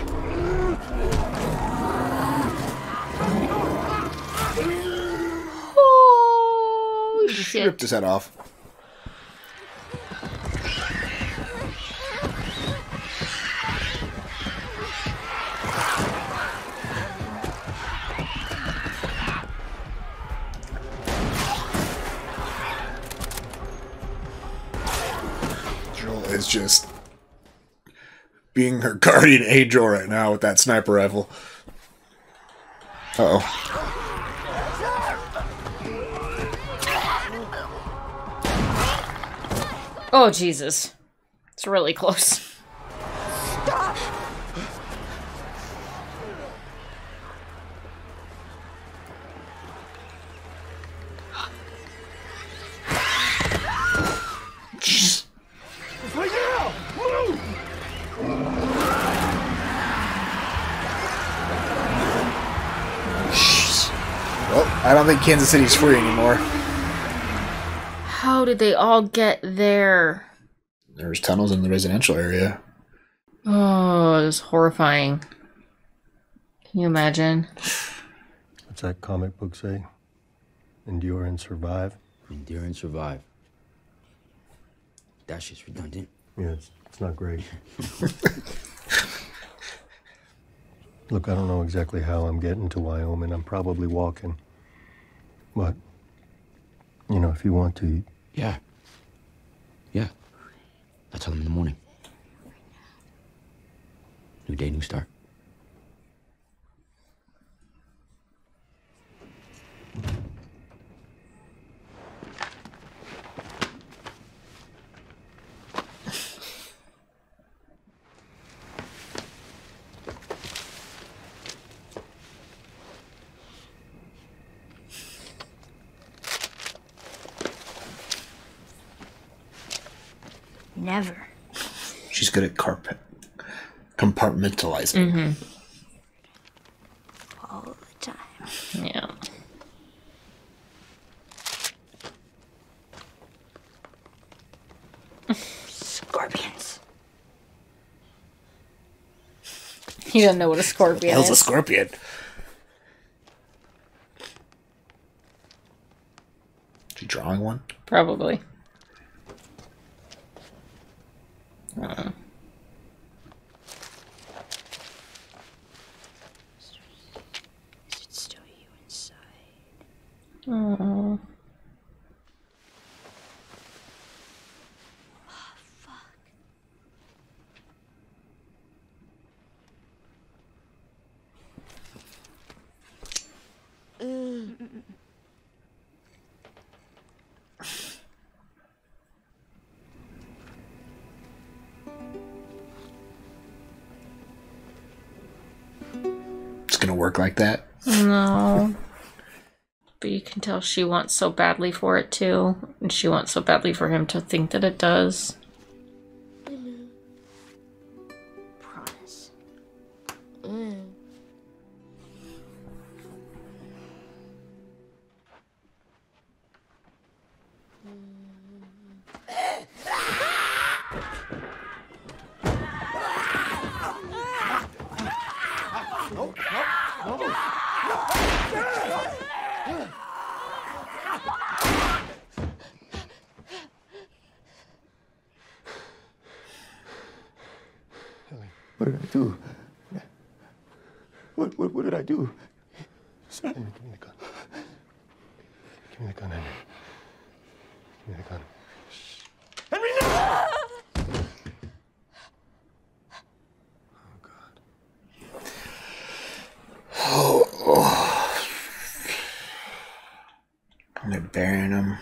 Oh, She shit. ripped his head off. Joel is just being her guardian angel right now with that sniper rifle. Uh-oh. Oh, Jesus. It's really close. Stop! Jeez. Right now! Move! Well, I don't think Kansas City's free anymore. How did they all get there? There's tunnels in the residential area. Oh, it's horrifying. Can you imagine? What's that comic book say? Endure and survive? Endure and survive. That shit's redundant. Yeah, it's not great. Look, I don't know exactly how I'm getting to Wyoming. I'm probably walking. But, you know, if you want to... Yeah. Yeah. I'll tell them in the morning. New day, new start. Never. She's good at compartmentalizing. Mm-hmm. All the time. Yeah. Scorpions. You don't know what a scorpion Hell's is. a scorpion. Is she drawing one? Probably. Is it still you inside? Oh. It's gonna work like that? No. But you can tell she wants so badly for it too. And she wants so badly for him to think that it does. Promise. What did I do? What did I do? Henry, give me the gun. Give me the gun, Henry. Give me the gun. Henry, no! Oh. And they're burying him.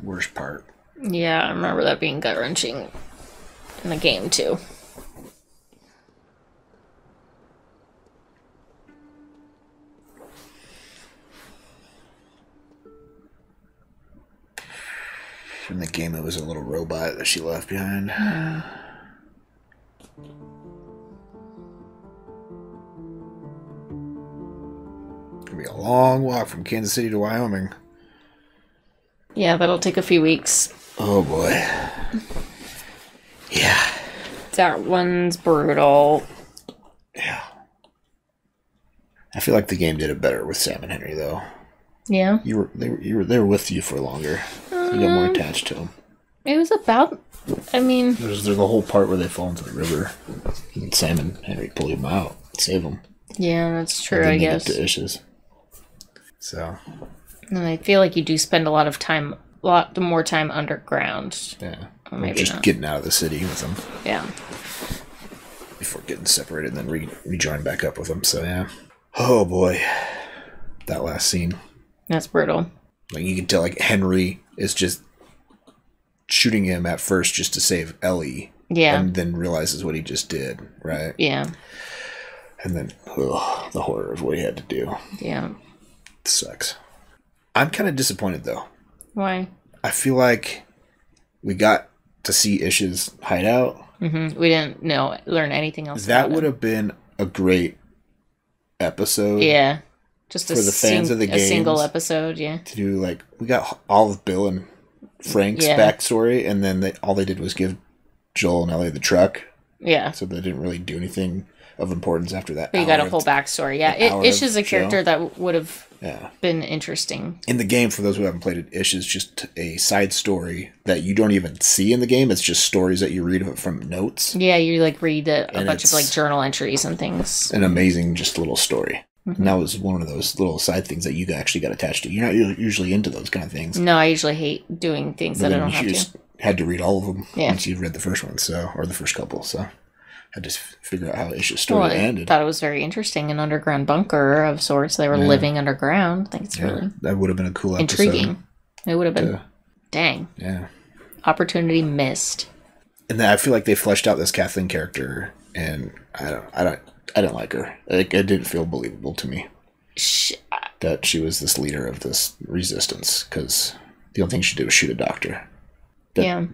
Worst part. Yeah, I remember that being gut-wrenching in the game too. In the game, it was a little robot that she left behind. Gonna be a long walk from Kansas City to Wyoming. Yeah, that'll take a few weeks. Oh boy. Yeah. That one's brutal. Yeah. I feel like the game did it better with Sam and Henry, though. Yeah. They were with you for longer. You got more attached to them. It was about. I mean, There's the whole part where they fall into the river, and Sam and Henry pull them out, save them. yeah, that's true. And then I they get guess. to Issues. So. And I feel like you do spend a lot more time underground. Yeah. Or maybe just not. getting out of the city with them. Yeah. Before getting separated and then rejoin back up with them. So yeah. Oh boy. That last scene. That's brutal. Like you can tell like Henry is just shooting him at first just to save Ellie. Yeah. And then realizes what he just did, right? Yeah. And then the horror of what he had to do. Yeah. It sucks. I'm kind of disappointed though. Why? I feel like we got to see Ish's hideout. Mm-hmm. We didn't learn anything else. That about would it. have been a great episode. Yeah. Just for the fans of the game. A single episode, yeah. To do like we got all of Bill and Frank's backstory, and then all they did was give Joel and Ellie the truck. Yeah. So they didn't really do anything of importance after that. But you got a whole backstory. Yeah. Ish is a character that would have been interesting. In the game, for those who haven't played it, Ish is just a side story that you don't even see in the game. It's just stories that you read from notes. Yeah, you like read a bunch of it's like journal entries and things. An amazing just little story. Mm-hmm. And that was one of those little side things that you actually got attached to. You're not usually into those kind of things. No, I usually hate doing things that I don't have to. Had to read all of them once you've read the first one, or the first couple. So had to figure out how Ish's story ended. I thought it was very interesting. An underground bunker of sorts. They were living underground. I think it's really that would have been a cool episode. Intriguing. It would have been. Dang. Yeah. Opportunity missed. And then I feel like they fleshed out this Kathleen character, and I didn't like her. Like, it didn't feel believable to me. that she was this leader of this resistance, because the only thing she did was shoot a doctor. That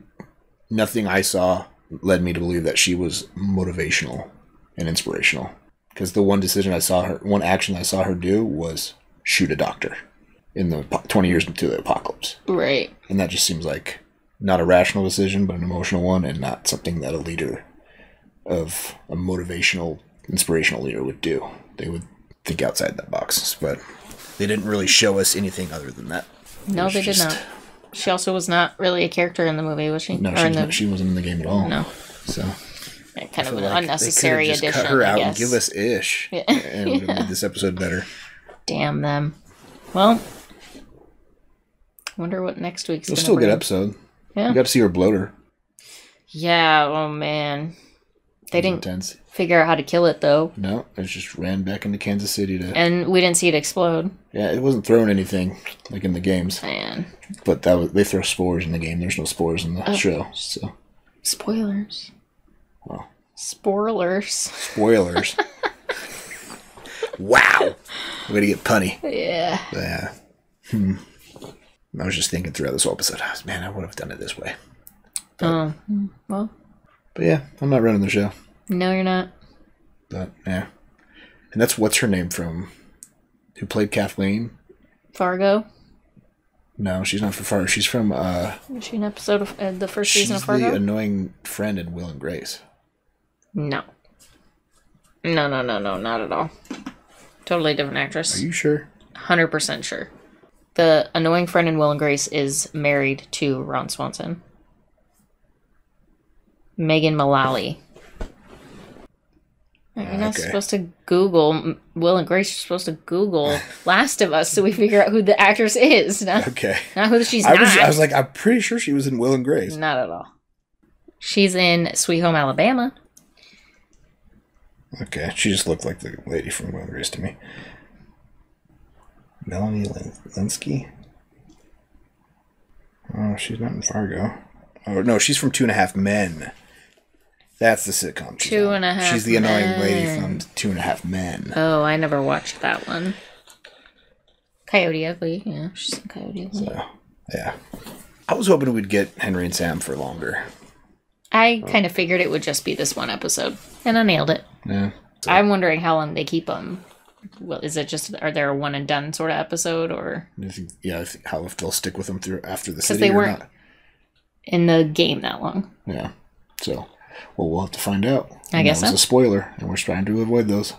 nothing I saw led me to believe that she was motivational and inspirational. Because the one action I saw her do was shoot a doctor in the 20 years into the apocalypse. Right. And that just seems like not a rational decision, but an emotional one, and not something that a leader of a motivational, inspirational leader would do. They would think outside that box, but they didn't really show us anything other than that. No, they did not. She also was not really a character in the movie, was she? No, she wasn't in the game at all. No. So kind of an unnecessary addition. Cut her out I and guess. give us Ish, and it would have made this episode better. Damn them. Well, wonder what next week's. It's still a good episode. Yeah, you got to see her bloater. Yeah. Oh man, they didn't figure out how to kill it though. No, it just ran back into Kansas City and we didn't see it explode. Yeah, it wasn't throwing anything like in the games. Man, but they throw spores in the game. There's no spores in the show. So spoilers. Well, spoilers. Wow, we're gonna get punny. Yeah. Yeah. I was just thinking throughout this whole episode, man, I would have done it this way. Well. But yeah, I'm not running the show. No, you're not. But yeah, and that's what's her name from, who played Kathleen. Fargo. No, she's not from Fargo. She's from. Was she an episode of the first season of Fargo? She's the annoying friend in Will and Grace. No, not at all. Totally different actress. Are you sure? 100% sure. The annoying friend in Will and Grace is married to Ron Swanson. Megan Mullally. You're not supposed to Google Will and Grace. You're supposed to Google Last of Us so we figure out who the actress is. Not who she's not. I was like, I'm pretty sure she was in Will and Grace. Not at all. She's in Sweet Home Alabama. Okay, she just looked like the lady from Will and Grace to me. Melanie Linsky? Oh, she's not in Fargo. Oh, no, she's from 2.5 Men. That's the sitcom. 2.5 Men. She's the annoying lady from 2.5 Men. Oh, I never watched that one. Coyote Ugly. Yeah, she's in Coyote Ugly. So, yeah. I was hoping we'd get Henry and Sam for longer. I kind of figured it would just be this one episode, and I nailed it. Yeah. So. I'm wondering how long they keep them. Well, is it just, are there a one and done sort of episode, or? I think how if they'll stick with them through after the city, because they weren't in the game that long. Yeah. So, well, we'll have to find out. I guess that was a spoiler, and we're trying to avoid those.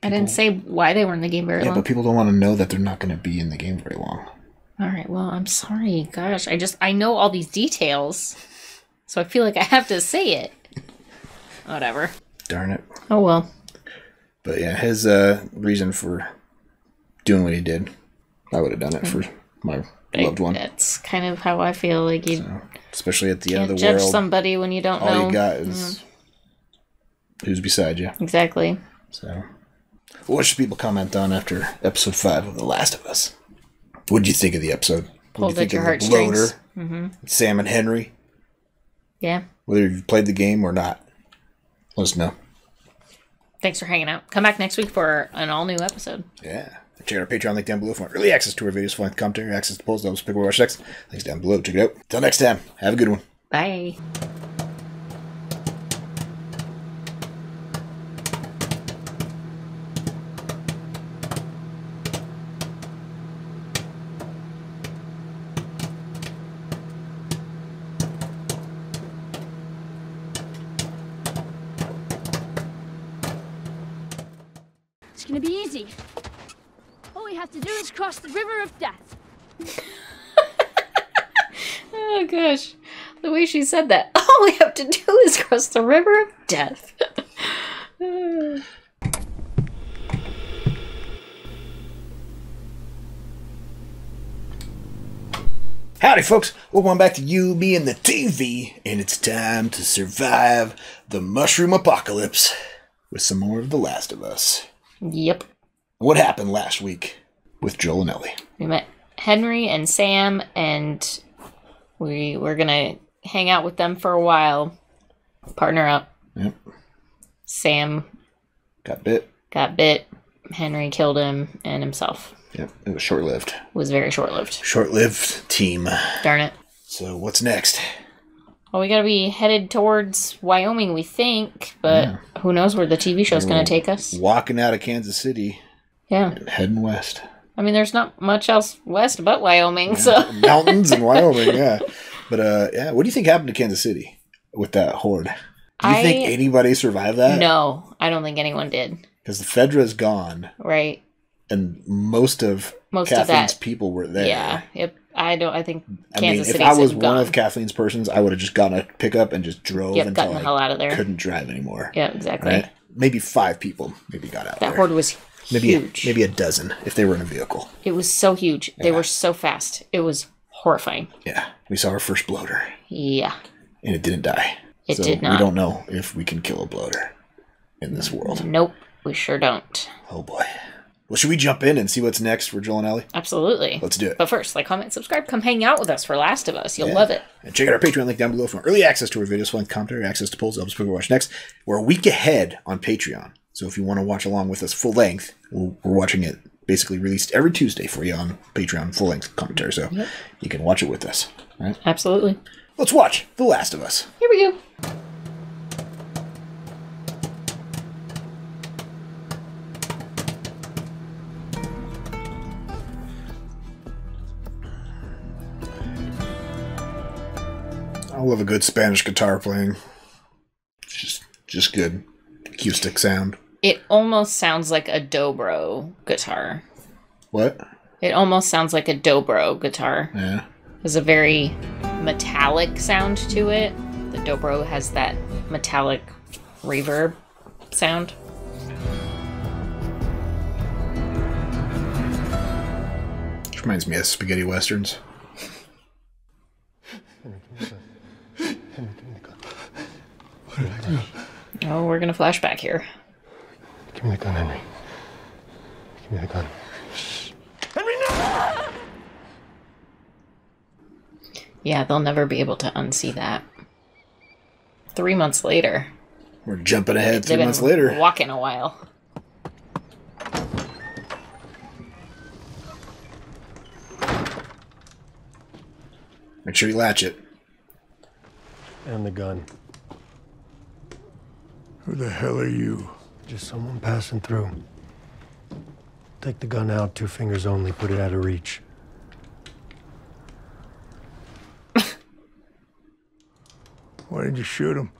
I didn't say why they were in the game very long. Yeah, but people don't want to know that they're not going to be in the game very long. All right. Well, I'm sorry. Gosh, I know all these details, so I feel like I have to say it. Whatever. Darn it. Oh well. But yeah, his reason for doing what he did, I would have done it for my loved one. That's kind of how I feel. Like you, especially at the end of the judge world, somebody when you don't know. All you got is who's beside you. Exactly. So, what should people comment on after episode 5 of The Last of Us? What did you think of the episode? Pulled at your heartstrings. Sam and Henry. Yeah. Whether you've played the game or not, let us know. Thanks for hanging out. Come back next week for an all-new episode. Yeah. Check out our Patreon link down below for early access to our videos, full-length commentary, access to polls, doubles, pick watch next. Links down below. Check it out. Till next time, have a good one. Bye. It's gonna be easy. All we have to do is cross the river of death. Oh gosh, the way she said that. All we have to do is cross the river of death. Howdy, folks. Welcome back to You, Me, and the TV, and it's time to survive the mushroom apocalypse with some more of The Last of Us. Yep. What happened last week with Joel and Ellie? We met Henry and Sam, and we were gonna hang out with them for a while. Partner up. Yep. Sam got bit. Henry killed him and himself. Yep, it was short-lived. It was very short-lived. Short-lived team. Darn it. So what's next? Well, we gotta be headed towards Wyoming, we think, but who knows where the TV show's gonna take us. Walking out of Kansas City. Yeah. And heading west. I mean, there's not much else west but Wyoming, so. Mountains and Wyoming, yeah. But, yeah, what do you think happened to Kansas City with that horde? Do you think anybody survived that? No, I don't think anyone did. Because the Fedra's gone. Right. And most of Kathleen's people were there. Yeah. Yep. I think Kansas City. City. If I was one of Kathleen's persons, I would have just gotten a pickup and just drove until gotten the hell out of there. Couldn't drive anymore. Yeah, exactly. Right? Maybe 5 people got out. That horde was huge. Maybe a dozen if they were in a vehicle. It was so huge. They were so fast. It was horrifying. Yeah. We saw our first bloater. Yeah. And it didn't die. It did not. We don't know if we can kill a bloater in this world. Nope. We sure don't. Oh boy. Well, should we jump in and see what's next for Joel and Ellie? Absolutely. Let's do it. But first, like, comment, subscribe, come hang out with us for Last of Us. You'll love it. And check out our Patreon link down below for early access to our videos, full-length commentary, access to polls, helps people watch next. We're a week ahead on Patreon. So if you want to watch along with us full length, we're watching it basically released every Tuesday for you on Patreon, full-length commentary. So you can watch it with us. Right? Absolutely. Let's watch The Last of Us. Here we go. I love a good Spanish guitar playing. Just good acoustic sound. It almost sounds like a dobro guitar. What? It almost sounds like a dobro guitar. Yeah. There's a very metallic sound to it. The dobro has that metallic reverb sound. Which reminds me of spaghetti westerns. What did I do? Oh, we're gonna flash back here. Give me the gun, Henry. Give me the gun. Yeah, they'll never be able to unsee that. 3 months later. We're jumping ahead 3 They've months been later. Walking a while. Make sure you latch it. And the gun. Who the hell are you? Just someone passing through. Take the gun out, 2 fingers only, put it out of reach. Why did you shoot him?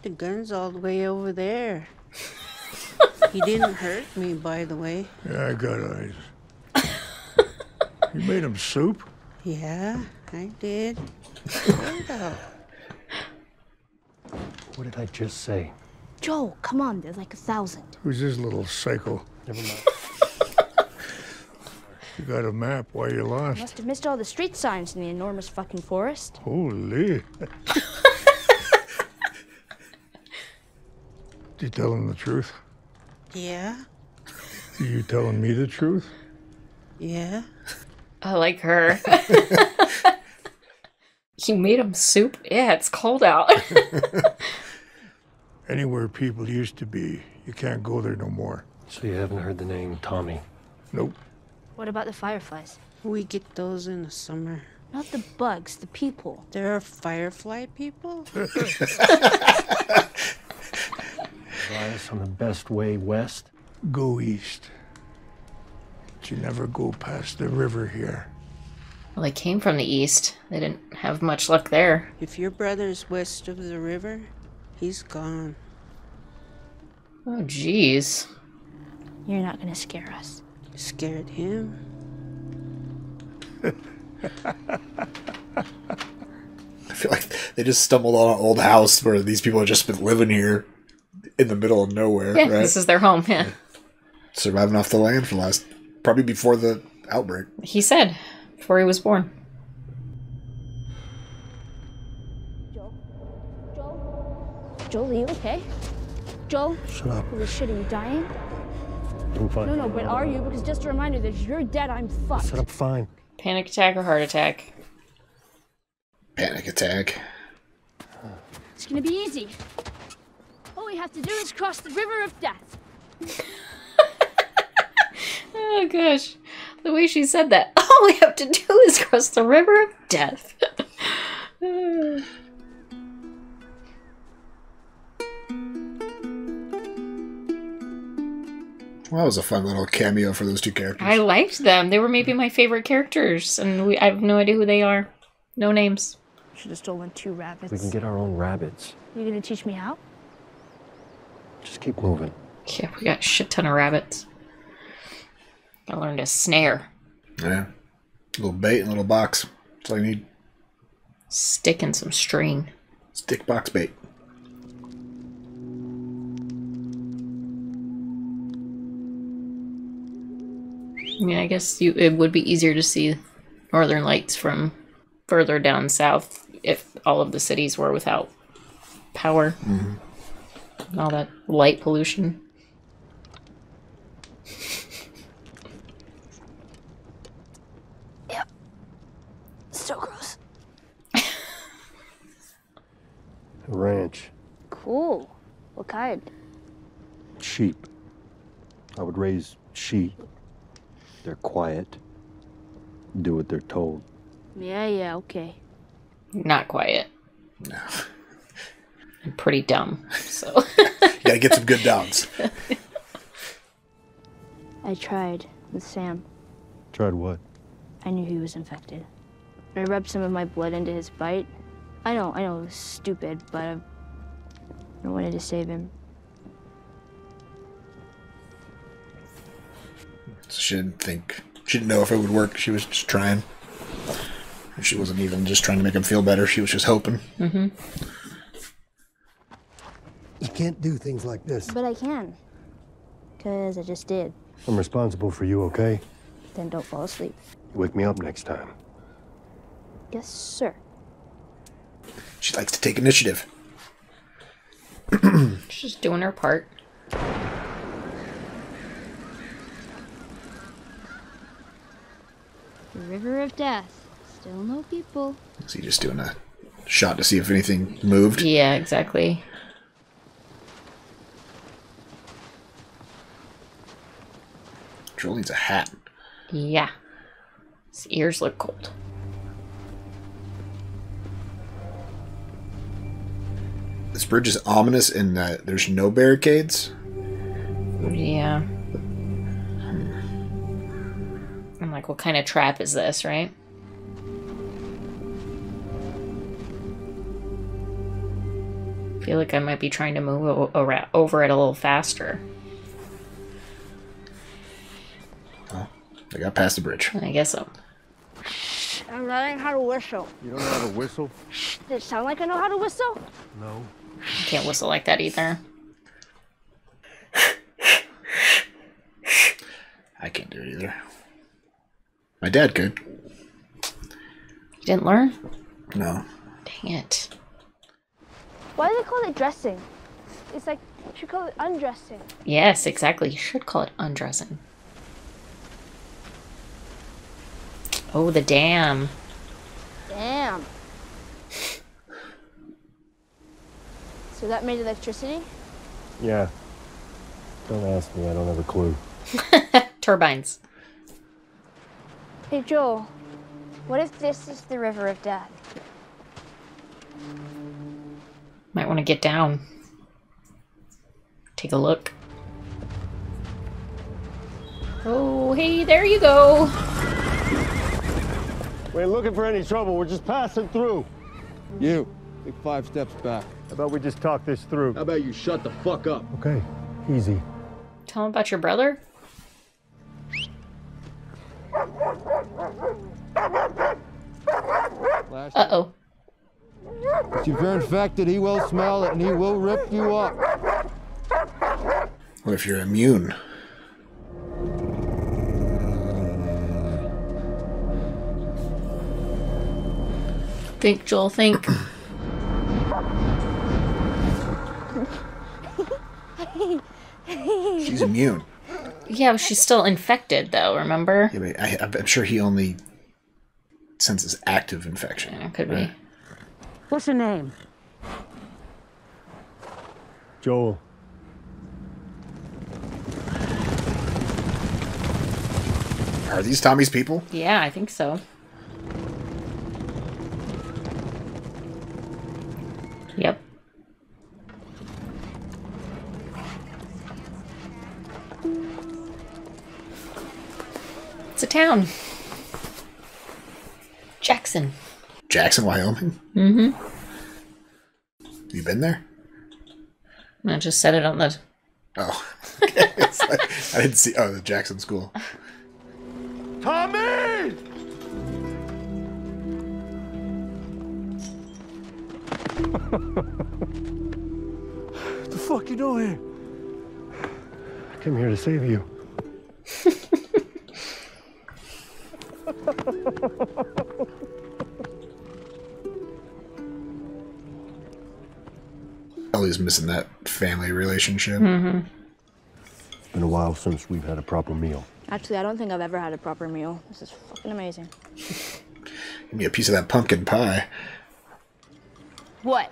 The gun's all the way over there. He didn't hurt me, by the way. Yeah, I got eyes. You made him soup? Yeah, I did. What did I just say? Joel, come on, there's like 1,000. Who's this little psycho? Never mind. You got a map. Why you lost? Must have missed all the street signs in the enormous fucking forest. Holy. You telling the truth? Yeah, Are you telling me the truth? yeah. I like her. You made him soup? Yeah, it's cold out. Anywhere people used to be, you can't go there no more. So you haven't heard the name Tommy? Nope. What about the fireflies? We get those in the summer. Not the bugs, the people. There are firefly people? Advice on the best way west? Go east. But you never go past the river here. Well, they came from the east. They didn't have much luck there. If your brother's west of the river, he's gone. Oh, jeez. You're not gonna scare us. Scared him? I feel like they just stumbled on an old house where these people have just been living here in the middle of nowhere, Yeah, right? this is their home, yeah. Surviving off the land for the last, probably before the outbreak. He said, before he was born. Joel, are you okay? Joel? Shut up. Holy shit, are you dying? I'm fine. No, but are you? Because just a reminder that if you're dead, I'm fucked. Shut up, fine. Panic attack or heart attack? Panic attack. It's gonna be easy. All we have to do is cross the river of death. Oh gosh, the way she said that. All we have to do is cross the river of death. Well, that was a fun little cameo for those two characters. I liked them. They were maybe my favorite characters, and I have no idea who they are. No names. Should have stolen 2 rabbits. We can get our own rabbits. You gonna teach me how? Just keep moving. Yeah, we got a shit ton of rabbits. Gotta learn to snare. Yeah. A little bait and a little box. That's all you need. Stick and some string. Stick box bait. I mean, I guess it would be easier to see northern lights from further down south if all of the cities were without power. Mm-hmm. And all that light pollution. Yep. So gross. A ranch. Cool. What kind? Sheep. I would raise sheep. They're quiet. Do what they're told. Yeah, okay. Not quiet. No. I'm pretty dumb, so. You gotta get some good dogs. I tried with Sam. Tried what? I knew he was infected. I rubbed some of my blood into his bite. I know, it was stupid, but I wanted to save him. She didn't know if it would work. She was just trying. She wasn't even just trying to make him feel better. She was just hoping. Mm-hmm. You can't do things like this. But I can. Because I just did. I'm responsible for you, okay? Then don't fall asleep. You wake me up next time. Yes, sir. She likes to take initiative. She's just doing her part. The River of Death. Still no people. Is he just doing a shot to see if anything moved? Yeah, exactly. Joel needs a hat. Yeah. His ears look cold. This bridge is ominous in that there's no barricades. Yeah. I'm like, what kind of trap is this, right? I feel like I might be trying to move over it a little faster. Well, they got past the bridge. I guess so. I'm learning how to whistle. You don't know how to whistle? Does it sound like I know how to whistle? No. I can't whistle like that either. I can't do it either. My dad could. You didn't learn? No. Dang it. Why do they call it dressing? It's like, you should call it undressing. Yes, exactly. You should call it undressing. Oh, the dam. Damn. So that made electricity? Yeah. Don't ask me, I don't have a clue. Turbines. Hey, Joel. What if this is the River of Death? Might want to get down. Take a look. Oh, hey, there you go. We ain't looking for any trouble. We're just passing through. You, take 5 steps back. How about we just talk this through? How about you shut the fuck up? Okay, easy. Tell him about your brother? Uh-oh. If you're infected, he will smell it and he will rip you up. What if you're immune? Think, Joel, think. She's immune. Yeah, she's still infected, though, remember? Yeah, but I'm sure he only senses active infection. Yeah, could be. What's her name? Joel. Are these Tommy's people? Yeah, I think so. Yep. It's a town. Jackson. Jackson, Wyoming? Mm-hmm. You been there? I just said it on the... Oh. Okay. I didn't see... Oh, the Jackson School. Tommy! What the fuck you doing here? I came here to save you. Ellie's missing that family relationship. Mm-hmm. It's been a while since we've had a proper meal. Actually, I don't think I've ever had a proper meal. This is fucking amazing. Give me a piece of that pumpkin pie. What?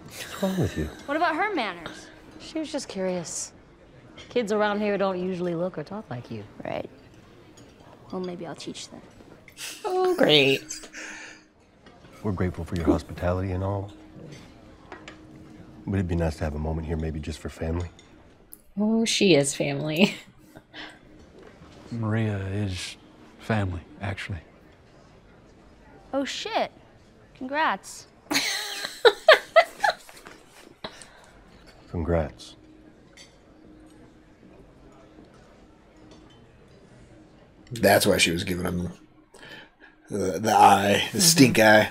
What's wrong with you? What about her manners? She was just curious. Kids around here don't usually look or talk like you. Right. Well, maybe I'll teach them. Oh, great. We're grateful for your hospitality and all. Would it be nice to have a moment here, maybe just for family? Oh, she is family. Maria is family, actually. Oh, shit. Congrats. Congrats. That's why she was giving him the eye, the stink eye.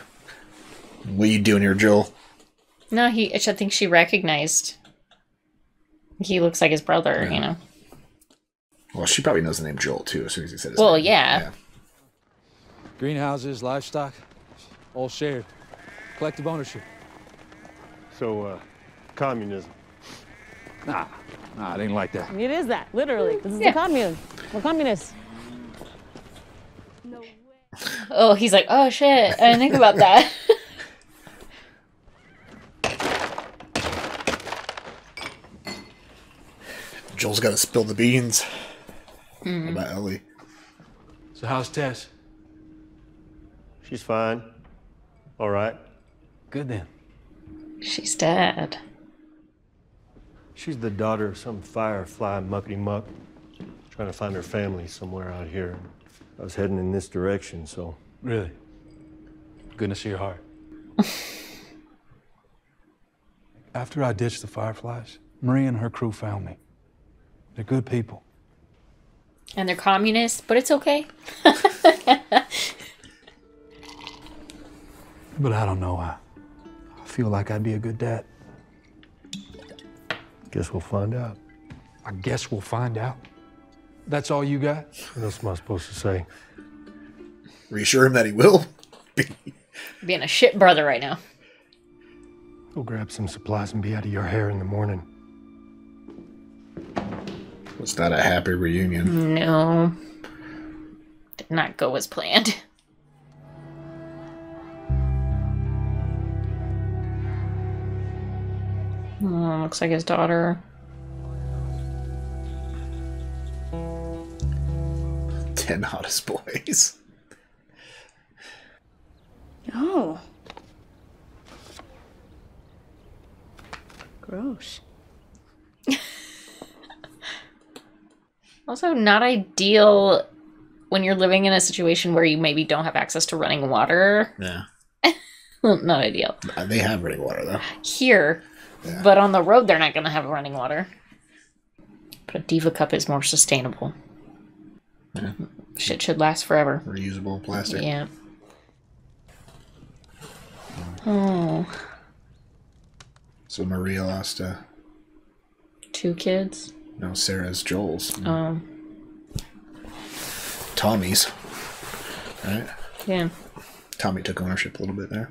What are you doing here, Joel? No, I think she recognized. He looks like his brother, you know. Well, she probably knows the name Joel, too, as soon as he said his Well, name. yeah. Greenhouses, livestock, all shared. Collective ownership. So, communism. Nah, it ain't like that. It is that, literally. This is the commune. We're communists. Oh, he's like, oh shit, I didn't think about that. Joel's got to spill the beans about Ellie. So how's Tess? She's fine. All right. Good then. She's dead. She's the daughter of some firefly muckety-muck. Trying to find her family somewhere out here. I was heading in this direction, so... Really? Goodness of your heart. After I ditched the fireflies, Maria and her crew found me. They're good people. And they're communists, but it's okay. But I don't know. I feel like I'd be a good dad. Guess we'll find out. I guess we'll find out. That's all you got? What else am I supposed to say? Reassure him that he will. Being a shit brother right now. Go grab some supplies and be out of your hair in the morning. Was that a happy reunion? No. Did not go as planned. Oh, looks like his daughter. Ten hottest boys. Oh. Gross. Also, not ideal when you're living in a situation where you maybe don't have access to running water. Yeah. Not ideal. They have running water, though. Here. Yeah. But on the road, they're not going to have running water. But a Diva cup is more sustainable. Yeah. Shit should last forever. Reusable plastic. Yeah. Oh. So Maria lost 2 kids? No, Sarah's Joel's. Oh. Tommy's. Right? Yeah. Tommy took ownership a little bit there.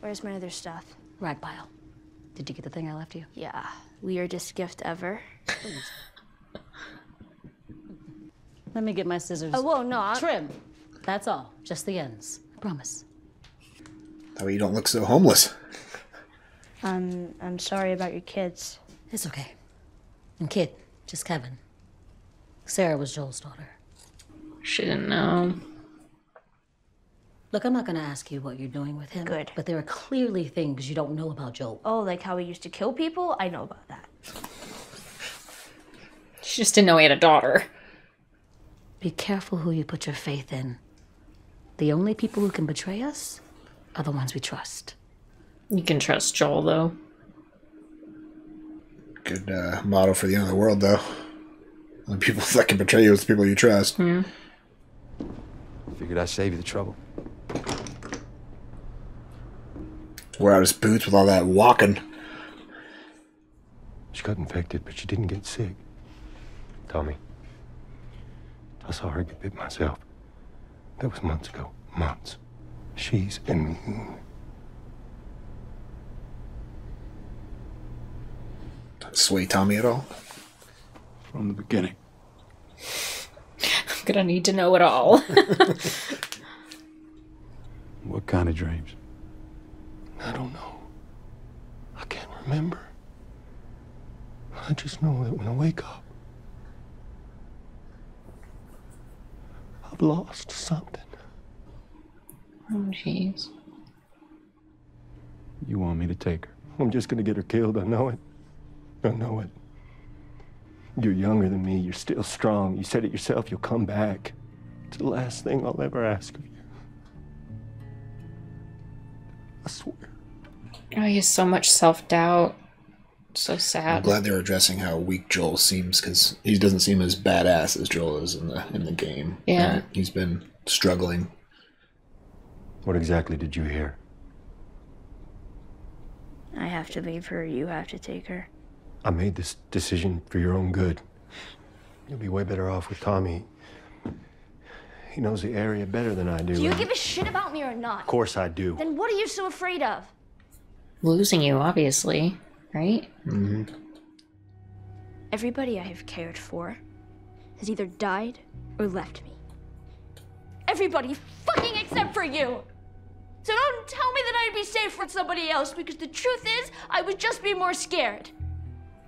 Where's my other stuff? Rag pile. Did you get the thing I left you? Yeah. Weirdest gift ever. Let me get my scissors. Oh, whoa, no. Trim. That's all. Just the ends. I promise. That way you don't look so homeless. I'm sorry about your kids. It's okay. And kid, just Kevin. Sarah was Joel's daughter. She didn't know. Look, I'm not going to ask you what you're doing with him. Good. But there are clearly things you don't know about Joel. Oh, like how he used to kill people? I know about that. She just didn't know he had a daughter. Be careful who you put your faith in. The only people who can betray us are the ones we trust. You can trust Joel, though. Good motto for the end of the world, though. The people that can betray you is the people you trust. Figured I'd save you the trouble. Wear out his boots with all that walking. She got infected, but she didn't get sick. Tommy, I saw her get bit myself. That was months ago. Months. She's in... Sway Tommy at all? From the beginning. I'm gonna need to know it all. What kind of dreams? I don't know. I can't remember. I just know that when I wake up, I've lost something. Oh, jeez. You want me to take her? I'm just gonna get her killed. I know it. I know it. You're younger than me. You're still strong. You said it yourself. You'll come back. It's the last thing I'll ever ask of you. I swear. Oh, he has so much self-doubt. So I'm sad. glad they're addressing how weak Joel seems, because he doesn't seem as badass as Joel is in the game. Yeah. And he's been struggling. What exactly did you hear? I have to leave her. You have to take her. I made this decision for your own good. You'll be way better off with Tommy. He knows the area better than I do. Do you give a shit about me or not? Of course I do. Then what are you so afraid of? Losing you, obviously. Right? Mm-hmm. Everybody I have cared for has either died or left me. Everybody fucking except for you! So don't tell me that I'd be safe with somebody else, because the truth is, I would just be more scared.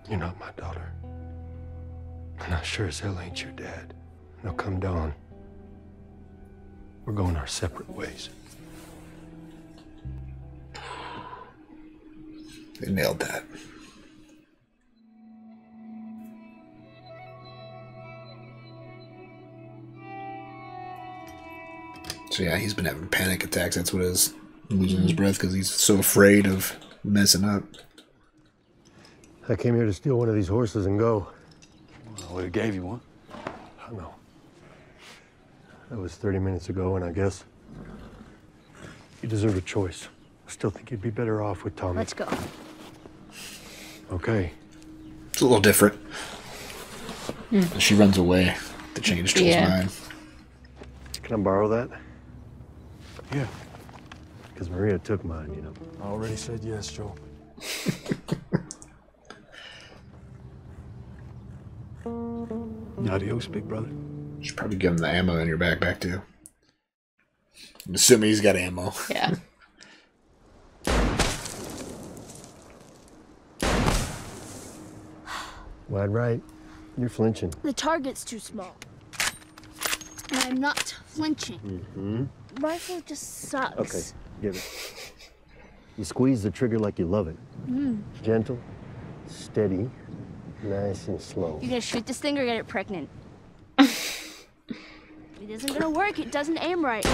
You're not my daughter. And I sure as hell ain't your dad. Now come dawn, we're going our separate ways. They nailed that. So yeah, he's been having panic attacks. That's what it is. Losing his breath because he's so afraid of messing up. I came here to steal one of these horses and go. I would have gave you one. I know. That was 30 minutes ago, and I guess you deserve a choice. I still think you'd be better off with Tommy. Let's go. Okay. It's a little different. She runs away to change Joel's mind. Can I borrow that? Yeah. Because Maria took mine, you know. I already said yes, Joel. Adios, big brother. You should probably give him the ammo in your backpack, too. I'm assuming he's got ammo. Yeah. Wide right. You're flinching. The target's too small. And I'm not flinching. Mm-hmm. Rifle just sucks. Okay, give it. You squeeze the trigger like you love it. Gentle, steady, nice and slow. You gonna shoot this thing or get it pregnant? It isn't gonna work. It doesn't aim right.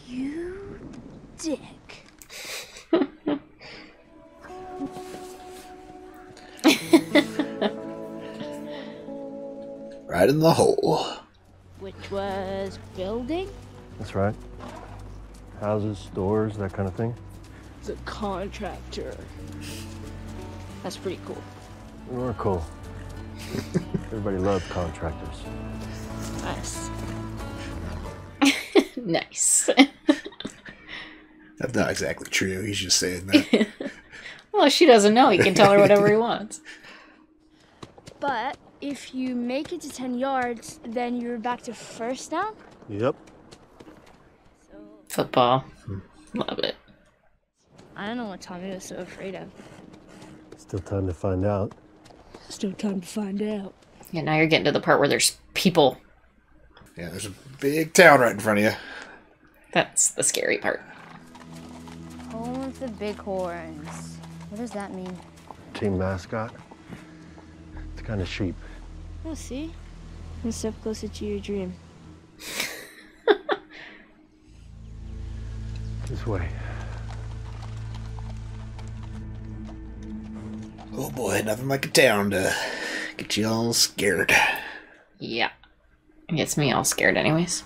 You dick. Right in the hole. Which was building? That's right. Houses, stores, that kind of thing. The contractor. That's pretty cool. You're cool. Everybody loves contractors. Nice. Nice. That's not exactly true. He's just saying that. Well, she doesn't know. He can tell her whatever he wants. But if you make it to 10 yards, then you're back to first down? Yep. Football. Love it. I don't know what Tommy was so afraid of. Still time to find out. Still time to find out. Yeah, now you're getting to the part where there's people. Yeah, there's a big town right in front of you. That's the scary part. Home with the bighorns. What does that mean? Team mascot. It's kind of sheep. Oh, see? One step closer to your dream. This way. Oh boy, nothing like a town to get you all scared. Yeah. It gets me all scared anyways.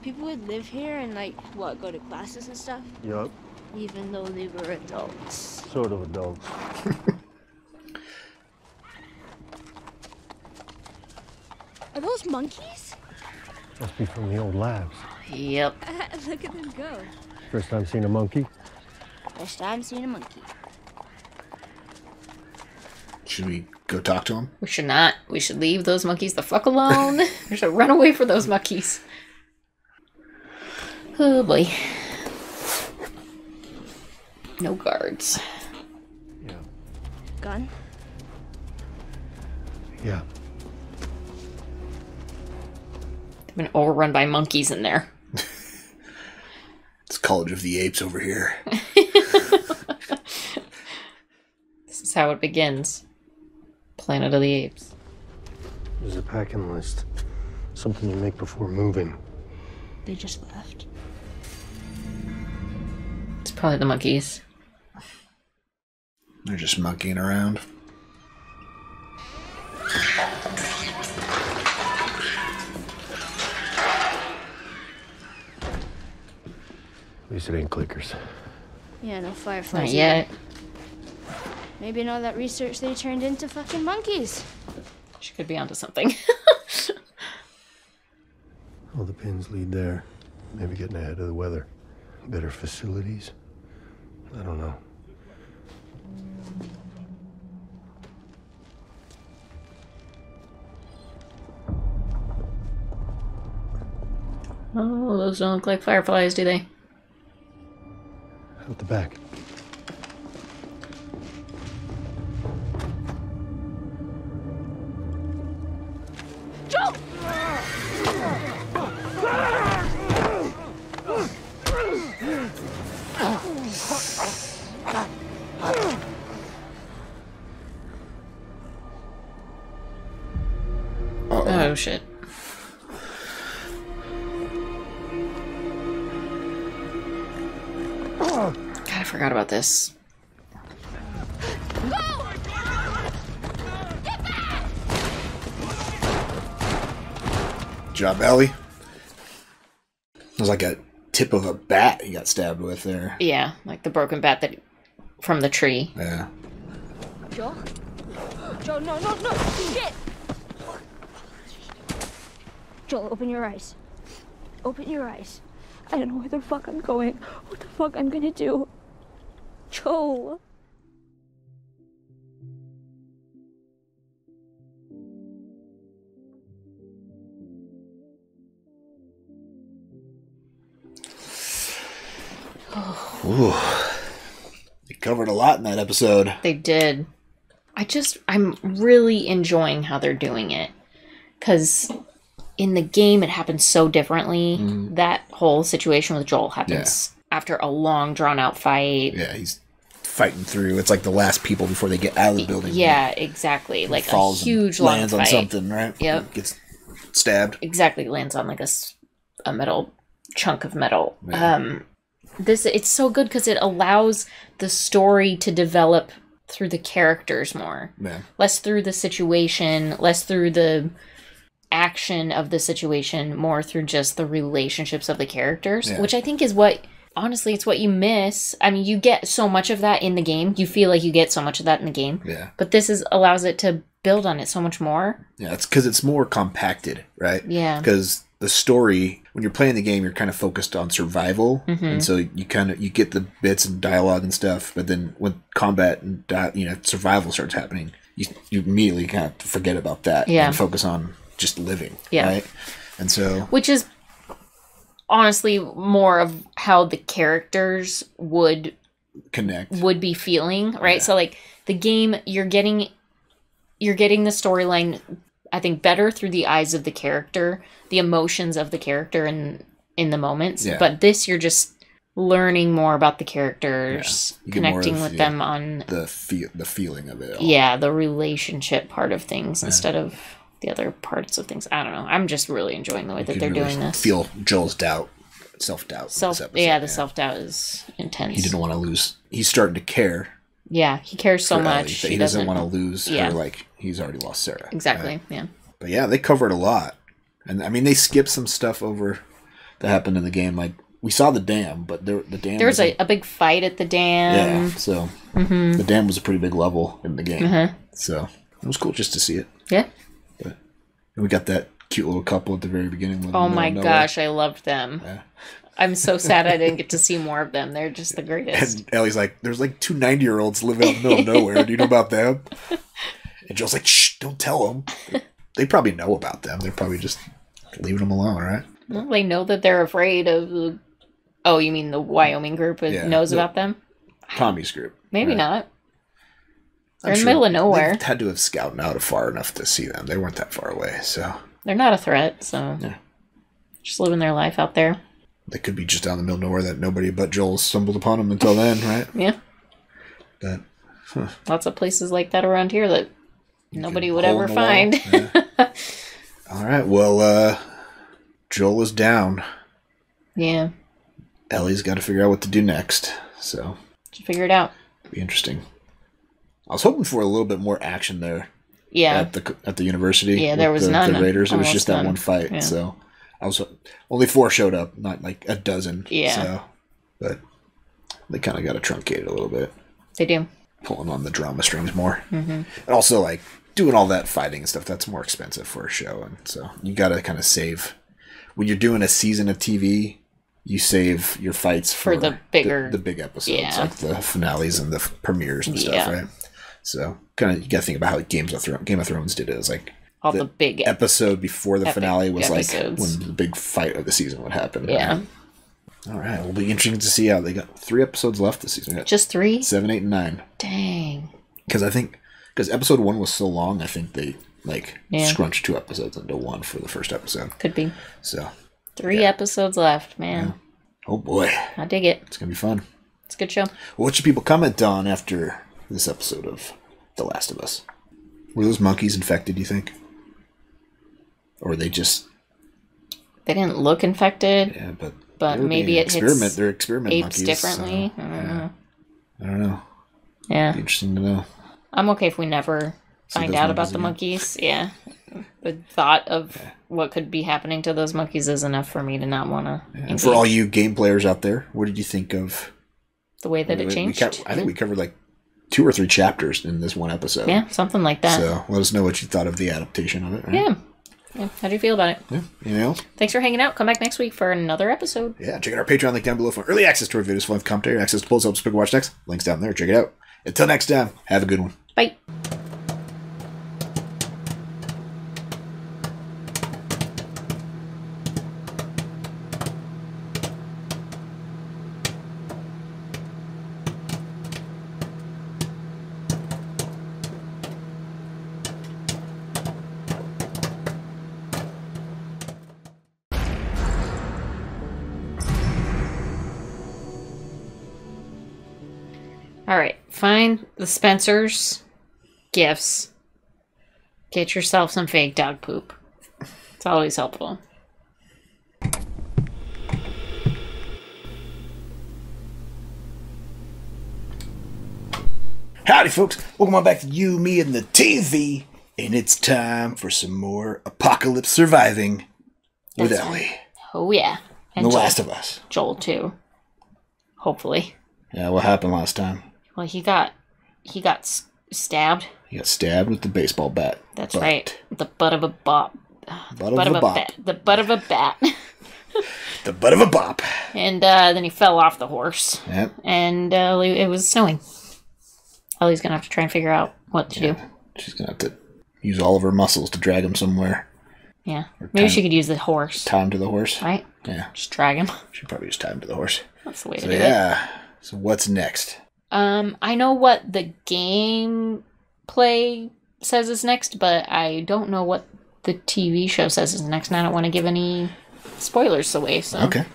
People would live here and, like, what, go to classes and stuff? Yup. Even though they were adults. Sort of adults. Are those monkeys? Must be from the old labs. Yep. Look at them go. First time seeing a monkey? First time seeing a monkey. Should we go talk to him? We should not. We should leave those monkeys the fuck alone. We should run away from those monkeys. Oh boy. No guards. Yeah. Gun? Yeah. They've been overrun by monkeys in there. It's College of the Apes over here. This is how it begins. Planet of the Apes. There's a packing list. Something you make before moving. They just left. It's probably the monkeys. They're just monkeying around. At least it ain't clickers. Yeah, no fireflies. Not yet. Maybe in all that research they turned into fucking monkeys. She could be onto something. All the pins lead there. Maybe getting ahead of the weather. Better facilities. I don't know. Oh, those don't look like fireflies, do they? Out the back. Joe! Oh shit. God, I forgot about this. Job, Ellie. It was like a tip of a bat he got stabbed with there. Yeah, like the broken bat that from the tree. Yeah. Joe? Joe, no, no, no! Shit! Joel, open your eyes. Open your eyes. I don't know where the fuck I'm going. What the fuck I'm gonna do. Joel. Ooh. They covered a lot in that episode. They did. I'm really enjoying how they're doing it. Because in the game, it happens so differently. That whole situation with Joel happens after a long, drawn-out fight. Yeah, he's fighting through. It's like the last people before they get out of the building. Yeah, exactly. Like falls a huge, and long lands fight. on something, right? Yep. Gets stabbed. Exactly. Lands on like a metal chunk of metal. Yeah. It's so good because it allows the story to develop through the characters more. Yeah. Less through the situation, less through the action of the situation, more through just the relationships of the characters, which I think is what, honestly, it's what you miss. I mean, you get so much of that in the game. You feel like you get so much of that in the game. Yeah. But this allows it to build on it so much more. Yeah, it's because it's more compacted, right? Yeah. Because the story, when you're playing the game, you're kind of focused on survival, and so you get the bits and dialogue and stuff. But then when combat and survival starts happening, you immediately kind of forget about that and focus on just living, right? And so, which is honestly more of how the characters would connect, would be feeling, right? So like the game, you're getting you're getting the storyline, I think, better through the eyes of the character, the emotions of the character in the moments. Yeah. But this, you're just learning more about the characters, connecting with them on the feeling of it all. Yeah, the relationship part of things instead of the other parts of things. I don't know. I'm just really enjoying the way that they're really doing this. Feel Joel's self-doubt. The self-doubt is intense. He didn't want to lose. He's starting to care. Yeah, he cares so much. Ellie, he doesn't want to lose her, like, he's already lost Sarah. Exactly, yeah. But yeah, they covered a lot. And, I mean, they skipped some stuff over that happened in the game. Like, we saw the dam, but the dam... There was a big fight at the dam. Yeah, so the dam was a pretty big level in the game. So it was cool just to see it. Yeah. But we got that cute little couple at the very beginning. Oh my gosh, I loved them. Yeah. I'm so sad I didn't get to see more of them. They're just the greatest. And Ellie's like, there's like 2 90-year-olds living out in the middle of nowhere. Do you know about them? And Joel's like, shh, don't tell them. They probably know about them. They're probably just leaving them alone, right? Well, they know that they're afraid of... Oh, you mean the Wyoming group knows about them? Tommy's group. Maybe not. They're in the middle of nowhere. They had to have scouted out far enough to see them. They weren't that far away, so... They're not a threat, so... Yeah. Just living their life out there. They could be just down in the middle of nowhere that nobody but Joel stumbled upon them until then, right? Yeah. But, lots of places like that around here that nobody would ever find. Yeah. All right, well, Joel is down. Yeah. Ellie's got to figure out what to do next, so... Should figure it out. Be interesting. I was hoping for a little bit more action there. Yeah. At the university. Yeah, there was none. The Raiders. It was just none. That one fight, yeah. So... only 4 showed up, not like a dozen. Yeah. So, but they kind of got to truncate it a little bit. They do. Pulling on the drama strings more. Mm-hmm. And also, like, doing all that fighting and stuff, that's more expensive for a show. And so you got to kind of save. When you're doing a season of TV, you save your fights for the bigger... The big episodes, like the finales and the premieres and stuff, right? So kind of you got to think about how Game of Thrones did it. It was like, all the big episode before the finale was episodes. Like when the big fight of the season would happen. Yeah. Right? All right. It'll be interesting to see how they got 3 episodes left this season. Just 3? 7, 8, and 9. Dang. Because episode 1 was so long, I think they scrunched 2 episodes into 1 for the first episode. Could be. So 3 episodes left, man. Yeah. Oh boy. I dig it. It's gonna be fun. It's a good show. Well, what should people comment on after this episode of The Last of Us? Were those monkeys infected, do you think? Or they just... They didn't look infected. Yeah, but maybe it hits they're experiment apes monkeys, differently. So, I don't know. Yeah. Be interesting to know. I'm okay if we never find out about the monkeys. Yeah. The thought of what could be happening to those monkeys is enough for me to not want to. And for all you game players out there, what did you think of the way that it changed? I think we covered like 2 or 3 chapters in this one episode. Yeah, something like that. So let us know what you thought of the adaptation of it. Right? Yeah. How do you feel about it? Yeah. Anything else? Thanks for hanging out. Come back next week for another episode. Yeah, check out our Patreon link down below for early access to our videos, full commentary, access to polls, helps pick watch next. Links down there. Check it out. Until next time, have a good one. Bye. All right, find the Spencer's gifts. Get yourself some fake dog poop. It's always helpful. Howdy, folks. Welcome on back to You, Me, and the TV. And it's time for some more apocalypse surviving with Ellie. Oh, yeah. And The Last of Us. Joel, too. Hopefully. Yeah, what happened last time? Well, he got stabbed. He got stabbed with the baseball bat. That's right. With the butt of a bop. Butt of a bop. Bat. The butt of a bat. The butt of a bop. And then he fell off the horse. Yep. And it was snowing. Ellie's going to have to try and figure out what to do. She's going to have to use all of her muscles to drag him somewhere. Yeah. Maybe she could use the horse. Tie him to the horse? Right? Yeah. Just drag him. She'd probably just tie him to the horse. That's the way to do it. So what's next? I know what the gameplay says is next, but I don't know what the TV show says is next, and I don't want to give any spoilers away, so... Okay.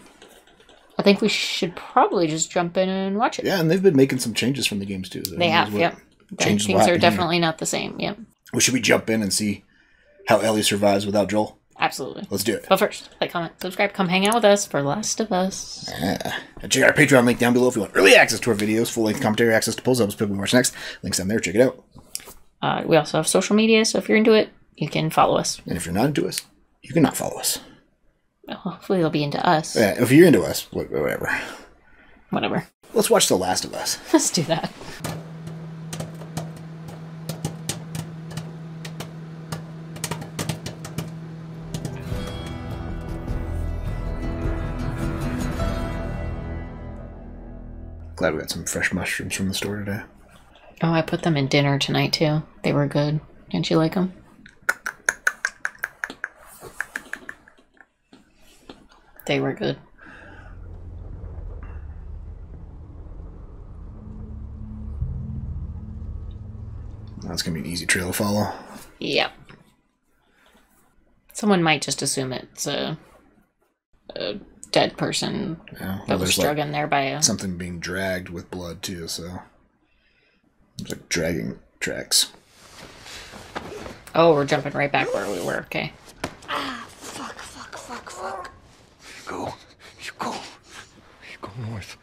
I think we should probably just jump in and watch it. Yeah, and they've been making some changes from the games, too. They have, yep. Things are definitely not the same, yep. Well, should we jump in and see how Ellie survives without Joel? Absolutely. Let's do it. But first, like, comment, subscribe, come hang out with us for Last of Us. Yeah. And check out our Patreon link down below if you want early access to our videos, full-length commentary, access to polls, helps people watch next. Links down there, check it out. We also have social media, so if you're into it, you can follow us. And if you're not into us, you can not follow us. Well, hopefully they'll be into us. Yeah, if you're into us, whatever. Whatever. Let's watch The Last of Us. Let's do that. Glad we got some fresh mushrooms from the store today. Oh, I put them in dinner tonight, too. They were good. Didn't you like them? They were good. That's going to be an easy trail to follow. Yep. Someone might just assume it's a dead person that was struggling there by a... Something being dragged with blood, too, so... It's like dragging tracks. Oh, we're jumping right back where we were, okay. Ah, fuck. You go north.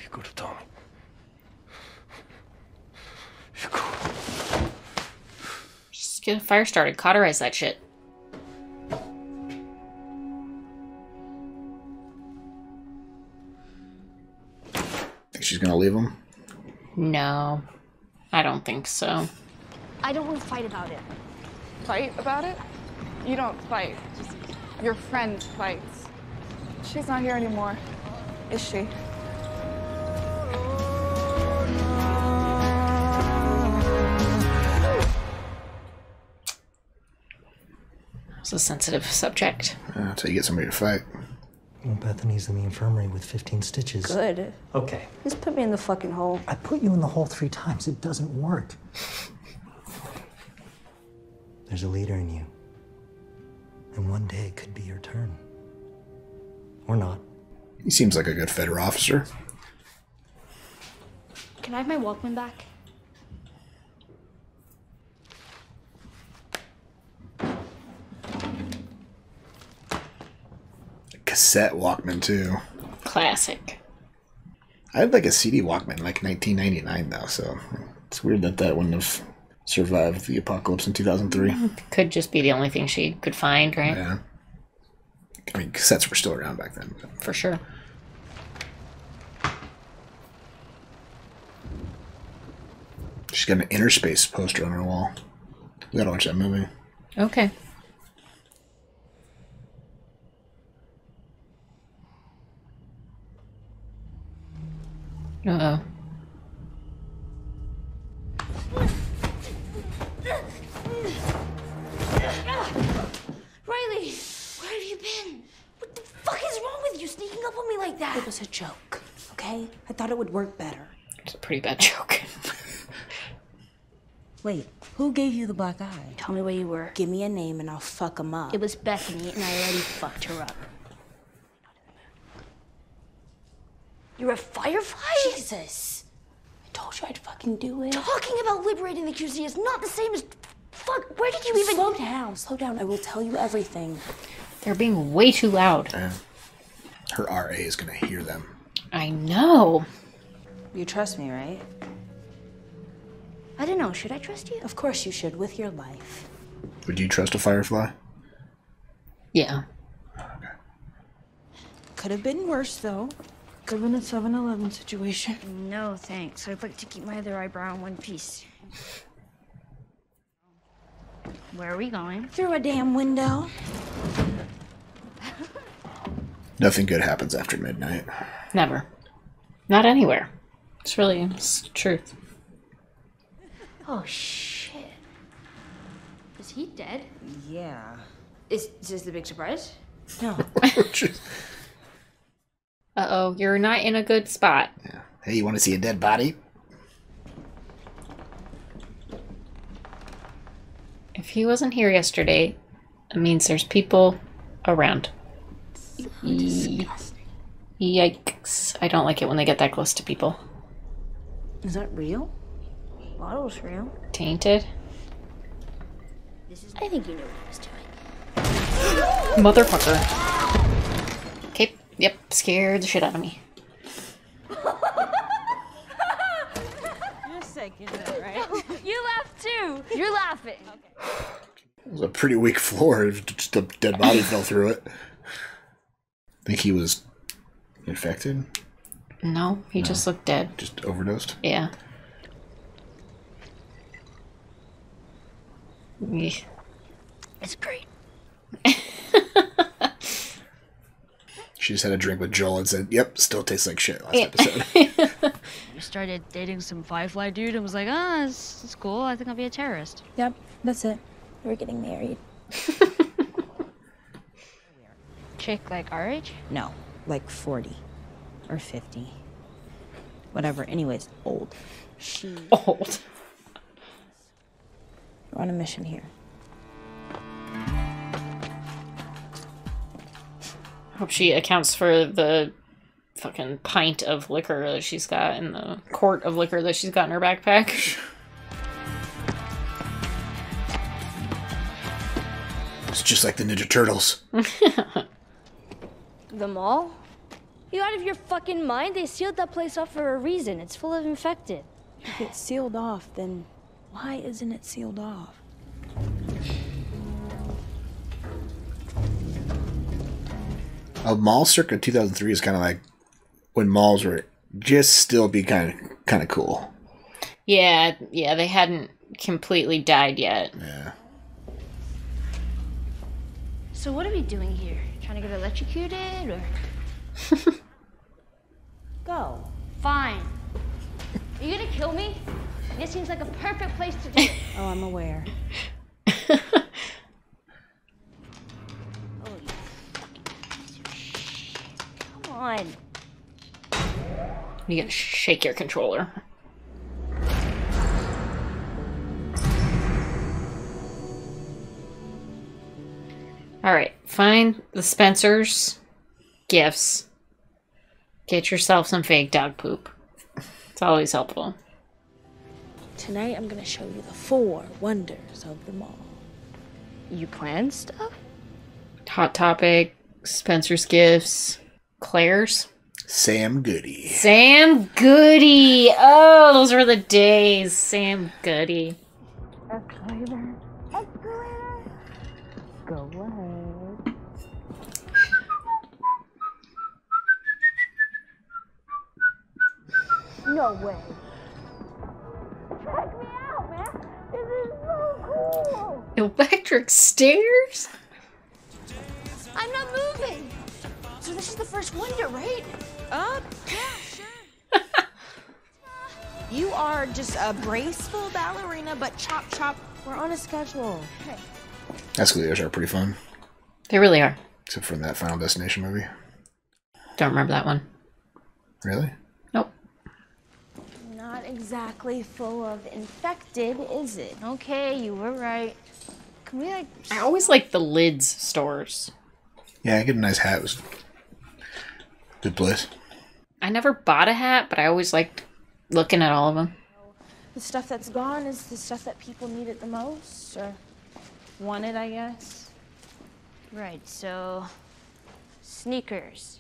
You go to Tommy. Just get a fire started, cauterize that shit. Think she's gonna leave him? No, I don't think so. I don't want to fight about it. Fight about it? You don't fight. Just your friend fights. She's not here anymore, is she? It's a sensitive subject. Until you get somebody to fight. Well, Bethany's in the infirmary with 15 stitches. Good. Okay. Just put me in the fucking hole. I put you in the hole 3 times. It doesn't work. There's a leader in you. And one day it could be your turn. Or not. He seems like a good Federal officer. Can I have my Walkman back? Cassette Walkman, too. Classic. I had like a CD Walkman in like 1999, though, so it's weird that that wouldn't have survived the apocalypse in 2003. Could just be the only thing she could find, right? Yeah. I mean, cassettes were still around back then. But. For sure. She's got an Inner Space poster on her wall. We gotta watch that movie. Okay. Uh-oh. Riley, where have you been? What the fuck is wrong with you sneaking up on me like that? It was a joke, okay? I thought it would work better. It's a pretty bad joke. Wait, who gave you the black eye? Tell me where you were. Give me a name and I'll fuck him up. It was Bethany, and I already fucked her up. You're a firefly? Jesus. I told you I'd fucking do it. Talking about liberating the QC is not the same as... Fuck, where did you even... Slow down, slow down. I will tell you everything. They're being way too loud. Her RA is gonna hear them. I know. You trust me, right? I don't know. Should I trust you? Of course you should, with your life. Would you trust a firefly? Yeah. Could have been worse, though. Could have been a 7-Eleven situation. No, thanks. I'd like to keep my other eyebrow in one piece. Where are we going? Through a damn window. Nothing good happens after midnight. Never. Not anywhere. It's the truth. Oh, shit. Is he dead? Yeah. Is this the big surprise? No. Uh-oh, you're not in a good spot. Yeah. Hey, you want to see a dead body? If he wasn't here yesterday, it means there's people around. Yikes. I don't like it when they get that close to people. Is that real? Bottle's real. Tainted. I think you know what he was doing. Motherfucker. Okay, yep, scared the shit out of me. You're sick, you know, right? You laughed too. You're laughing. It was a pretty weak floor. Just a dead body fell through it. Think he was infected? No, he just looked dead. Just overdosed? Yeah. Eesh. It's great. She just had a drink with Joel and said, yep, still tastes like shit last episode. I started dating some Firefly dude and was like, it's cool. I think I'll be a terrorist. Yep, that's it. We're getting married. Chick like our age? No, like 40 or 50. Whatever. Anyways, old. She... Old. We're on a mission here. Hope she accounts for the fucking pint of liquor that she's got in the quart of liquor that she's got in her backpack. It's just like the Ninja Turtles. The mall? You out of your fucking mind? They sealed that place off for a reason. It's full of infected. If it's sealed off, then why isn't it sealed off? A mall circa 2003 is kind of like when malls were just still be kind of cool. Yeah, they hadn't completely died yet. Yeah. So what are we doing here? Trying to get electrocuted, or? Go. Fine. Are you gonna kill me? This seems like a perfect place to do it. Oh, I'm aware. Come on. You gotta shake your controller. Alright, find the Spencer's gifts. Get yourself some fake dog poop. It's always helpful. Tonight, I'm gonna show you the 4 wonders of the mall. You plan stuff? Hot Topic, Spencer's Gifts, Claire's. Sam Goody. Sam Goody! Oh, those were the days. Sam Goody. Escalator. Escalator. Go ahead. No way. Check me out, man. This is so cool. Electric stairs? I'm not moving. So this is the first wonder, right? Yeah, sure. You are just a graceful ballerina, but chop chop. We're on a schedule. Hey. Escalators are pretty fun. They really are. Except for that Final Destination movie. Don't remember that one. Really? Nope. Not exactly full of infected, is it? Okay, you were right. Can we like... I always like the Lids stores. Yeah, I get a nice hat. It was good place. I never bought a hat, but I always liked looking at all of them. The stuff that's gone is the stuff that people needed the most, or wanted, I guess. Right, so... sneakers.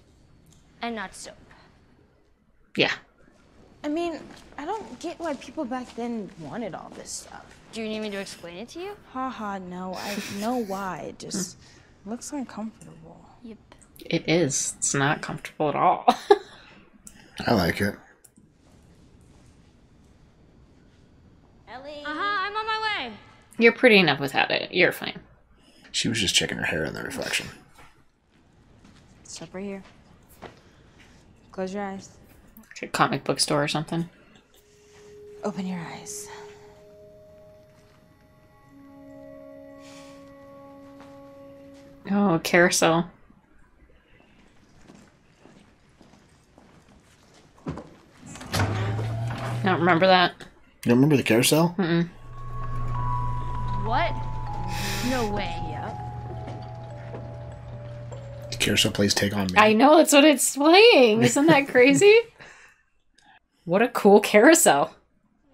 And not soap. Yeah. I mean, I don't get why people back then wanted all this stuff. Do you need me to explain it to you? Haha, no. I know why. It just looks uncomfortable. Yep. It is. It's not comfortable at all. I like it. Ellie. I'm on my way. You're pretty enough without it. You're fine. She was just checking her hair in the reflection. Stop right here. Close your eyes. Like a comic book store or something. Open your eyes. Oh, carousel. Don't remember that. You don't remember the carousel? Mm-mm. What? No way. Yep. Carousel plays Take On Me. I know, that's what it's playing. Isn't that crazy? What a cool carousel.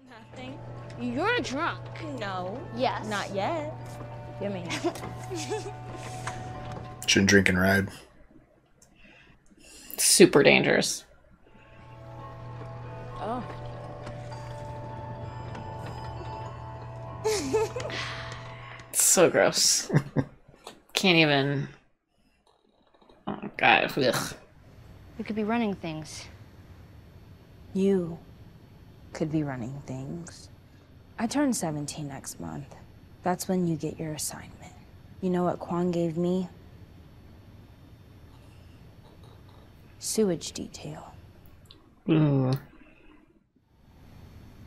Nothing. You're drunk. No. Yes. Not yet. Gimme. Shouldn't drink and ride. Super dangerous. Oh. So gross. Can't even. Oh god. Ugh. We could be running things. You could be running things. I turn 17 next month. That's when you get your assignment. You know what Kwan gave me? Sewage detail. Mm.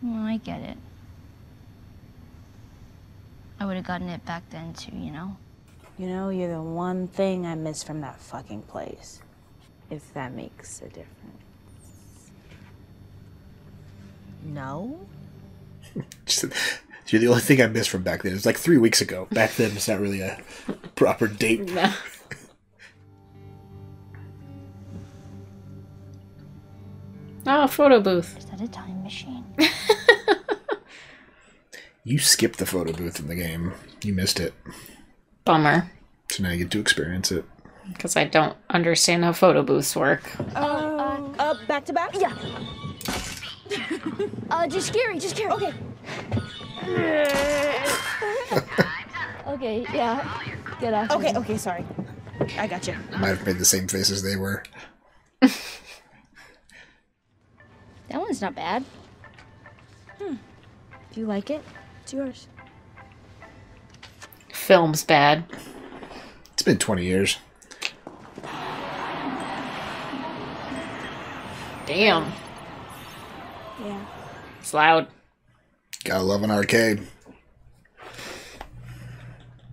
Well, I get it. I would have gotten it back then too, you know? You know, you're the one thing I miss from that fucking place. If that makes a difference. No? You're the only thing I missed from back then. It was like 3 weeks ago. Back then, it's not really a proper date. No. Oh, photo booth. Is that a time machine? You skipped the photo booth in the game. You missed it. Bummer. So now you get to experience it. Because I don't understand how photo booths work. Back to back? Yeah. Just scary. Okay. Okay, yeah. Get after me. Okay, sorry. I got you. Might have made the same face as they were. That one's not bad. Do you like it? It's yours. Film's bad. It's been 20 years. Damn. Yeah. It's loud. Gotta love an arcade.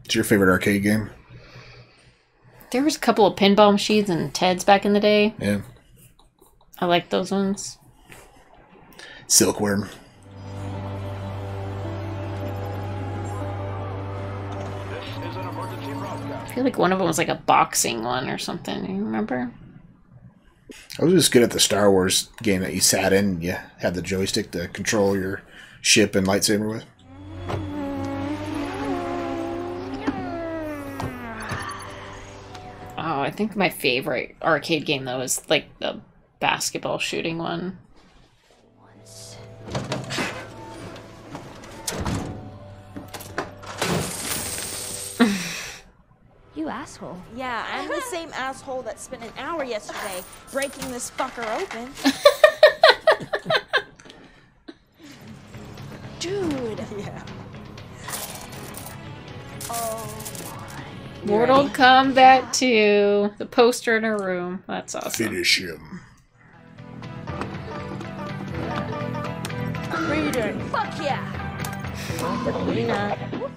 What's your favorite arcade game? There was a couple of pinball machines and Ted's back in the day. Yeah. I like those ones. Silkworm. I feel like one of them was like a boxing one or something. You remember? I was just good at the Star Wars game that you sat in and you had the joystick to control your ship and lightsaber with. Oh, I think my favorite arcade game though is like the basketball shooting one. You asshole. Yeah, I'm the same asshole that spent an hour yesterday breaking this fucker open. Dude. Yeah. Oh. Mortal Kombat 2. The poster in her room. That's awesome. Finish him. Reader. Fuck yeah.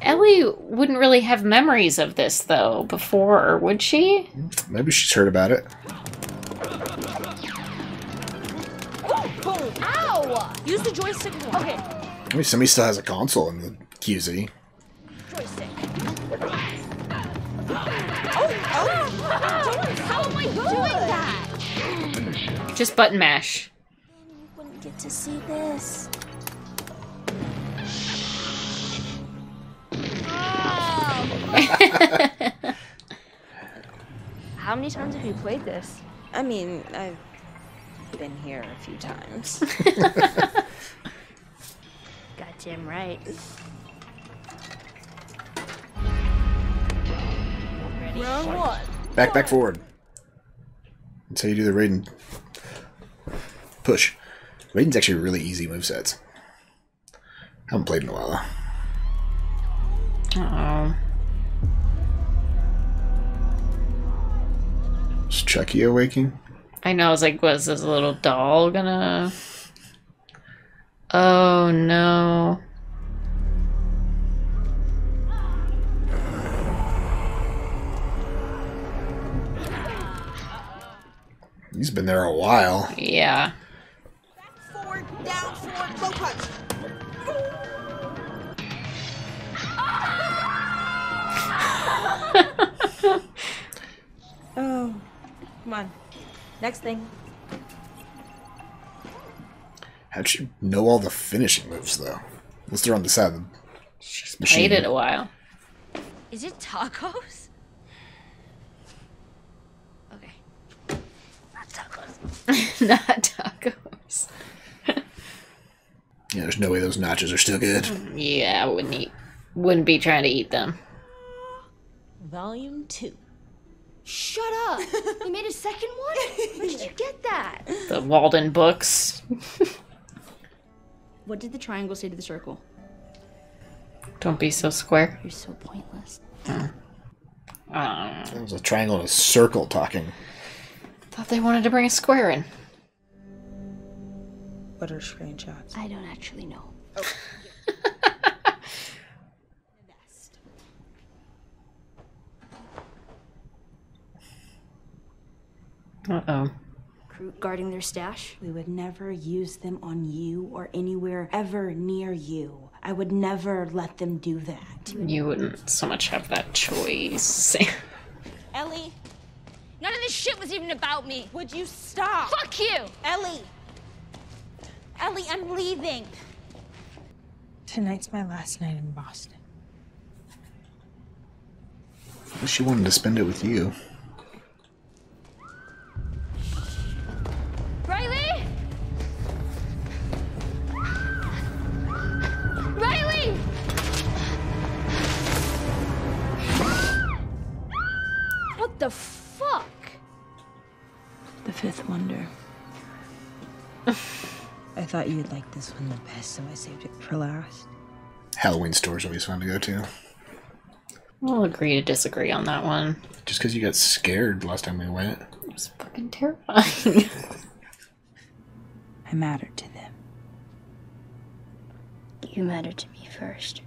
Ellie wouldn't really have memories of this though before, would she? Maybe she's heard about it. Boom. Ow! Use the joystick more. Okay. Maybe somebody still has a console in the QZ. Joystick. How am I doing that? Just button mash. You wouldn't get to see this. How many times have you played this? I mean, I've been here a few times. Goddamn right. Ready? Round one. Back, forward. That's how you do the Raiden push. Raiden's actually really easy movesets. Haven't played in a while though. Uh-oh. Is Chucky awaking? I know, I was like, was this little doll gonna... Oh no. He's been there a while. Yeah. Forward, down, forward, low punch. Come on. Next thing. How'd she know all the finishing moves, though? Unless they're on the side of the machine. Played it a while. Is it tacos? Okay. Not tacos. Not tacos. Yeah, there's no way those nachos are still good. Yeah, I wouldn't be trying to eat them. Volume 2. Shut up! You made a second one? Where did you get that? The Walden books. What did the triangle say to the circle? Don't be so square. You're so pointless. There's a triangle and a circle talking. Thought they wanted to bring a square in. What are screenshots? I don't actually know. Uh-oh. Crew guarding their stash? We would never use them on you or anywhere ever near you. I would never let them do that. You wouldn't so much have that choice. Ellie? None of this shit was even about me. Would you stop? Fuck you! Ellie! Ellie, I'm leaving. Tonight's my last night in Boston. I wish she wanted to spend it with you. Riley! Riley! What the fuck? The fifth wonder. I thought you'd like this one the best, so I saved it for last. Halloween store's always fun to go to. We'll agree to disagree on that one. Just because you got scared last time we went. It was fucking terrifying. I mattered to them. You mattered to me first.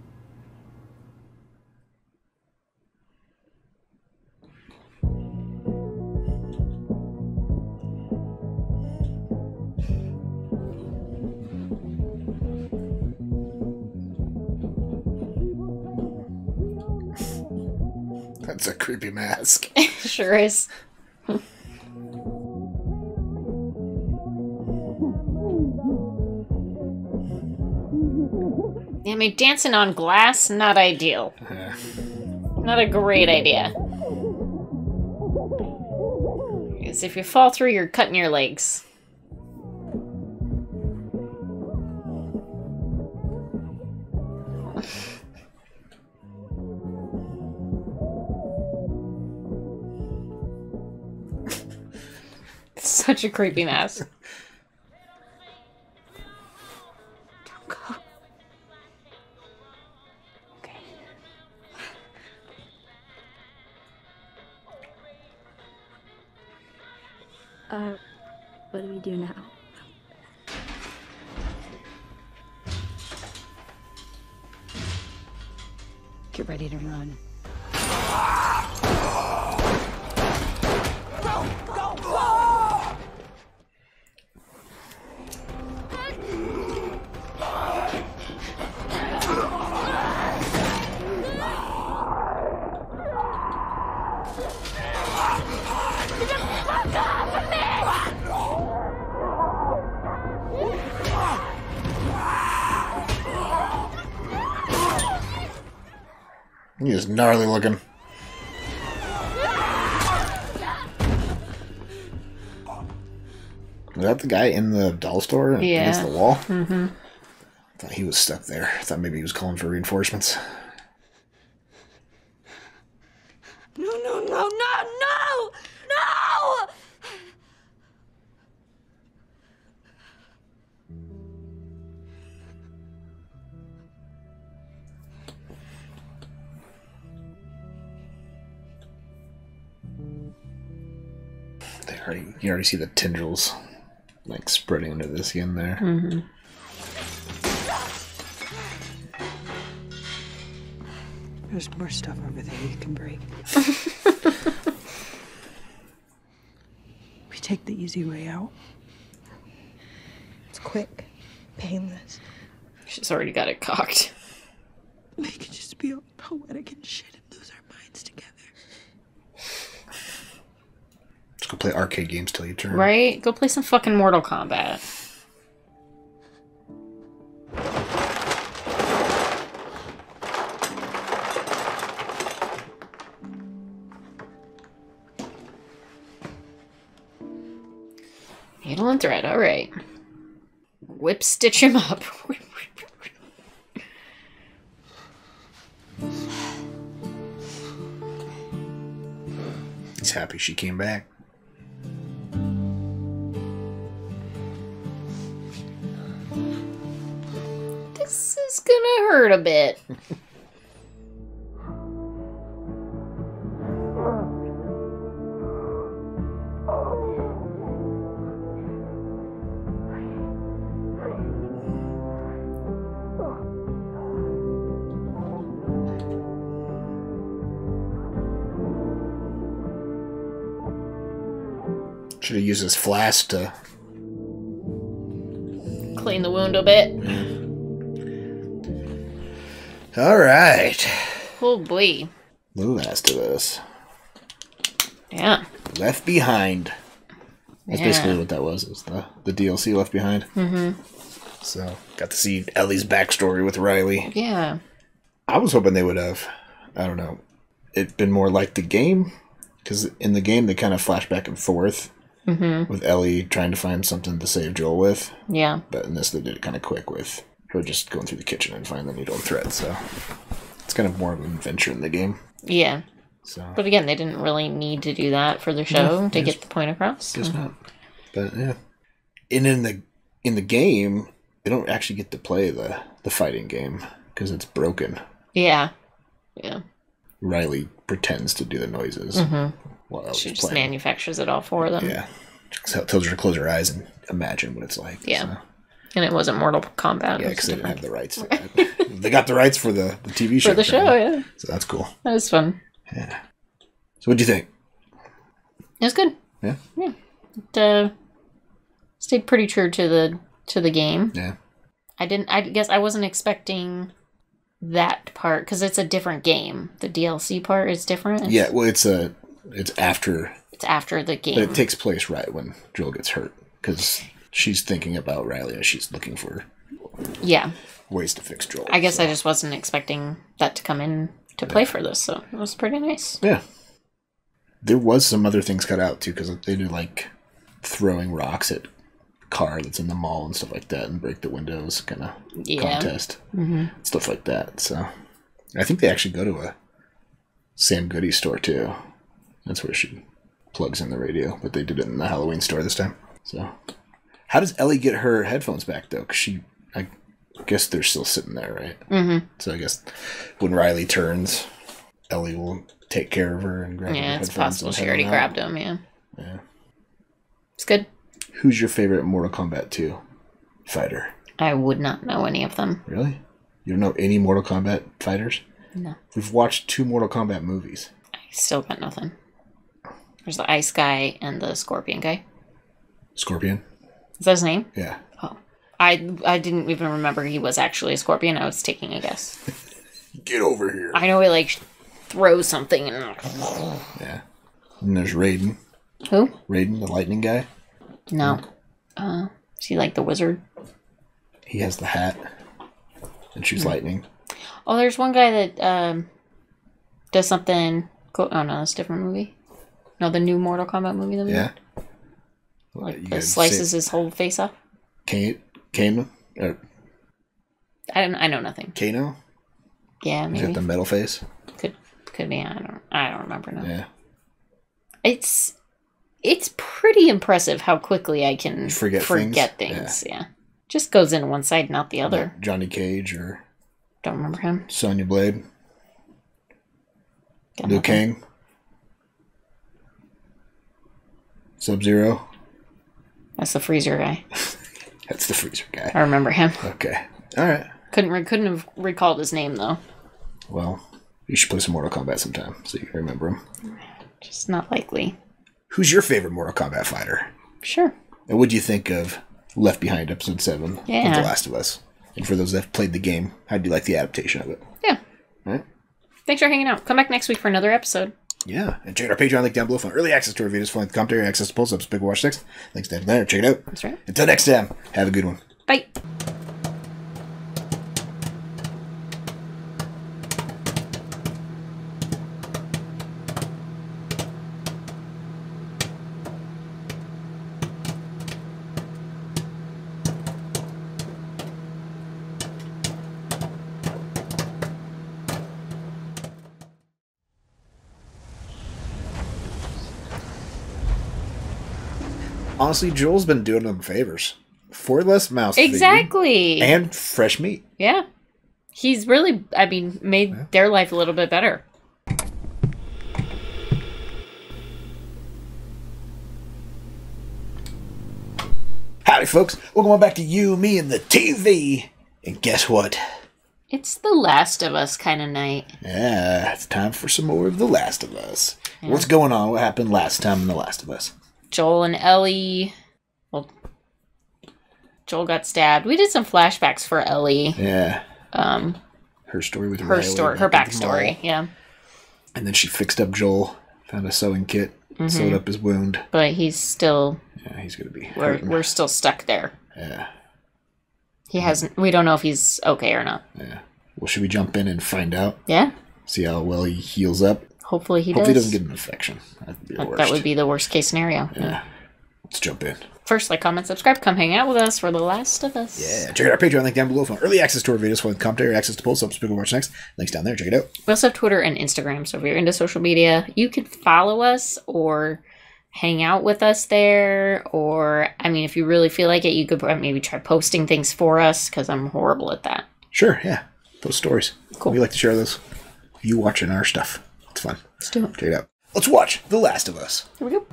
That's a creepy mask. Sure is. I mean, dancing on glass, not ideal. Not a great idea. Because if you fall through, you're cutting your legs. Such a creepy mask. Don't go. Okay. What do we do now? Get ready to run. He is gnarly looking. Was that the guy in the doll store against the wall? Mm-hmm. I thought he was stuck there. I thought maybe he was calling for reinforcements. No, no, no, no, no! No! You already see the tendrils like spreading under the skin there. Mm-hmm. There's more stuff over there you can break. We take the easy way out. It's quick, painless. She's already got it cocked. We could just be all poetic and shit and lose our minds together. Just go play arcade games till you turn. Right? Go play some fucking Mortal Kombat. Needle and thread, alright. Whip stitch him up. He's happy she came back. This is gonna hurt a bit. Should have used his flask to Clean the wound a bit. All right. Oh boy. The Last of Us. Yeah. Left Behind. That's Yeah. basically what that was. It was the DLC Left Behind. Mm-hmm. So got to see Ellie's backstory with Riley. Yeah. I was hoping they would have, I don't know, it been more like the game. Because in the game, they kind of flash back and forth with Ellie trying to find something to save Joel with. Yeah. But in this, they did it kind of quick with her just going through the kitchen and finding the needle and thread. So it's kind of more of an adventure in the game. Yeah. So. But again, they didn't really need to do that for the show No, to get the point across. Guess not. But yeah. And in the game, they don't actually get to play the fighting game because it's broken. Yeah. Yeah. Riley pretends to do the noises while Ellie's She just playing. manufactures it all for them. Yeah. So it tells her to close her eyes and imagine what it's like. Yeah. So. And it wasn't Mortal Kombat. Yeah, because they didn't have the rights to that. They got the rights for the TV show. For the show, yeah. So that's cool. That was fun. Yeah. So what'd you think? It was good. Yeah? Yeah. It stayed pretty true to the game. Yeah. I guess I wasn't expecting that part because it's a different game. The DLC part is different. Yeah, well, it's after. It's after the game. But it takes place right when Joel gets hurt because she's thinking about Riley as she's looking for ways to fix Joel. I guess I just wasn't expecting that to come in to play for this, so it was pretty nice. Yeah. There was some other things cut out too because they do like throwing rocks at a car that's in the mall and stuff like that and break the windows kind of contest. Stuff like that. So I think they actually go to a Sam Goody store too. That's where she plugs in the radio, but they did it in the Halloween store this time. So how does Ellie get her headphones back though? Because I guess they're still sitting there, right? Mm-hmm. So I guess when Riley turns, Ellie will take care of her and grab her headphones. It's possible and she head already on out. grabbed them, yeah. Yeah. It's good. Who's your favorite Mortal Kombat 2 fighter? I would not know any of them. Really? You don't know any Mortal Kombat fighters? No. We've watched 2 Mortal Kombat movies. I still got nothing. There's the ice guy and the scorpion guy. Scorpion? Is that his name? Yeah. Oh. I didn't even remember he was actually a scorpion. I was taking a guess. Get over here. I know he like throws something and... Yeah. And there's Raiden. Who? Raiden, the lightning guy. No. Is he like the wizard? He has the hat and shoots lightning. Oh, there's one guy that does something... Oh no, that's a different movie. No, the new Mortal Kombat movie that we Yeah. did. Like that slices his whole face off. Kano? I know nothing. Kano? Yeah, He's maybe. got the metal face. Could be. I don't remember now. Yeah. It's pretty impressive how quickly I can Forget things. Yeah. Just goes in one side, not the other. Like Johnny Cage or Don't remember him. Sonya Blade. Got Liu nothing. Kang. Sub-Zero. That's the freezer guy. That's the freezer guy. I remember him. Okay. All right. Couldn't have recalled his name though. Well, you should play some Mortal Kombat sometime so you can remember him. Just not likely. Who's your favorite Mortal Kombat fighter? Sure. And what do you think of Left Behind Episode 7 of Yeah. The Last of Us? And for those that have played the game, how do you like the adaptation of it? Yeah. All right. Thanks for hanging out. Come back next week for another episode. Yeah, and check out our Patreon link down below for early access to our videos, full-length commentary, access to post-ups, big watch next. Links down there. Check it out. That's right. Until next time, have a good one. Bye. Honestly, Joel's been doing them favors. 4 less mouse Exactly. feed and fresh meat. Yeah. He's really, I mean, made their life a little bit better. Howdy, folks. Welcome on back to You, Me, and the TV. And guess what? It's The Last of Us kind of night. Yeah, it's time for some more of The Last of Us. Yeah. What's going on? What happened last time in The Last of Us? Joel and Ellie. Well, Joel got stabbed. We did some flashbacks for Ellie. Yeah. Her story with her Riley, story, her backstory. Yeah. And then she fixed up Joel, found a sewing kit, sewed up his wound. But he's still. Yeah, he's gonna be. We're still stuck there. Yeah. He hasn't. We don't know if he's okay or not. Yeah. Well, should we jump in and find out? Yeah. See how well he heals up. Hopefully he Hopefully does. He doesn't get an infection. That'd be the worst. That would be the worst case scenario. Yeah. Let's jump in. First, like, comment, subscribe, come hang out with us for The Last of Us. Yeah. Check out our Patreon link down below for early access to our videos, full commentary, access to posts, up, speak, watch next. Links down there. Check it out. We also have Twitter and Instagram, so if you're into social media, you could follow us or hang out with us there. Or, I mean, if you really feel like it, you could maybe try posting things for us, because I'm horrible at that. Sure, yeah. Post stories. Cool. We like to share those. You watching our stuff. It's fun. Let's do it. Check it out. Let's watch The Last of Us. Here we go.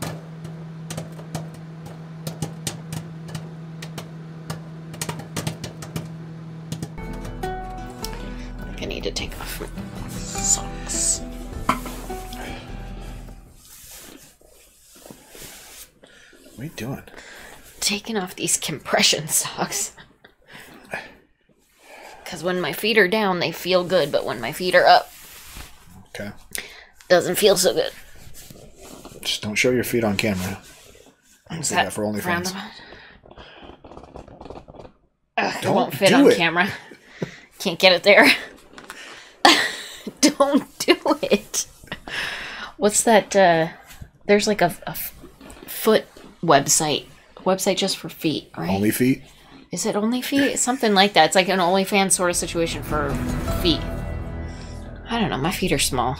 I think I need to take off my socks. What are you doing? Taking off these compression socks. Because when my feet are down, they feel good, but when my feet are up, okay, doesn't feel so good. Just don't show your feet on camera. Is that for OnlyFans? It won't fit on camera. Can't get it there. Don't do it. What's that? There's like a foot website. Website just for feet, right? Only feet? Is it only feet? Something like that. It's like an OnlyFans sort of situation for feet. I don't know. My feet are small.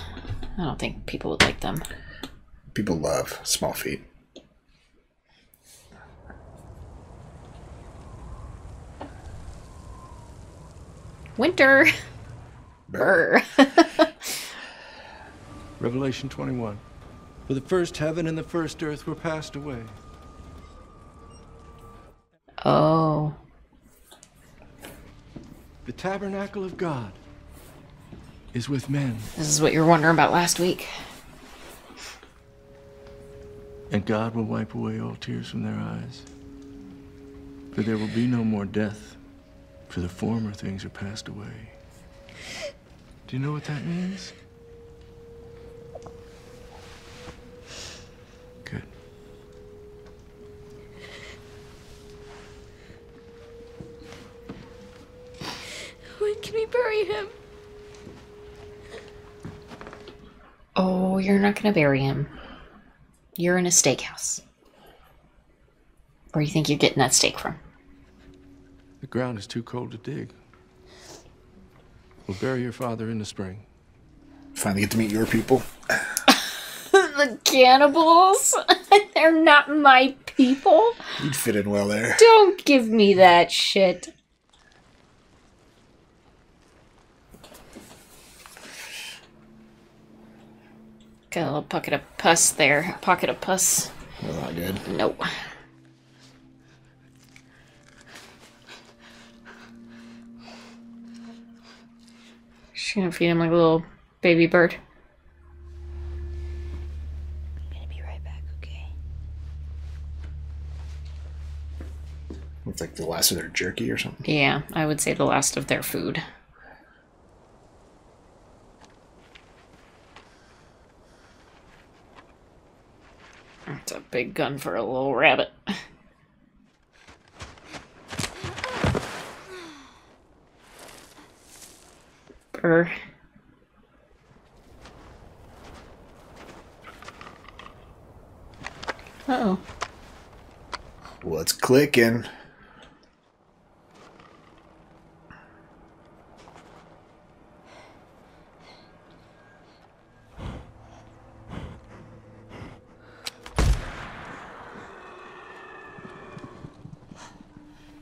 I don't think people would like them. People love small feet. Winter. Brr. Revelation 21. For the first heaven and the first earth were passed away. Oh. The tabernacle of God is with men. This is what you were wondering about last week. And God will wipe away all tears from their eyes. For there will be no more death, for the former things are passed away. Do you know what that means? Good. When can we bury him? Oh, you're not going to bury him. You're in a steakhouse. Where do you think you're getting that steak from? The ground is too cold to dig. We'll bury your father in the spring. Finally get to meet your people. The cannibals? They're not my people. You'd fit in well there. Don't give me that shit. Got a little pocket of pus there. Pocket of pus. Well, not good. Nope. She's gonna feed him like a little baby bird. I'm gonna be right back, okay? It's like the last of their jerky or something. Yeah, I would say the last of their food. It's a big gun for a little rabbit. Brr. Uh-oh. What's clicking?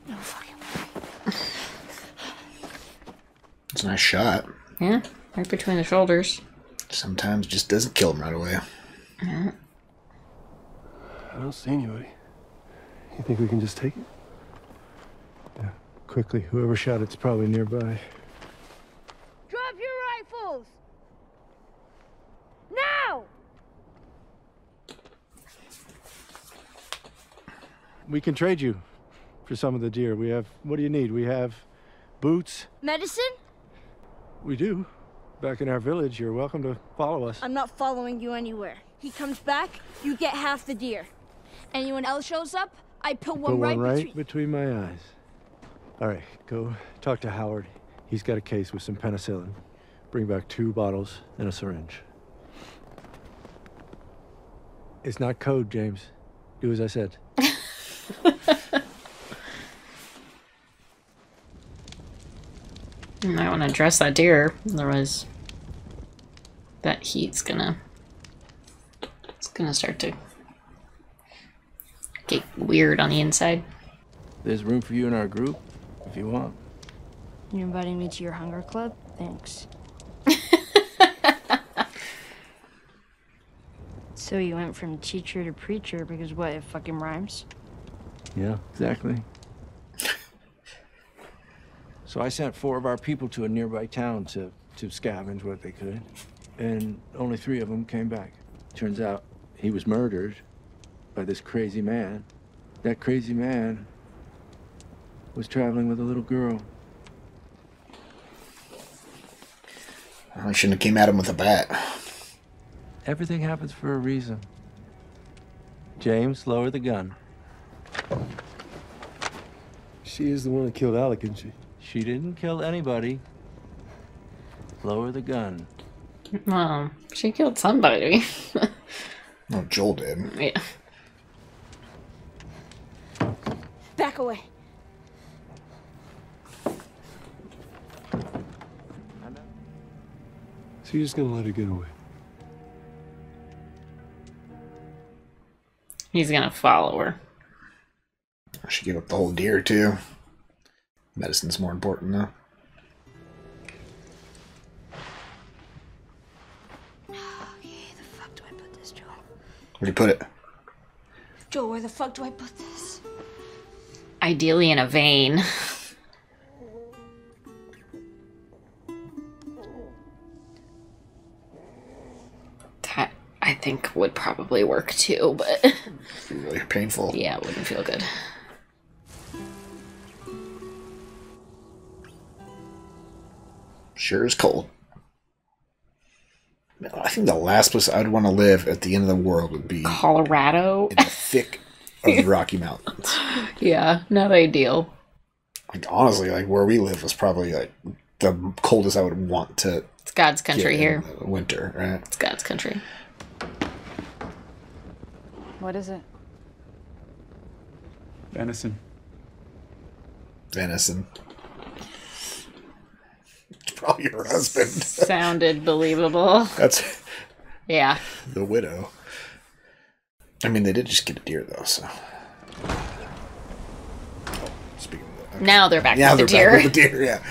No fucking way. It's a nice shot. Yeah, right between the shoulders. Sometimes just doesn't kill him right away. Yeah. I don't see anybody. You think we can just take it? Yeah, quickly. Whoever shot it's probably nearby. Drop your rifles! Now! We can trade you for some of the deer. We have, what do you need? We have boots. Medicine? We do. Back in our village, you're welcome to follow us. I'm not following you anywhere. He comes back, you get half the deer. Anyone else shows up, I put one right between my eyes. All right, go talk to Howard. He's got a case with some penicillin. Bring back 2 bottles and a syringe. It's not code, James. Do as I said. You might want to dress that deer, otherwise that heat's gonna start to get weird on the inside. There's room for you in our group, if you want. You inviting me to your hunger club? Thanks. So you went from teacher to preacher because what, it fucking rhymes? Yeah, exactly. So I sent 4 of our people to a nearby town to scavenge what they could, and only 3 of them came back. Turns out he was murdered by this crazy man. That crazy man was traveling with a little girl. I shouldn't have came at him with a bat. Everything happens for a reason. James, lower the gun. She is the one that killed Alec, isn't she? She didn't kill anybody. Lower the gun. Well, she killed somebody. No, Joel did. Yeah. Back away. So you're just gonna let her get away? He's gonna follow her. She gave up the whole deer, too. Medicine's more important, though. Okay, the fuck do I put this, Joel? Where'd you put it? Joel, where the fuck do I put this? Ideally in a vein. That, I think, would probably work too, but... It'd be really painful. Yeah, it wouldn't feel good. Sure is cold. I think the last place I'd want to live at the end of the world would be... Colorado? In the thick of the Rocky Mountains. Yeah, not ideal. Like, honestly, like, where we live was probably, like, the coldest I would want to... It's God's country here. Winter, right? It's God's country. What is it? Venison. Venison. It's probably your husband. Sounded believable. That's... Yeah. The widow. I mean, they did just get a deer, though, so... Speaking of that... Okay. Now they're back with the deer. Back with the deer, yeah.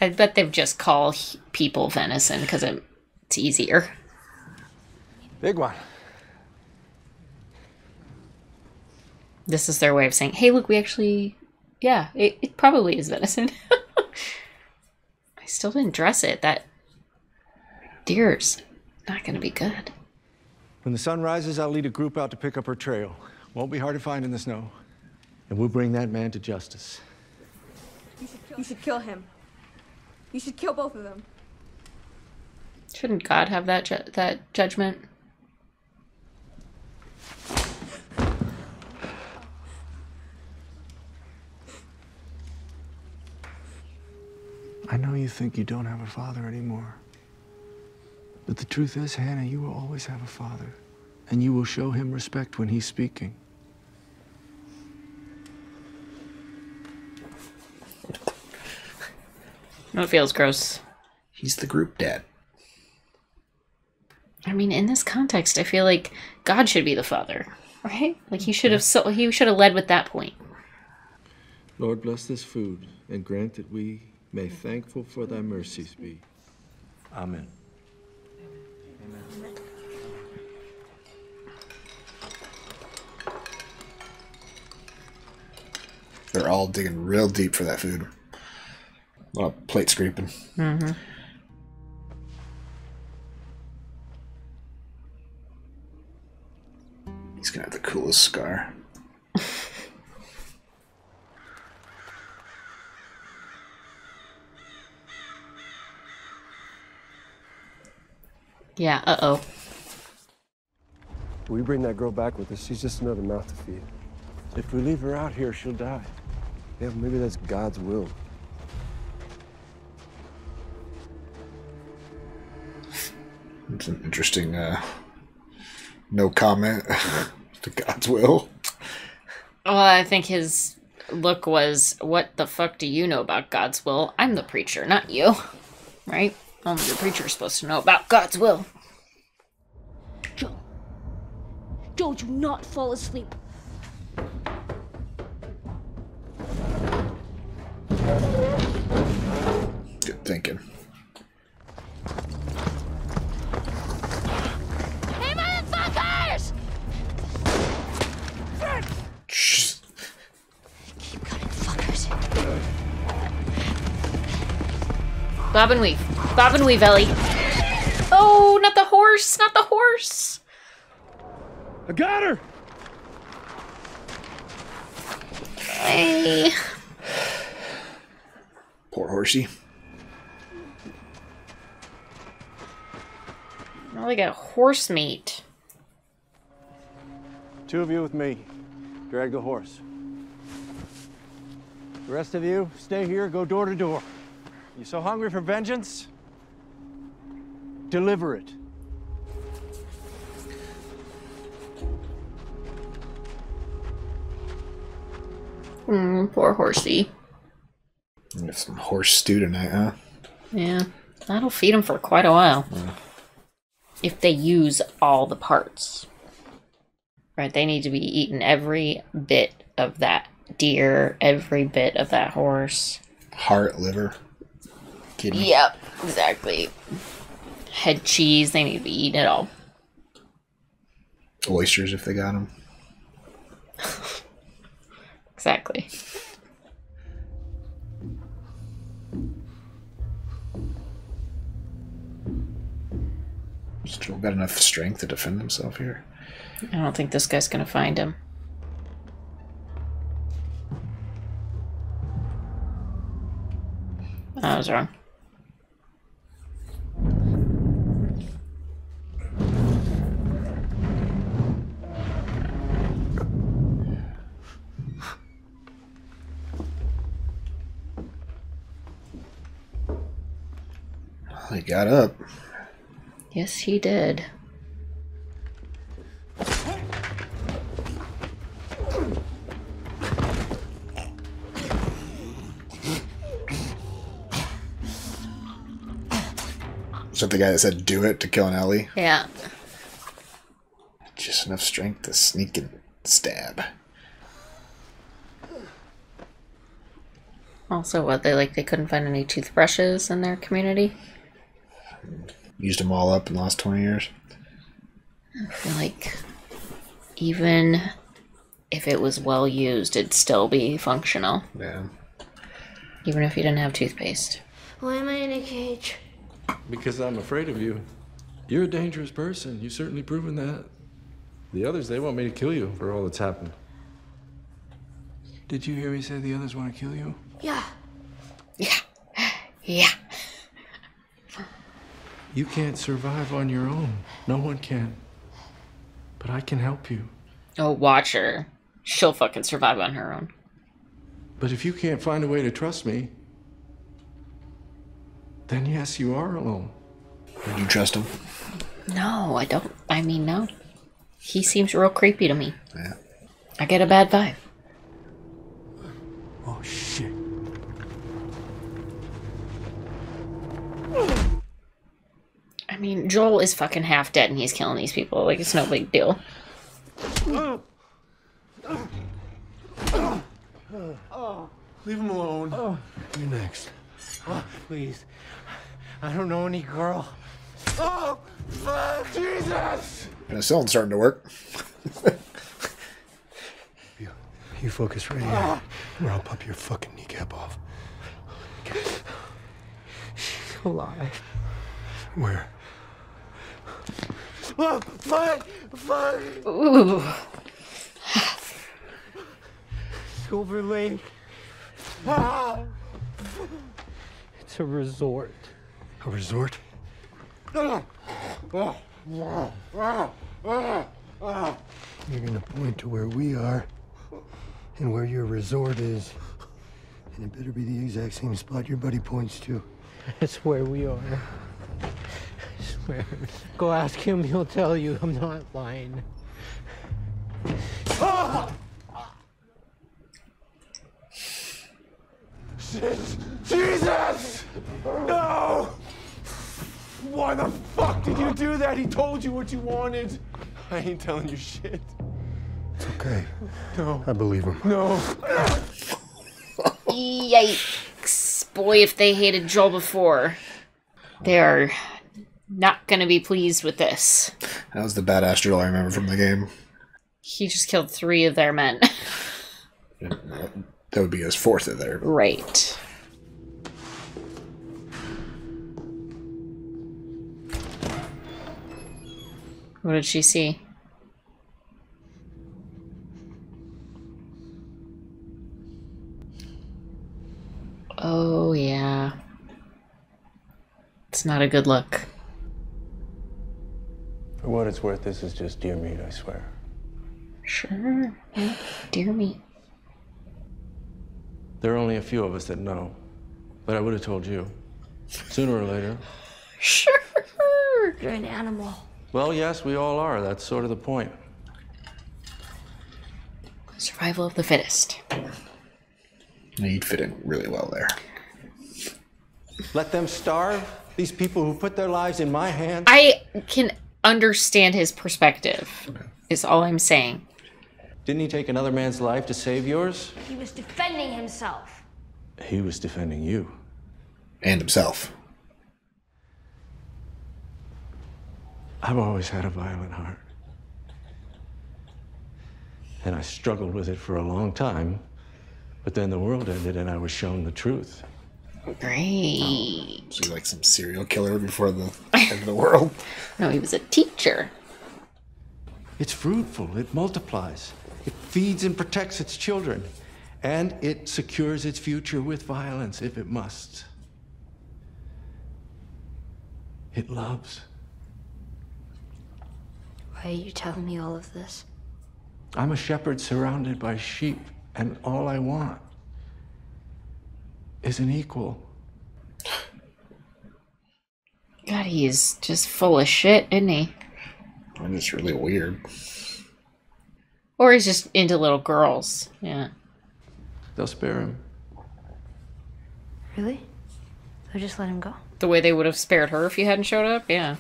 I bet they've just call people venison because it's easier. Big one. This is their way of saying, hey, look, we actually... Yeah, it probably is venison. I still didn't dress it. That deer's not going to be good. When the sun rises, I'll lead a group out to pick up her trail. Won't be hard to find in the snow. And we'll bring that man to justice. You should kill him. You should kill both of them. Shouldn't God have that judgment? I know you think you don't have a father anymore. But the truth is, Hannah, you will always have a father. And you will show him respect when he's speaking. No, it feels gross. He's the group dad. I mean, in this context, I feel like God should be the father, right? Like he should have led with that point. Lord, bless this food and grant that we may thankful for thy mercies be. Amen. Amen. They're all digging real deep for that food. A lot of plate scraping. Mm-hmm. He's gonna have the coolest scar. Yeah, uh-oh. We bring that girl back with us. She's just another mouth to feed. If we leave her out here, she'll die. Yeah, maybe that's God's will. It's an interesting, no comment to God's will. Well, I think his look was, what the fuck do you know about God's will? I'm the preacher, not you. Right? Only the preacher's supposed to know about God's will. Joe. Joe, do not fall asleep. Good thinking. Hey, motherfuckers! Shh. Keep cutting, fuckers. Bob and weave. Bob and weave, Ellie. Oh, not the horse! Not the horse! I got her! Hey. Poor horsey. Now they got horse meat. Two of you with me. Drag the horse. The rest of you, stay here, go door to door. You so hungry for vengeance? Deliver it. Poor horsey. We have some horse stew tonight, huh? Yeah, that'll feed him for quite a while. Yeah. If they use all the parts. Right, they need to be eating every bit of that deer, every bit of that horse. Heart, liver, kidney. Yep, exactly. Head cheese, they need to be eating it all. Oysters if they got them. Exactly. Still got enough strength to defend himself here. I don't think this guy's gonna find him. I was wrong. Well, he got up. Yes, he did. Is that the guy that said do it to kill an Ellie? Yeah. Just enough strength to sneak and stab. Also, what, they couldn't find any toothbrushes in their community? Used them all up in the last 20 years. I feel like even if it was well used, it'd still be functional. Yeah. Even if you didn't have toothpaste. Why am I in a cage? Because I'm afraid of you. You're a dangerous person. You've certainly proven that. The others, they want me to kill you for all that's happened. Did you hear me say the others want to kill you? Yeah. Yeah. You can't survive on your own. No one can. But I can help you. Oh, watch her. She'll fucking survive on her own. But if you can't find a way to trust me, Then yes, you are alone. Would you trust him? No, I don't. I mean, no. He seems real creepy to me. Yeah. I get a bad vibe. Oh, shit. I mean, Joel is fucking half dead and he's killing these people. Like, it's no big deal. Leave him alone. You're next. Oh, please. I don't know any girl. Oh, fuck, Jesus! Penicillin's starting to work. You focus right here, or I'll pop your fucking kneecap off. She's alive. Where? Oh, fuck! Fuck! Ooh. Silver Lake. Ah! It's a resort. A resort? Ah! You're gonna point to where we are and where your resort is. And it better be the exact same spot your buddy points to. It's where we are. I swear. Go ask him, he'll tell you. I'm not lying. Ah! Jesus! No! Why the fuck did you do that? He told you what you wanted. I ain't telling you shit. It's okay. No. I believe him. No. Yikes. Boy, if they hated Joel before, they are not going to be pleased with this. That was the badass Joel I remember from the game. He just killed 3 of their men. That would be his 4th of their. Right. What did she see? Oh, yeah. It's not a good look. For what it's worth, this is just deer meat, I swear. Sure. Yeah, dear me. There are only a few of us that know, but I would have told you. Sooner or later. Sure. You're an animal. Well, yes, we all are. That's sort of the point. Survival of the fittest. You'd fit in really well there. Let them starve? These people who put their lives in my hands? I can understand his perspective, is all I'm saying. Didn't he take another man's life to save yours? He was defending himself. He was defending you. And himself. I've always had a violent heart. And I struggled with it for a long time, but then the world ended and I was shown the truth. Great. So you're like some serial killer before the end of the world? No, he was a teacher. It's fruitful, it multiplies, it feeds and protects its children, and it secures its future with violence if it must. It loves. Why are you telling me all of this? I'm a shepherd surrounded by sheep, and all I want is an equal. God, he is just full of shit, isn't he? And it's really weird. Or he's just into little girls. Yeah. They'll spare him. Really? They'll just let him go? The way they would have spared her if you hadn't showed up? Yeah.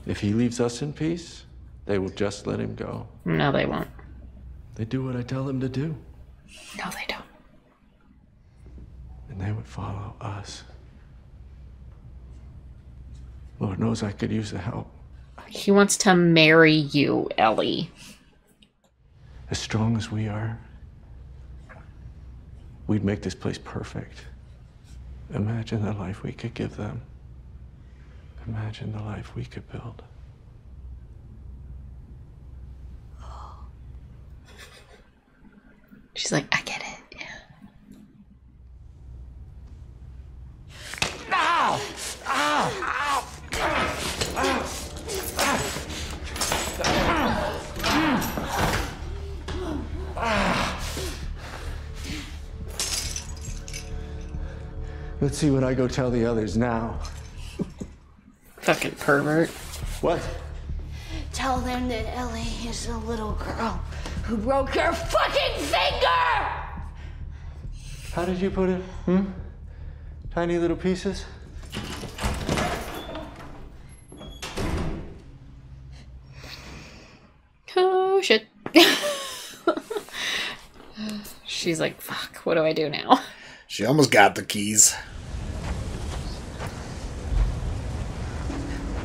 If he leaves us in peace, they will just let him go. No, they won't. They do what I tell them to do. No, they don't. And they would follow us. Lord knows I could use the help. He wants to marry you, Ellie. As strong as we are, we'd make this place perfect. Imagine the life we could give them. Imagine the life we could build. She's like, I get it. Yeah. Ow! Ow! Ow! Let's see what I go tell the others now. Fucking pervert. What? Tell them that Ellie is the little girl who broke her fucking finger! How did you put it? Tiny little pieces? Oh, shit. She's like, fuck, what do I do now? She almost got the keys.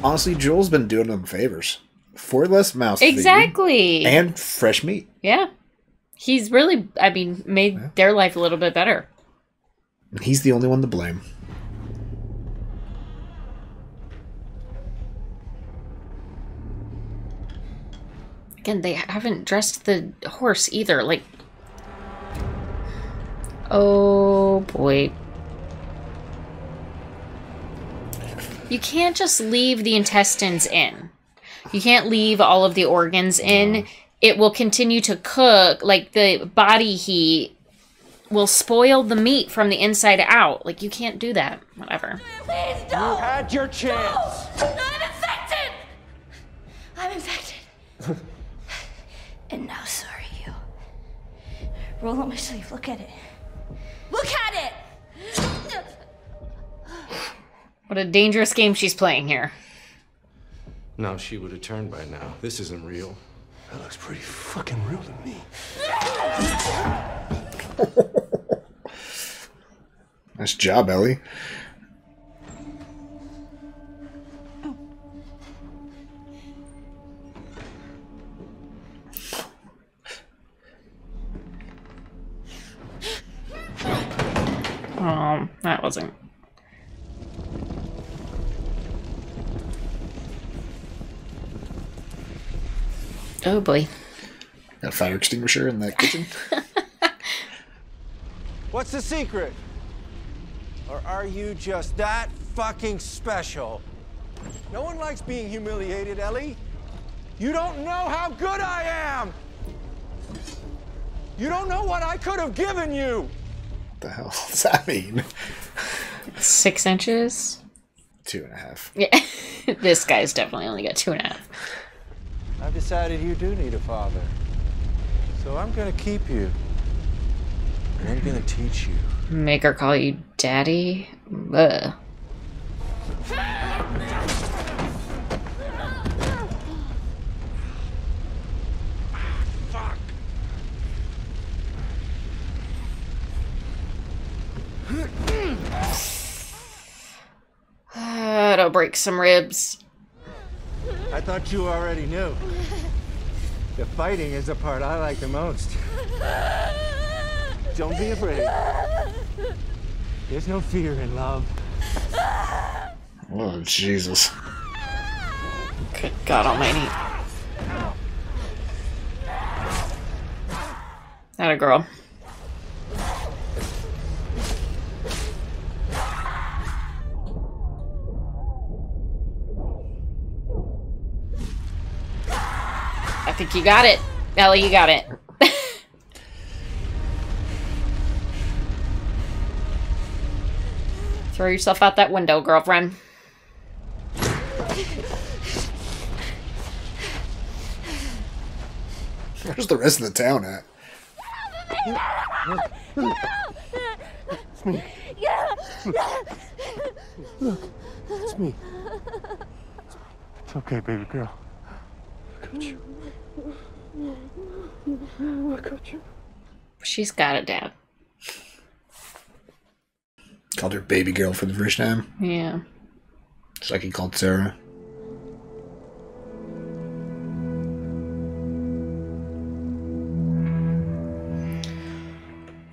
Honestly, Joel's been doing them favors. 4 less mouse feed. Exactly. And fresh meat. Yeah. He's really, I mean, made their life a little bit better. He's the only one to blame. Again, they haven't dressed the horse either. Like, oh boy. You can't just leave the intestines in. You can't leave all of the organs in. It will continue to cook. Like, the body heat will spoil the meat from the inside out. Like, you can't do that. Whatever. Please don't! You had your chance! No! I'm infected! I'm infected. And now so are you. Roll up my sleeve. Look at it. Look at it! What a dangerous game she's playing here. No, she would have turned by now. This isn't real. That looks pretty fucking real to me. Nice job, Ellie. That wasn't. Oh boy. Got a fire extinguisher in that kitchen. What's the secret? Or are you just that fucking special? No one likes being humiliated, Ellie. You don't know how good I am! You don't know what I could have given you! What the hell does that mean? 6 inches? 2.5. Yeah. This guy's definitely only got 2.5. I've decided you do need a father. So I'm gonna keep you. And I'm gonna teach you. Make her call you daddy? Ugh. It'll break some ribs. I thought you already knew. The fighting is the part I like the most. Don't be afraid. There's no fear in love. Oh, Jesus. Good God almighty. Not a girl. I think you got it. Ellie, you got it. Throw yourself out that window, girlfriend. Where's the rest of the town at? It's me. Look, it's me. It's okay, baby girl. I got you. I got you. She's got it, Dad. Called her baby girl for the first time. Yeah. Just like he called Sarah.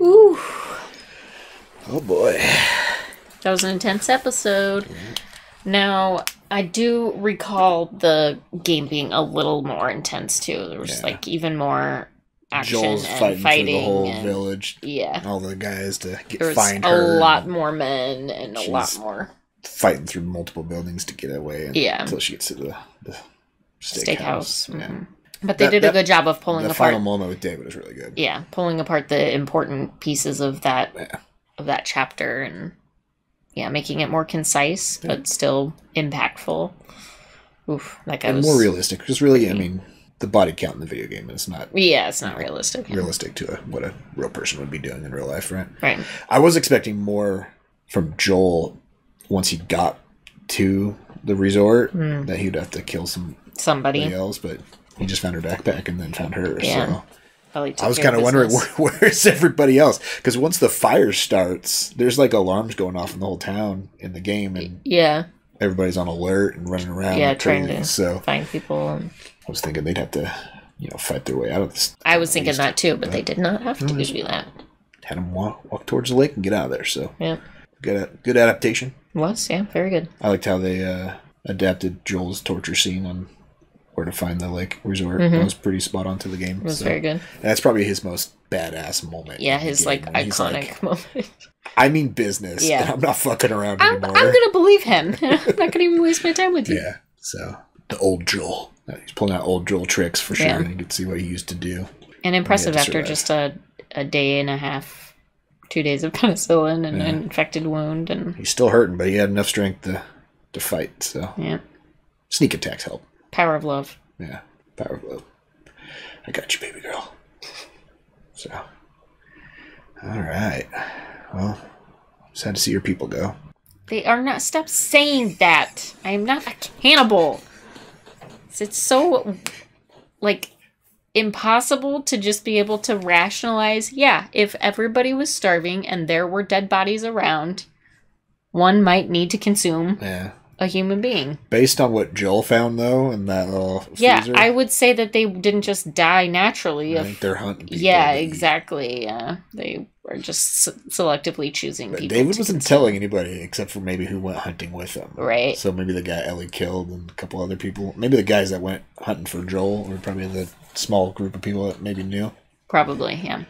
Ooh. Oh boy. That was an intense episode. Now, I do recall the game being a little more intense too. There was like even more action Joel's and fighting through the whole and, village. Yeah. All the guys to There was find a her. lot more men and a lot She's more fighting through multiple buildings to get away. Yeah. Until she gets to the steakhouse. Yeah. Mhm. But they did a good job of pulling the apart. final moment with David was really good. Yeah, pulling apart the important pieces of that chapter, and making it more concise, but still impactful. Oof, that guy and was... more realistic. Because really, I mean, the body count in the video game is not... Yeah, it's not realistic. Realistic to what a real person would be doing in real life, right? Right. I was expecting more from Joel once he got to the resort, that he'd have to kill somebody else, but he just found her backpack and then found her. Yeah. So I was kind of wondering where's everybody else, because once the fire starts, there's like alarms going off in the whole town in the game, and everybody's on alert and running around. Yeah, trying to find people. I was thinking they'd have to, fight their way out of this. I was thinking that too, but they did not have to do that. Had them walk towards the lake and get out of there. So yeah, good adaptation. Very good. I liked how they adapted Joel's torture scene on where to find the lake resort. Mm-hmm. That was pretty spot on to the game. It was very good. And that's probably his most badass moment. Yeah, his iconic moment. I mean business. Yeah. And I'm not fucking around anymore. I'm gonna believe him. I'm not gonna even waste my time with you. Yeah. So the old Joel. He's pulling out old Joel tricks for sure. Yeah. And you can see what he used to do. And impressive after just a day and a half, 2 days of penicillin and an infected wound, and he's still hurting, but he had enough strength to fight. So sneak attacks help. Power of love. Yeah, power of love. I got you, baby girl. So, all right. Well, sad to see your people go. They are not. Stop saying that. I am not a cannibal. It's so impossible to just be able to rationalize. Yeah, if everybody was starving and there were dead bodies around, one might need to consume a human being. Based on what Joel found, though, in that little freezer, yeah, I would say that they didn't just die naturally. I think they're hunting people. Yeah, exactly. They were just selectively choosing but people. David wasn't telling anybody except for maybe who went hunting with him. Right. So maybe the guy Ellie killed and a couple other people. Maybe the guys that went hunting for Joel were probably the small group of people that maybe knew. Probably, yeah.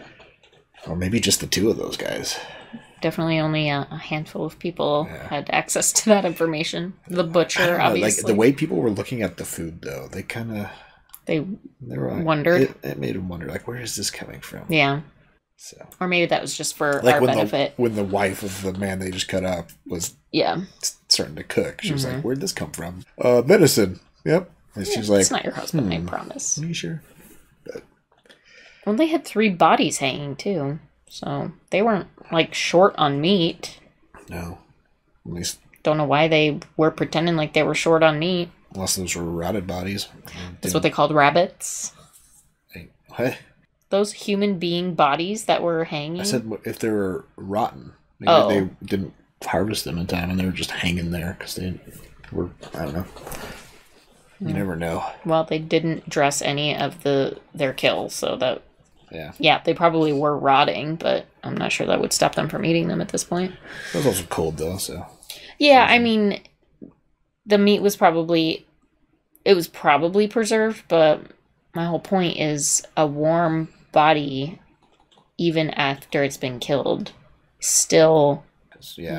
Or maybe just the two of those guys. Definitely only a handful of people had access to that information. The butcher, obviously. Like the way people were looking at the food, though, they kind of... They were like, wondered. It made them wonder, like, where is this coming from? Yeah. So, or maybe that was just for like our benefit. When the wife of the man they just cut up was starting to cook, she was like, where'd this come from? Venison. Yep. And she's like... It's not your husband, I promise. Are you sure? Well, they had 3 bodies hanging, too. So they weren't short on meat. No, at least don't know why they were pretending like they were short on meat. Unless those were rotted bodies. That's what they called rabbits. What? Those human being bodies that were hanging. I said if they were rotten. Maybe they didn't harvest them in time and they were just hanging there because they were. I don't know. You never know. Well, they didn't dress any of their kills, so that. Yeah, they probably were rotting, but I'm not sure that would stop them from eating them at this point. It was also cold, though, so... Yeah, I mean, the meat was probably preserved, but my whole point is a warm body, even after it's been killed, still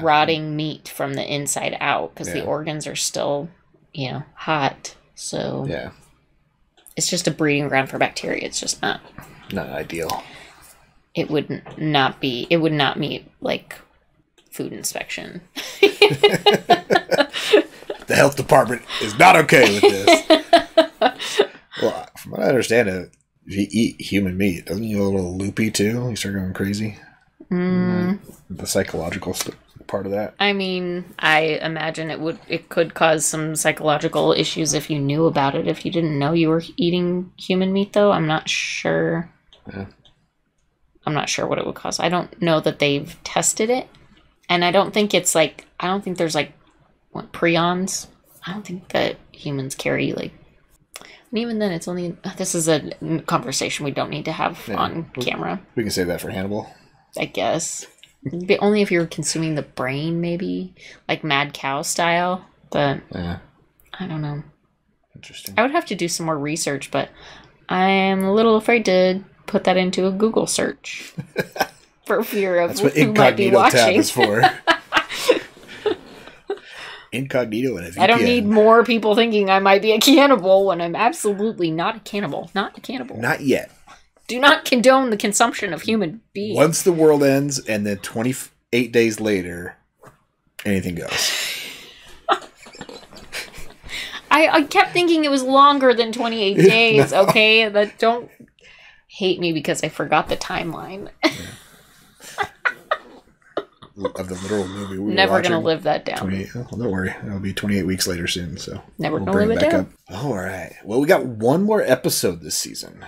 rotting meat from the inside out, because the organs are still, hot, so... Yeah. It's just a breeding ground for bacteria, it's just not... Not ideal. It would not meet food inspection. The health department is not okay with this. Well, from what I understand, if you eat human meat, doesn't you get a little loopy too? You start going crazy. The psychological part of that. I mean, I imagine it could cause some psychological issues if you knew about it. If you didn't know you were eating human meat, though, I'm not sure. Yeah. I'm not sure what it would cause. I don't know that they've tested it, and I don't think it's I don't think there's prions. I don't think that humans carry and even then, it's only. This is a conversation we don't need to have on camera. We can save that for Hannibal. I guess. Only if you're consuming the brain, maybe. Like mad cow style. But I don't know. Interesting. I would have to do some more research, but I'm a little afraid to put that into a Google search. For fear of who might be watching. Tab is for. Incognito and a VPN. I don't need more people thinking I might be a cannibal when I'm absolutely not a cannibal. Not a cannibal. Not yet. Do not condone the consumption of human beings. Once the world ends and then 28 days later, anything goes. I kept thinking it was longer than 28 days, no. Okay? Don't hate me because I forgot the timeline. Of the literal movie we Never going to live that down. Well, don't worry. It'll be 28 weeks later soon, so never going to live it down. All right. Well, we got one more episode this season.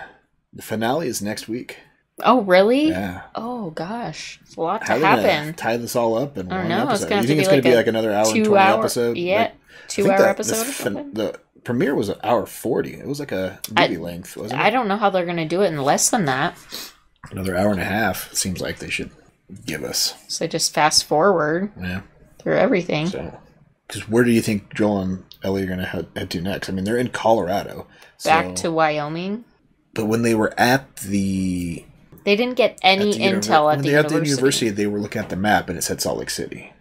The finale is next week. Oh, really? Yeah. Oh, gosh. It's a lot to happen. Tie this all up in one know, episode. You think it's going to be like another hour and 20 episode? Yeah. Like, 2-hour episode or something? The premiere was an hour 40. It was like a movie length, wasn't it? I don't know how they're going to do it in less than that. Another hour and a half. It seems like they should give us. So just fast forward through everything. So, because where do you think Joel and Ellie are going to head to next? I mean, they're in Colorado. Back to Wyoming. But when they were at the... They didn't get any intel at the university. When they were at the university, they were looking at the map and it said Salt Lake City.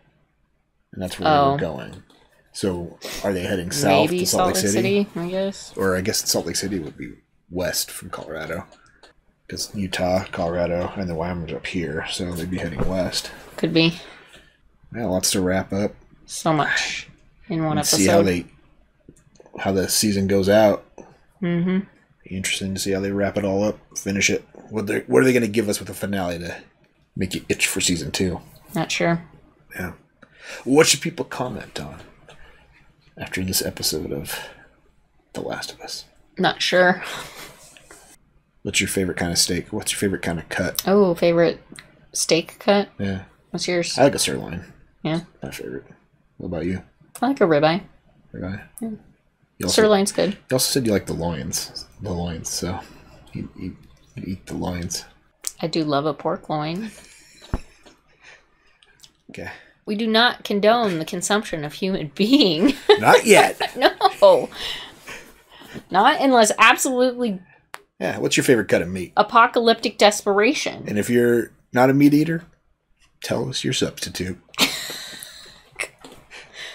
And that's where they were going. So are they heading south to Salt Lake City? I guess. Or I guess Salt Lake City would be west from Colorado. Because Utah, Colorado, and the Wyoming's up here. So they'd be heading west. Could be. Yeah, lots to wrap up. So much in one episode. See how the season goes out. Mm-hmm. Interesting to see how they wrap it all up, finish it. What are they going to give us with a finale to make you itch for season 2? Not sure. Yeah. What should people comment on after this episode of The Last of Us? Not sure. What's your favorite kind of steak? What's your favorite kind of cut? Oh, favorite steak cut? Yeah. What's yours? I like a sirloin. Yeah. My favorite. What about you? I like a ribeye. Ribeye? Yeah. Sirloin's good. You also said you like the loins. So you eat the loins. I do love a pork loin. Okay. We do not condone the consumption of human being. Not yet. No. Not unless absolutely... Yeah, what's your favorite cut of meat? Apocalyptic desperation. And if you're not a meat eater, tell us your substitute.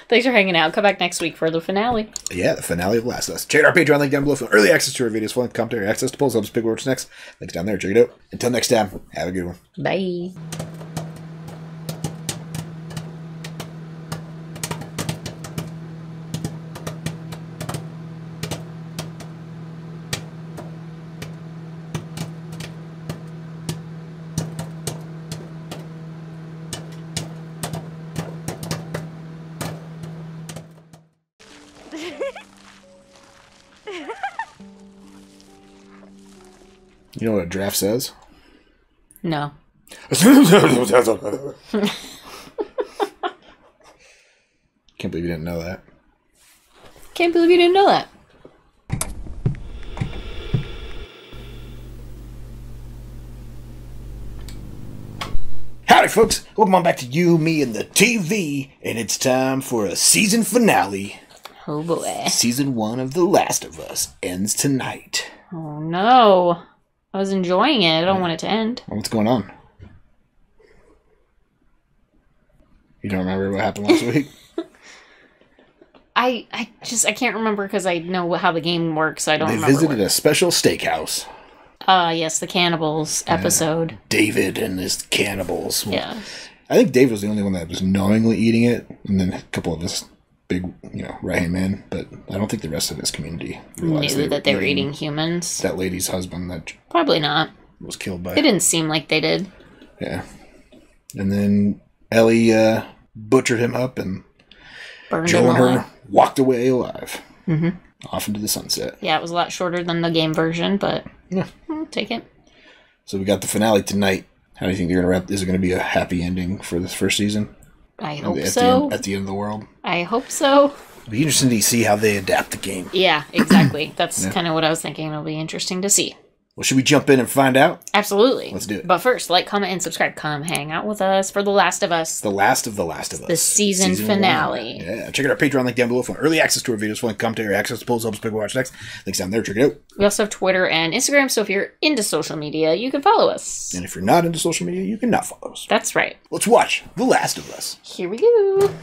Thanks for hanging out. Come back next week for the finale. Yeah, the finale of Last of Us. Check out our Patreon link down below for early access to our videos, full commentary, access to polls, helps big words next. Links down there. Check it out. Until next time, have a good one. Bye. You know what a draft says? No. Can't believe you didn't know that. Can't believe you didn't know that. Howdy, folks. Welcome on back to You, Me, and the TV. And it's time for a season finale. Oh, boy. Season 1 of The Last of Us ends tonight. Oh, no. I was enjoying it. I don't want it to end. What's going on? You don't remember what happened last week? I can't remember because I know how the game works. I don't remember. They visited a special steakhouse. Yes, the cannibals episode. David and his cannibals. Yeah. I think Dave was the only one that was knowingly eating it, and then a couple of his big, right-hand men, but I don't think the rest of his community realized knew that they were eating humans. That lady's husband that probably not was killed by. It didn't seem like they did. Yeah. And then Ellie butchered him up, and burned Joel him and her alive. walked away alive. Mm-hmm. Off into the sunset. Yeah, it was a lot shorter than the game version, but I'll take it. So we got the finale tonight. How do you think they're going to wrap? Is it going to be a happy ending for this first season? I hope so. At the end of the world? I hope so. It'll be interesting to see how they adapt the game. Yeah, exactly. That's kind of what I was thinking. It'll be interesting to see. Well, should we jump in and find out? Absolutely. Let's do it. But first, like, comment, and subscribe. Come hang out with us for The Last of Us. The Last of Us. The season finale. 1. Yeah, check out our Patreon link down below for early access to our videos, full commentary, access to polls, helps pick watch next. Links down there. Check it out. We also have Twitter and Instagram, so if you're into social media, you can follow us. And if you're not into social media, you can not follow us. That's right. Let's watch The Last of Us. Here we go.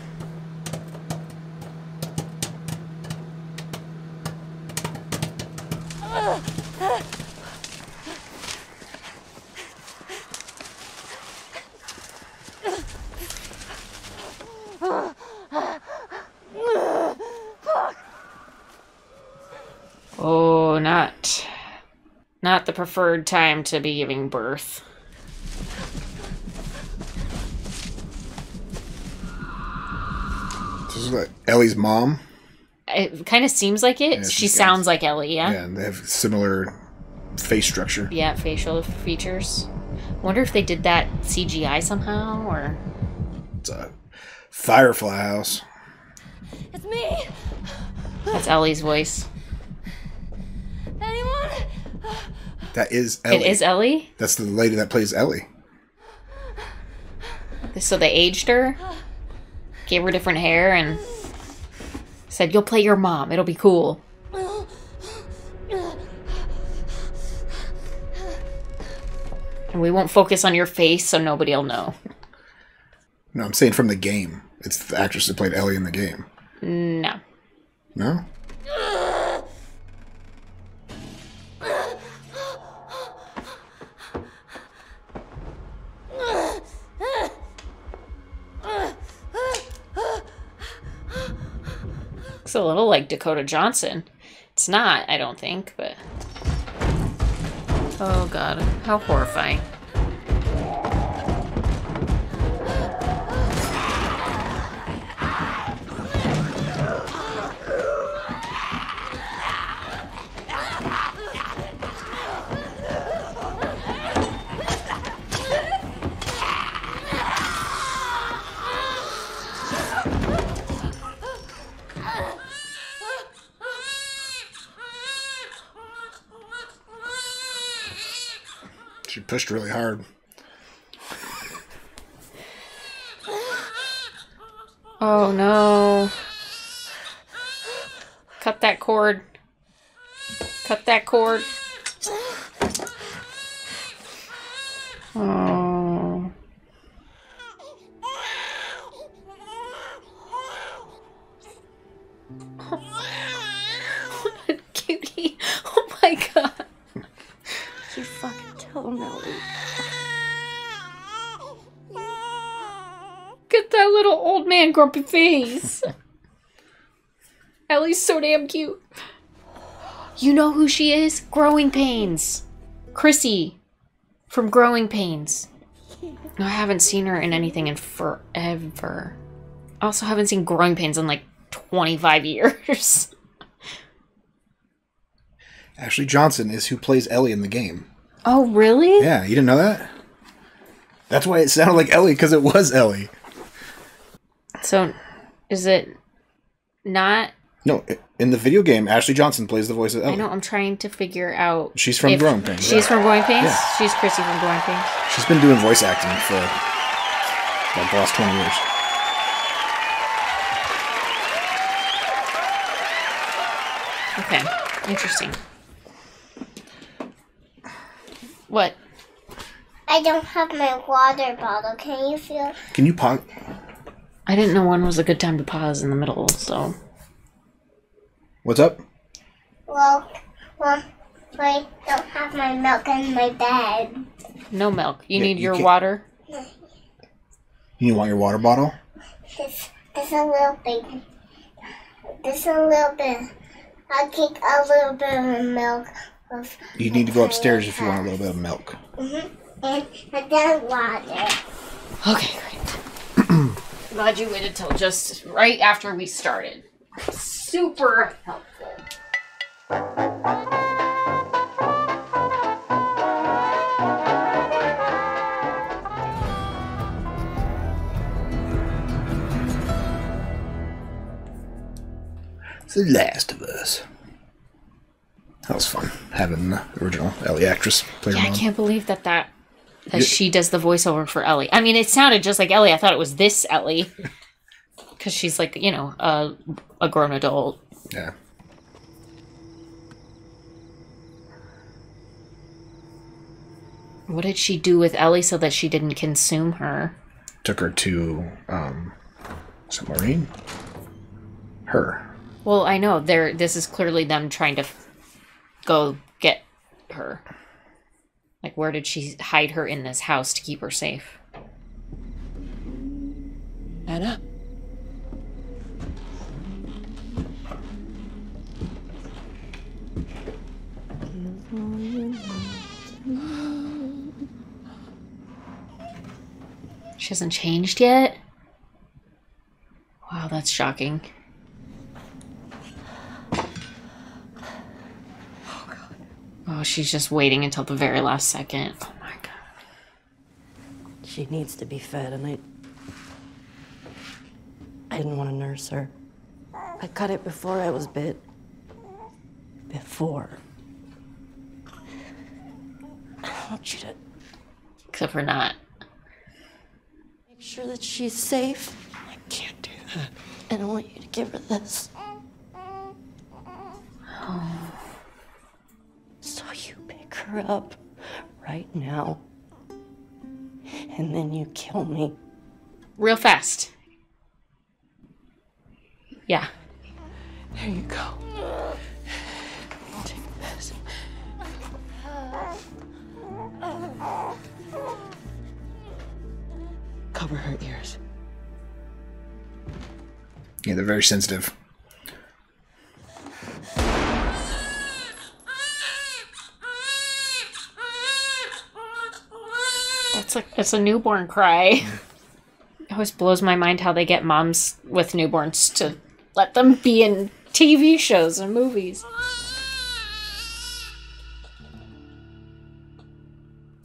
Not the preferred time to be giving birth. This is like Ellie's mom. It kind of seems like it. Yeah, she sounds like Ellie, yeah? Yeah, and they have similar face structure. Yeah, facial features. Wonder if they did that CGI somehow, or... It's a Firefly house. It's me! That's Ellie's voice. Anyone? That is Ellie. It is Ellie? That's the lady that plays Ellie. So they aged her, gave her different hair, and said, "You'll play your mom. It'll be cool." And we won't focus on your face, so nobody'll know. No, I'm saying from the game. It's the actress that played Ellie in the game. No. No? Looks a little like Dakota Johnson. It's not, I don't think, but... Oh god, how horrifying. She pushed really hard. Oh no. Cut that cord. Cut that cord. Oh. What a cutie. Oh my god. You fucking tell him, Ellie. Get that little old man grumpy face. Ellie's so damn cute. You know who she is? Growing Pains. Chrissy from Growing Pains. I haven't seen her in anything in forever. I also haven't seen Growing Pains in like 25 years. Ashley Johnson is who plays Ellie in the game. Oh, really? Yeah, you didn't know that? That's why it sounded like Ellie, because it was Ellie. So, is it not... No, in the video game, Ashley Johnson plays the voice of Ellie. I know, I'm trying to figure out... She's from Growing Pains. She's from Growing Pains? Yeah. She's Chrissy from Growing Pains. She's been doing voice acting for like the last 20 years. Okay, interesting. What? I don't have my water bottle. Can you feel? Can you pause? I didn't know when was a good time to pause in the middle, so... What's up? Well, I don't have my milk in my bed. No milk. You Yeah, need you your can't- water? You want your water bottle? This a little bit. This a little bit. I'll take a little bit of milk. You need to go upstairs if you want a little bit of milk. And then water. Okay, great. Glad you waited till just right after we started. Super helpful. The Last of Us. That was fun, having the original Ellie actress play her Yeah, I mom. can't believe that Yeah. she does the voiceover for Ellie. I mean, it sounded just like Ellie. I thought it was this Ellie. Because she's like, you know, a grown adult. Yeah. What did she do with Ellie so that she didn't consume her? Took her to submarine. Her. Well, I know. This is clearly them trying to go get her. Like, where did she hide her in this house to keep her safe? Anna? She hasn't changed yet? Wow, that's shocking. Oh, she's just waiting until the very last second. Oh my god. She needs to be fed, and I didn't want to nurse her. I cut it before I was bit. Before. I want you to Except for not. make sure that she's safe. I can't do that. And I want you to give her this. So you pick her up right now. And then you kill me. Real fast. Yeah. There you go. Take this. Cover her ears. Yeah, they're very sensitive. It's a newborn cry. It always blows my mind how they get moms with newborns to let them be in TV shows and movies.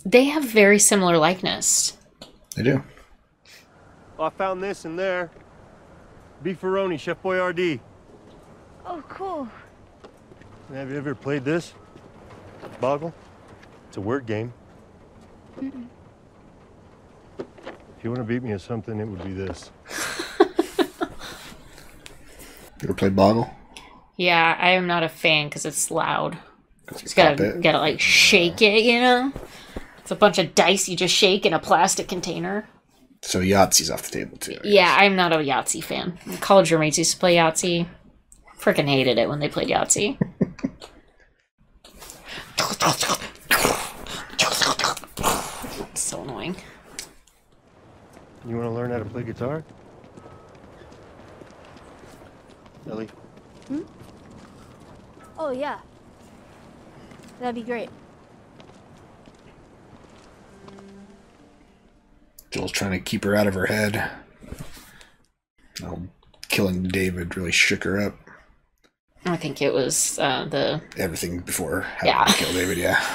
They have very similar likeness. They do. I found this in there. Beefaroni, Chef Boyardee. Oh, cool. Have you ever played this? Boggle? It's a word game. Mm-mm. If you want to beat me at something, it would be this. You ever played Boggle? Yeah, I am not a fan because it's loud. You Just gotta like shake it, you know? It's a bunch of dice you just shake in a plastic container. So Yahtzee's off the table too. Yeah, I'm not a Yahtzee fan. College roommates used to play Yahtzee. Freaking hated it when they played Yahtzee. It's so annoying. You want to learn how to play guitar? Ellie? Hmm? Oh, yeah. That'd be great. Joel's trying to keep her out of her head. Oh, killing David really shook her up. I think it was the... Everything before having to kill David, yeah.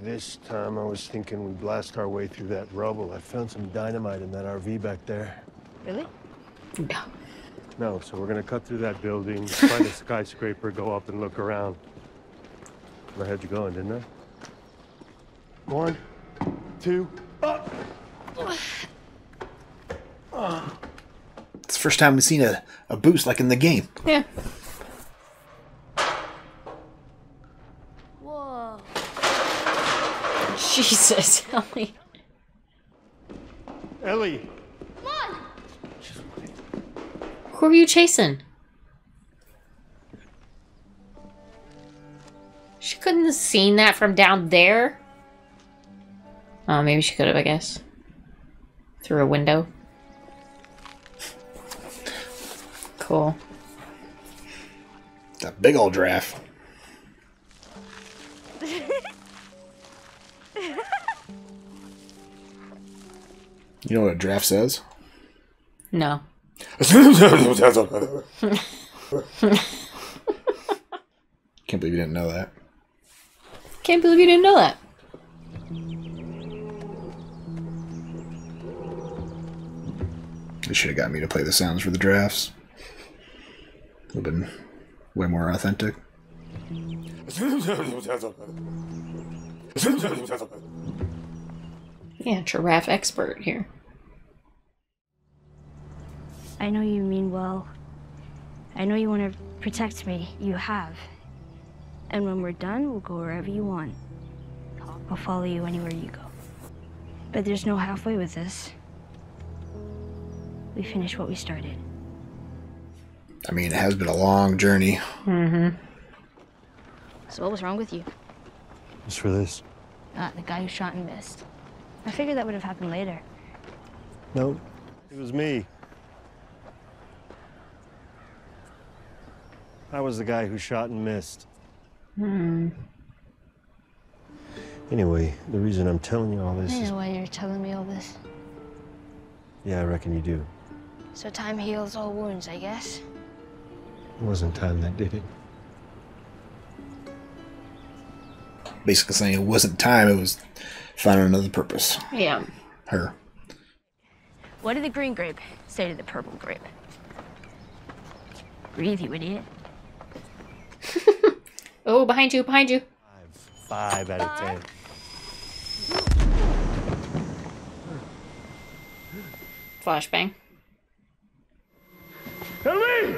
This time I was thinking we'd blast our way through that rubble. I found some dynamite in that RV back there. Really? No. No, so we're gonna cut through that building, find a skyscraper, go up and look around. I had you going, didn't I? 1, 2, up! It's the first time we've seen a boost like in the game. Yeah. Whoa. Jesus, Ellie. Ellie! Come on! Who are you chasing? She couldn't have seen that from down there. Oh, maybe she could have, I guess. Through a window. Cool. It's a big old giraffe. You know what a giraffe says? No. Can't believe you didn't know that. Can't believe you didn't know that. They should have got me to play the sounds for the giraffes. Would have been way more authentic. Yeah, giraffe expert here. I know you mean well. I know you want to protect me. You have. And when we're done, we'll go wherever you want. I'll follow you anywhere you go. But there's no halfway with this. We finish what we started. I mean, it has been a long journey. Mm-hmm. So what was wrong with you? Just for this. The guy who shot and missed. I figured that would have happened later. No, it was me. I was the guy who shot and missed. Hmm. Anyway, the reason I'm telling you all this I is... know why you're telling me all this. Yeah, I reckon you do. So time heals all wounds, I guess. It wasn't time that did it. Basically saying it wasn't time, it was finding another purpose. Yeah. Her. What did the green grape say to the purple grape? Breathe, you idiot. Oh, behind you, behind you. 5 out of 10. Flashbang. Ellie!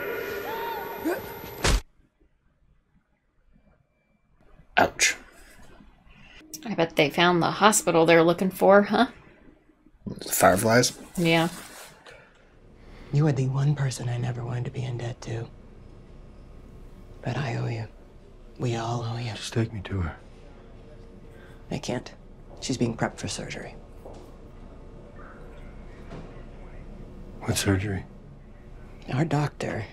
Ouch. I bet they found the hospital they're looking for, huh? Fireflies? Yeah. You are the one person I never wanted to be in debt to. But I owe you. We all owe you. Just take me to her. I can't. She's being prepped for surgery. What surgery? Our doctor,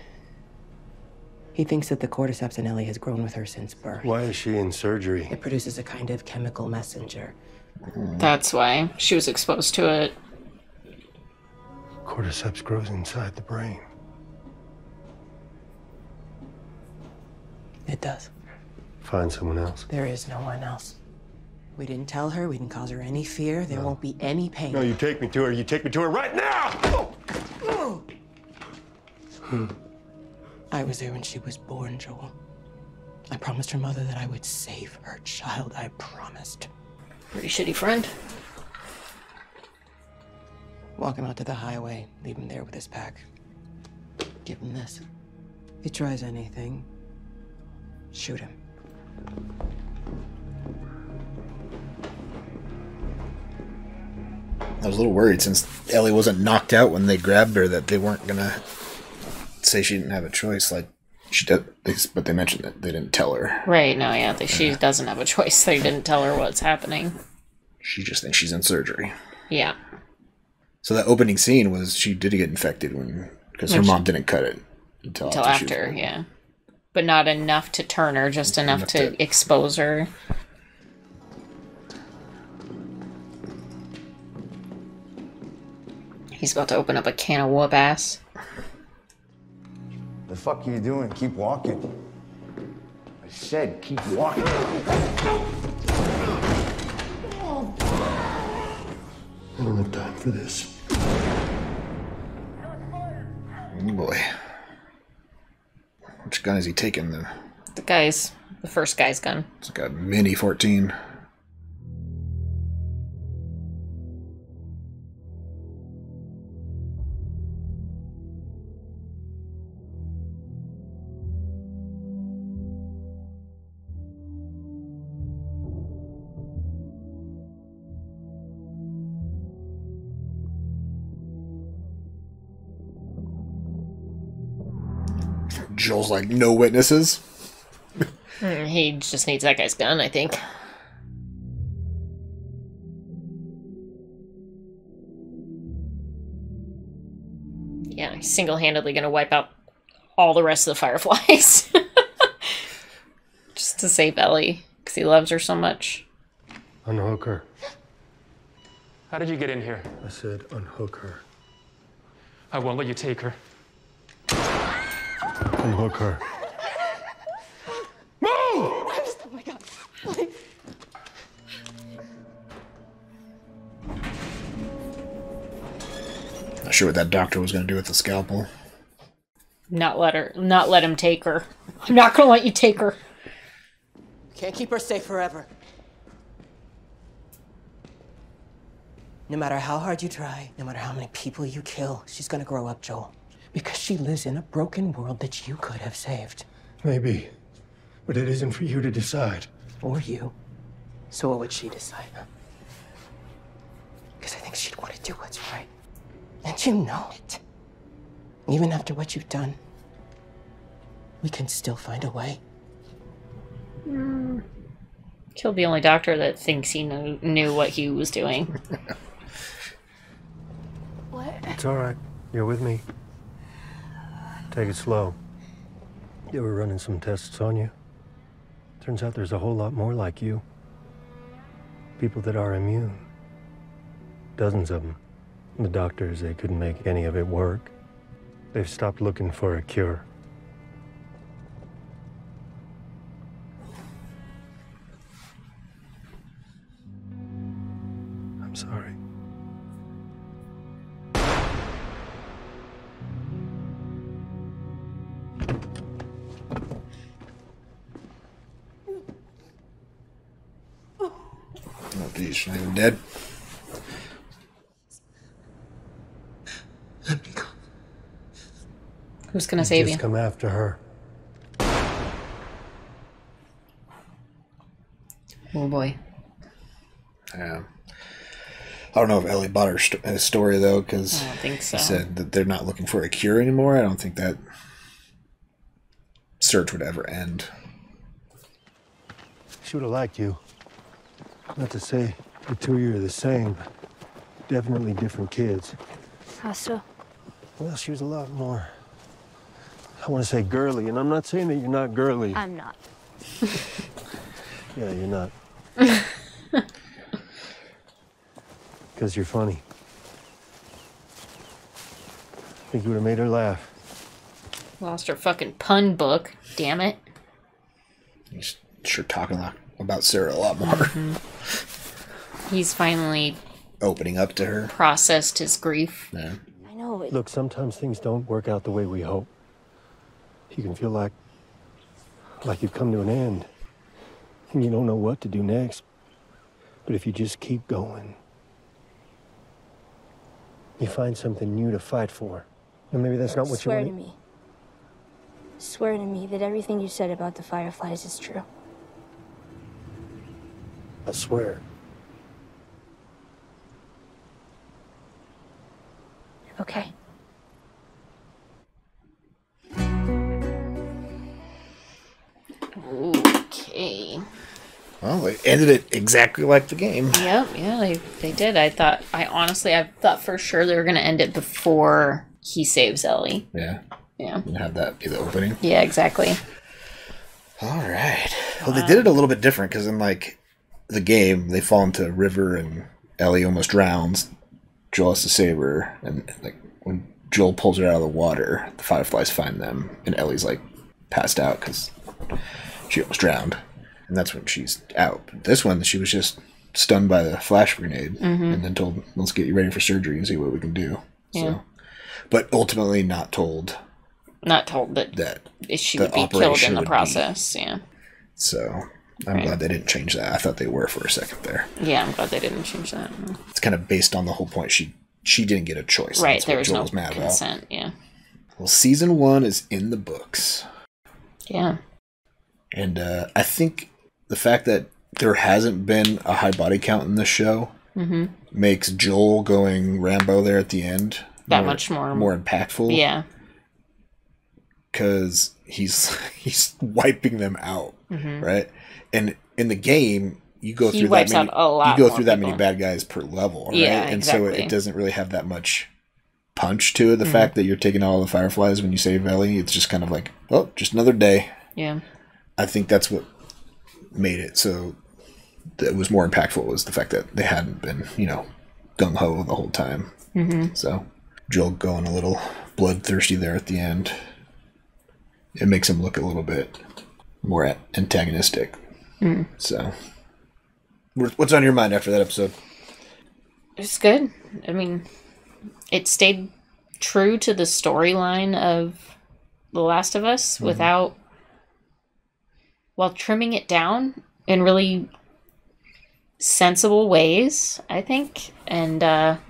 he thinks that the cordyceps in Ellie has grown with her since birth. Why is she in surgery? It produces a kind of chemical messenger. That's why she was exposed to it. Cordyceps grows inside the brain. It does. Find someone else. There is no one else. We didn't tell her. We didn't cause her any fear. There won't be any pain. No, you take me to her. You take me to her right now! I was there when she was born, Joel. I promised her mother that I would save her child. I promised. Pretty shitty friend. Walk him out to the highway. Leave him there with his pack. Give him this. If he tries anything, shoot him. I was a little worried since Ellie wasn't knocked out when they grabbed her that they weren't gonna say she didn't have a choice. Like she did, but they mentioned that they didn't tell her. Right, no, yeah, she doesn't have a choice. They didn't tell her what's happening. She just thinks she's in surgery. Yeah. So that opening scene was she did get infected because her mom didn't cut it until after, yeah. But not enough to turn her, just enough to expose her. He's about to open up a can of whoop ass. The fuck are you doing? Keep walking. I said keep walking. I don't have time for this. Oh boy. Which gun is he taking? The first guy's gun. It's like a mini 14. Joel's like, no witnesses. He just needs that guy's gun, I think. Yeah, he's single-handedly gonna wipe out all the rest of the Fireflies. Just to save Ellie, because he loves her so much. Unhook her. How did you get in here? I said unhook her. I won't let you take her. Unhook her. Move! Oh my god. Please. Not sure what that doctor was going to do with the scalpel. Not let him take her. I'm not gonna let you take her. Can't keep her safe forever. No matter how hard you try, no matter how many people you kill, she's gonna grow up, Joel. Because she lives in a broken world that you could have saved. Maybe. But it isn't for you to decide. Or you. So what would she decide? Because I think she'd want to do what's right. And you know it. Even after what you've done, we can still find a way. Killed the only doctor that thinks he knew what he was doing. What? It's all right. You're with me. Take it slow. You were running some tests on you. Turns out there's a whole lot more like you. People that are immune. Dozens of them. The doctors, they couldn't make any of it work. They've stopped looking for a cure. I'm sorry. Oh, geez, she's not even dead. Who's gonna save you? Just come after her. Oh boy. Yeah. I don't know if Ellie bought her story though, because I don't think so. He said that they're not looking for a cure anymore. I don't think that search would ever end. She would have liked you. Not to say the two of you are the same, but definitely different kids. How so? Well, she was a lot more, I want to say girly, and I'm not saying that you're not girly. I'm not. Yeah, you're not. Because you're funny. I think you would have made her laugh. Lost her fucking pun book. Damn it. He's sure talking about Sarah a lot more. Mm-hmm. He's finally opening up to her. Processed his grief. Yeah. I know it. Look, sometimes things don't work out the way we hope. You can feel like you've come to an end. And you don't know what to do next. But if you just keep going, you find something new to fight for. And maybe that's not what you Swear want. to me. Swear to me that everything you said about the Fireflies is true. I swear. Okay. Okay. Well, they ended it exactly like the game. Yep, yeah, they did. I thought for sure they were going to end it before he saves Ellie. Yeah. Yeah. And have that be the opening. Yeah, exactly. All right. Well, they did it a little bit different because in like the game, they fall into a river and Ellie almost drowns. Joel has to save her, and like when Joel pulls her out of the water, the Fireflies find them, and Ellie's like passed out because she almost drowned, and that's when she's out. But this one, she was just stunned by the flash grenade, and then told, "Let's get you ready for surgery and see what we can do." Yeah. So, but ultimately, not told that she the would be killed operation in the would process. Yeah. So I'm glad they didn't change that. I thought they were for a second there. Yeah, I'm glad they didn't change that. It's kind of based on the whole point. She didn't get a choice. Right, That's there what was Joel's no mad consent. about. Yeah. Well, season 1 is in the books. Yeah. And I think the fact that there hasn't been a high body count in this show makes Joel going Rambo there at the end that much more impactful. Yeah. Because he's wiping them out, right? And in the game, you go through that many bad guys per level, right? Yeah, and exactly. so it doesn't really have that much punch to it. The fact that you're taking all the Fireflies when you save Ellie, it's just kind of like, oh, just another day. Yeah. I think that's what made it so that it was more impactful, was the fact that they hadn't been, gung ho the whole time. So Joel going a little bloodthirsty there at the end. It makes him look a little bit more antagonistic. So, what's on your mind after that episode? It's good. I mean, it stayed true to the storyline of The Last of Us while trimming it down in really sensible ways, I think, and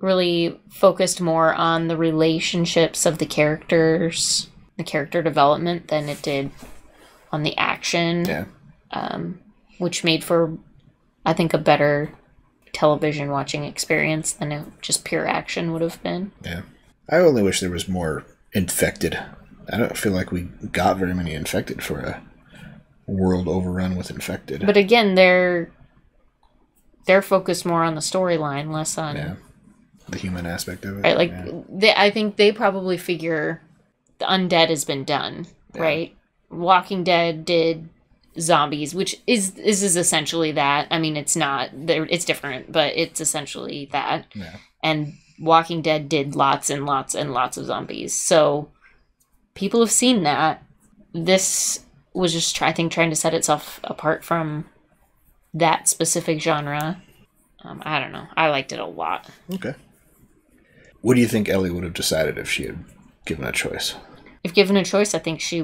really focused more on the relationships of the characters, the character development, than it did on the action. Yeah. Which made for, I think, a better television watching experience than just pure action would have been. Yeah. I only wish there was more infected. I don't feel like we got very many infected for a world overrun with infected. But again, they're focused more on the storyline, less on the human aspect of it. Right, I think they probably figure the undead has been done, right? Walking Dead did zombies, which is essentially that. I mean, it's not, it's different, but it's essentially that. Yeah. And Walking Dead did lots and lots and lots of zombies. So people have seen that. This was just, I think, trying to set itself apart from that specific genre. I don't know. I liked it a lot. Okay. What do you think Ellie would have decided if she had given a choice? If given a choice, I think she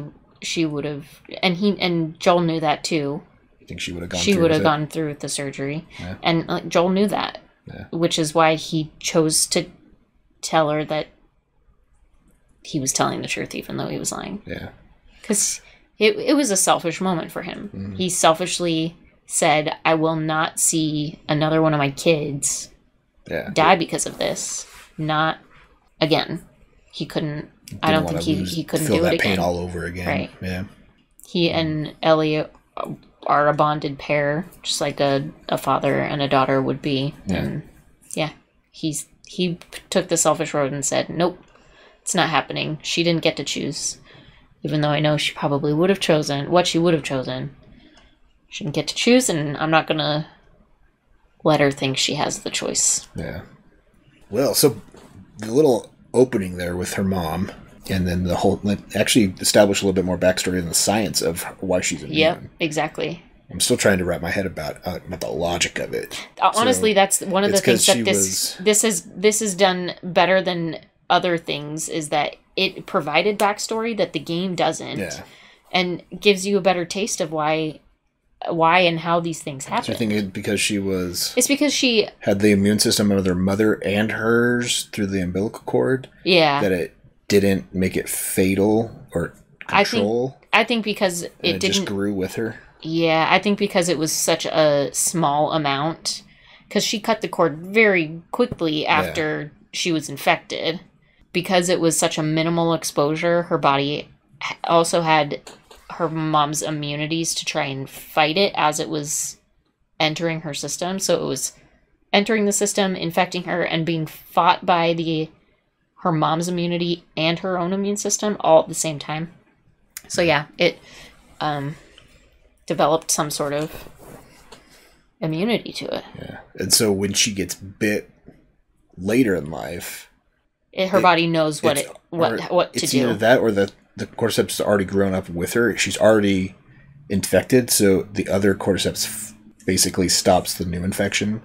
would have, and Joel knew that too. You think she would have gone? She would have gone through with the surgery, and Joel knew that, which is why he chose to tell her that he was telling the truth, even though he was lying. Yeah, because it was a selfish moment for him. Mm-hmm. He selfishly said, "I will not see another one of my kids die because of this. Not again." He couldn't. I don't think he couldn't do it again. Feel that pain all over again. Right. Yeah. He and Ellie are a bonded pair, just like a father and a daughter would be. Yeah. And he took the selfish road and said, "Nope, it's not happening. She didn't get to choose, even though I know she probably would have chosen what she would have chosen. She didn't get to choose, and I'm not gonna let her think she has the choice." Yeah. Well, so the little opening there with her mom, and then the whole, actually establish a little bit more backstory in the science of why she's immune. Yep, exactly. I'm still trying to wrap my head about the logic of it. Honestly, so that's one of the things that this is done better than other things, is that it provided backstory that the game doesn't, and gives you a better taste of why and how these things happen. So you think it's because she had the immune system of their mother and hers through the umbilical cord? Yeah. That it didn't make it fatal or control? I think because it didn't just grew with her? Yeah, I think because it was such a small amount. Because she cut the cord very quickly after she was infected. Because it was such a minimal exposure, her body also had her mom's immunities to try and fight it as it was entering her system. So it was entering the system, infecting her, and being fought by her mom's immunity and her own immune system all at the same time. So yeah, it developed some sort of immunity to it. Yeah. And so when she gets bit later in life, her body knows what to do. It's either that or the cordyceps has already grown up with her. She's already infected, so the other cordyceps basically stops the new infection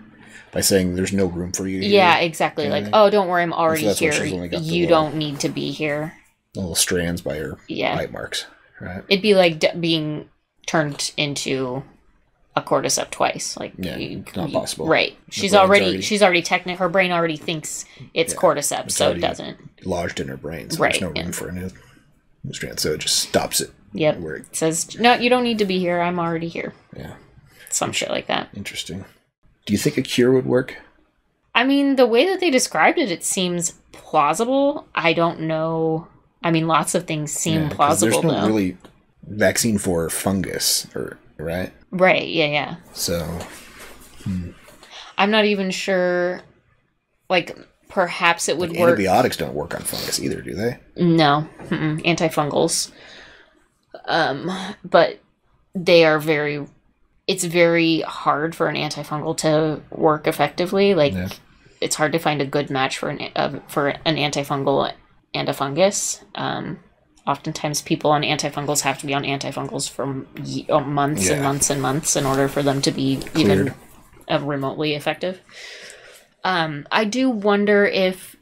by saying there's no room for you here. Yeah, exactly. Like, oh, don't worry, I'm already here. You don't need to be here. Little strands by her bite marks. Right. It'd be like being turned into a cordyceps twice. Like, not possible. Right. She's already her brain already thinks it's cordyceps, so it doesn't. Lodged in her brain, so there's no room for a new strand, so it just stops it. Yep. It says, no, you don't need to be here. I'm already here. Yeah. Some shit like that. Interesting. Do you think a cure would work? I mean, the way that they described it, it seems plausible. I don't know. I mean, lots of things seem plausible. There's no really vaccine for fungus, right? Right. Yeah. So, I'm not even sure. Like, perhaps it would work. Antibiotics don't work on fungus either, do they? No, antifungals. But they are very. It's very hard for an antifungal to work effectively. Like, it's hard to find a good match for an antifungal and a fungus. Oftentimes, people on antifungals have to be on antifungals for months and months and months in order for them to be even remotely effective. I do wonder if,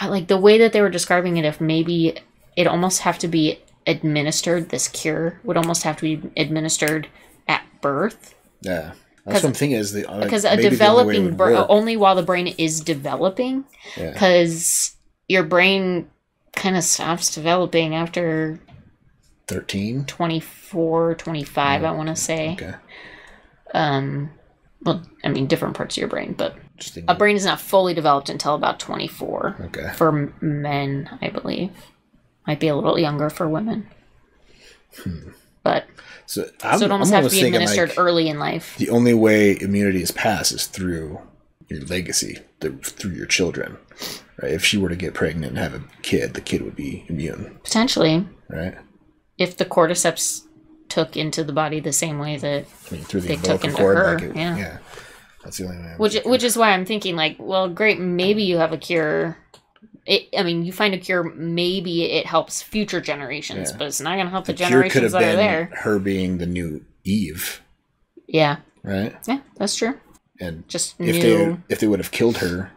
like the way that they were describing it, if maybe it almost have to be administered. This cure would almost have to be administered at birth. Yeah, that's what I'm thinking. Because a developing only while the brain is developing, because your brain kind of stops developing after 13, 24, 25. I want to say. Okay. Well, I mean, different parts of your brain, but a brain is not fully developed until about 24. Okay. For men, I believe. Might be a little younger for women. But so it almost has to be administered early in life. The only way immunity is passed is through your legacy, through your children. Right? If she were to get pregnant and have a kid, the kid would be immune. Potentially. Right? If the cordyceps took into the body the same way that through the they took into cord, her. yeah. That's the only way. Which is why I'm thinking, like, well, great, maybe you have a cure. You find a cure, maybe it helps future generations, but it's not going to help the generations that are there. Her being the new Eve. Yeah. Right? Yeah, that's true. And just if they would have killed her,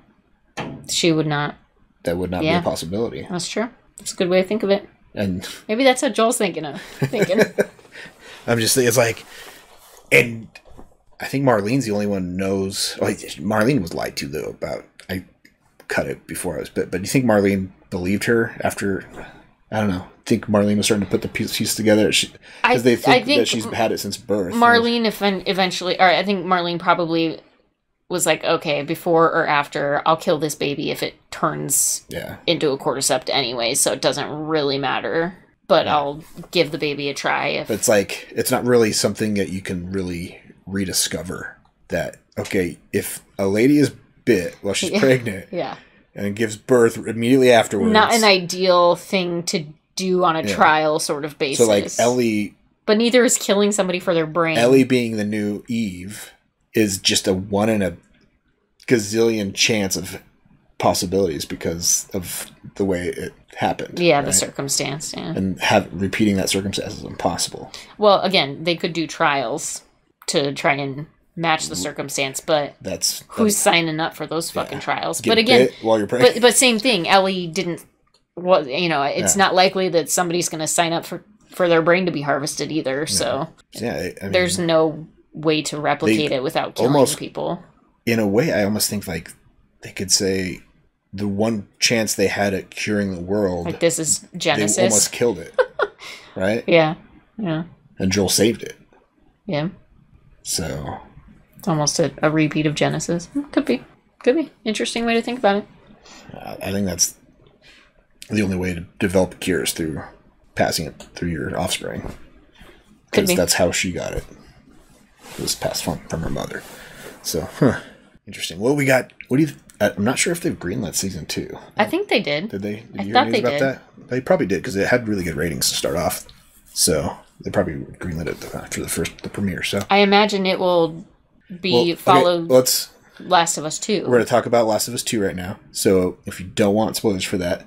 she would not. That would not be a possibility. That's true. That's a good way to think of it. And maybe that's what Joel's thinking. I'm just thinking, it's like, and I think Marlene's the only one who knows. Well, Marlene was lied to, though, about. I cut it before I was bit, but do you think Marlene believed her after? I don't know. I think Marlene was starting to put the pieces together because they think that she's had it since birth. Marlene, eventually, or I think Marlene probably was like, okay, before or after, I'll kill this baby if it turns into a cordyceps anyway, so it doesn't really matter. But I'll give the baby a try. But it's like, it's not really something that you can really rediscover. That, okay, if a lady is bit while she's pregnant and gives birth immediately afterwards. Not an ideal thing to do on a trial sort of basis. So like Ellie... But neither is killing somebody for their brain. Ellie being the new Eve is just a 1 in a gazillion chance of possibilities because of the way it happened. Yeah, the circumstance, And repeating that circumstance is impossible. Well, again, they could do trials to try and match the circumstance, but who's signing up for those fucking trials? But again, while you're pregnant. But same thing. Ellie didn't. Well, it's not likely that somebody's going to sign up for their brain to be harvested either. So there's no way to replicate it without killing people. In a way, I almost think like they could say the one chance they had at curing the world, like this is Genesis, they almost killed it, right? Yeah. And Joel saved it. Yeah. So it's almost a repeat of Genesis. Could be interesting way to think about it. I think that's the only way to develop cures, through passing it through your offspring. Because that's how she got it. It was passed from her mother. So, interesting. What we got? What do you? I'm not sure if they've greenlit season 2. I think they did. Did they? Did I you thought hear news they about did. that? They probably did because it had really good ratings to start off. So they probably greenlit it after the premiere. So I imagine it will be followed. Last of Us 2. We're going to talk about Last of Us 2 right now. So if you don't want spoilers for that,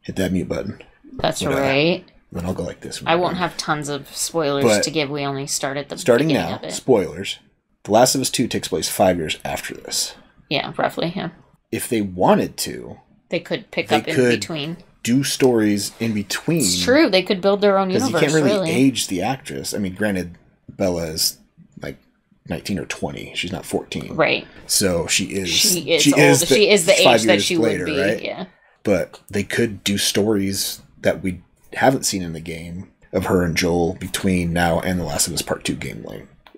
hit that mute button. That's right. Then I'll go like this. I won't have tons of spoilers to give. We only start at the starting beginning now. Of it. Spoilers. The Last of Us 2 takes place 5 years after this. Yeah, roughly. Yeah. If they wanted to, they could pick up in between. Do stories in between. It's true. They could build their own universe. Because you can't really age the actress. I mean, granted, Bella is like 19 or 20. She's not 14. Right. So she is the age that she would be. Right? Yeah. But they could do stories that we haven't seen in the game of her and Joel between now and the Last of Us Part 2 game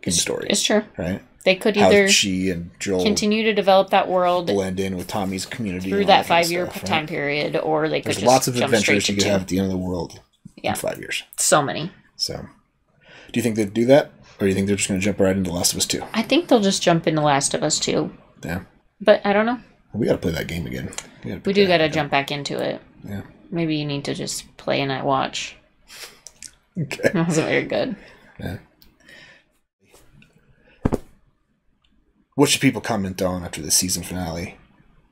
story. It's true. Right? They could either she and Joel continue to develop that world, blend in with Tommy's community through that 5-year time period, or they could There's just lots of jump adventures straight you to could have at the end of the world in 5 years. So many. So, do you think they'd do that? Or do you think they're just going to jump right into Last of Us 2? I think they'll just jump into Last of Us 2. Yeah. But I don't know. We got to play that game again. We do got to jump back into it. Yeah. Maybe you need to just play and I watch. Okay. That wasn't very good. Yeah. What should people comment on after the season finale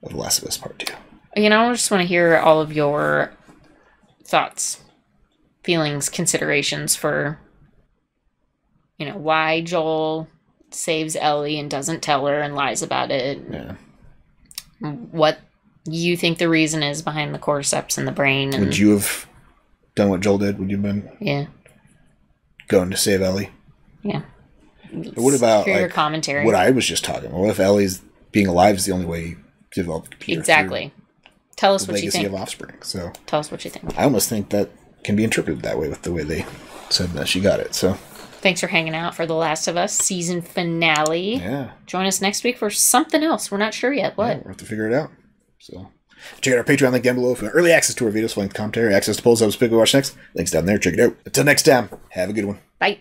of The Last of Us Part 2? I just want to hear all of your thoughts, feelings, considerations for, why Joel saves Ellie and doesn't tell her and lies about it. Yeah. What you think the reason is behind the cordyceps in the brain. And, would you have done what Joel did? Would you have been going to save Ellie? Yeah. What about your commentary? What I was just talking about? What if Ellie's being alive is the only way to develop the computer? Exactly. Tell us what you think. Legacy of offspring. So tell us what you think. I almost think that can be interpreted that way with the way they said that she got it. So thanks for hanging out for The Last of Us season finale. Yeah. Join us next week for something else. We're not sure yet. What? Yeah, we'll have to figure it out. So check out our Patreon link down below for early access to our videos, length commentary, access to polls, episodes, pick we watch next. Links down there. Check it out. Until next time, have a good one. Bye.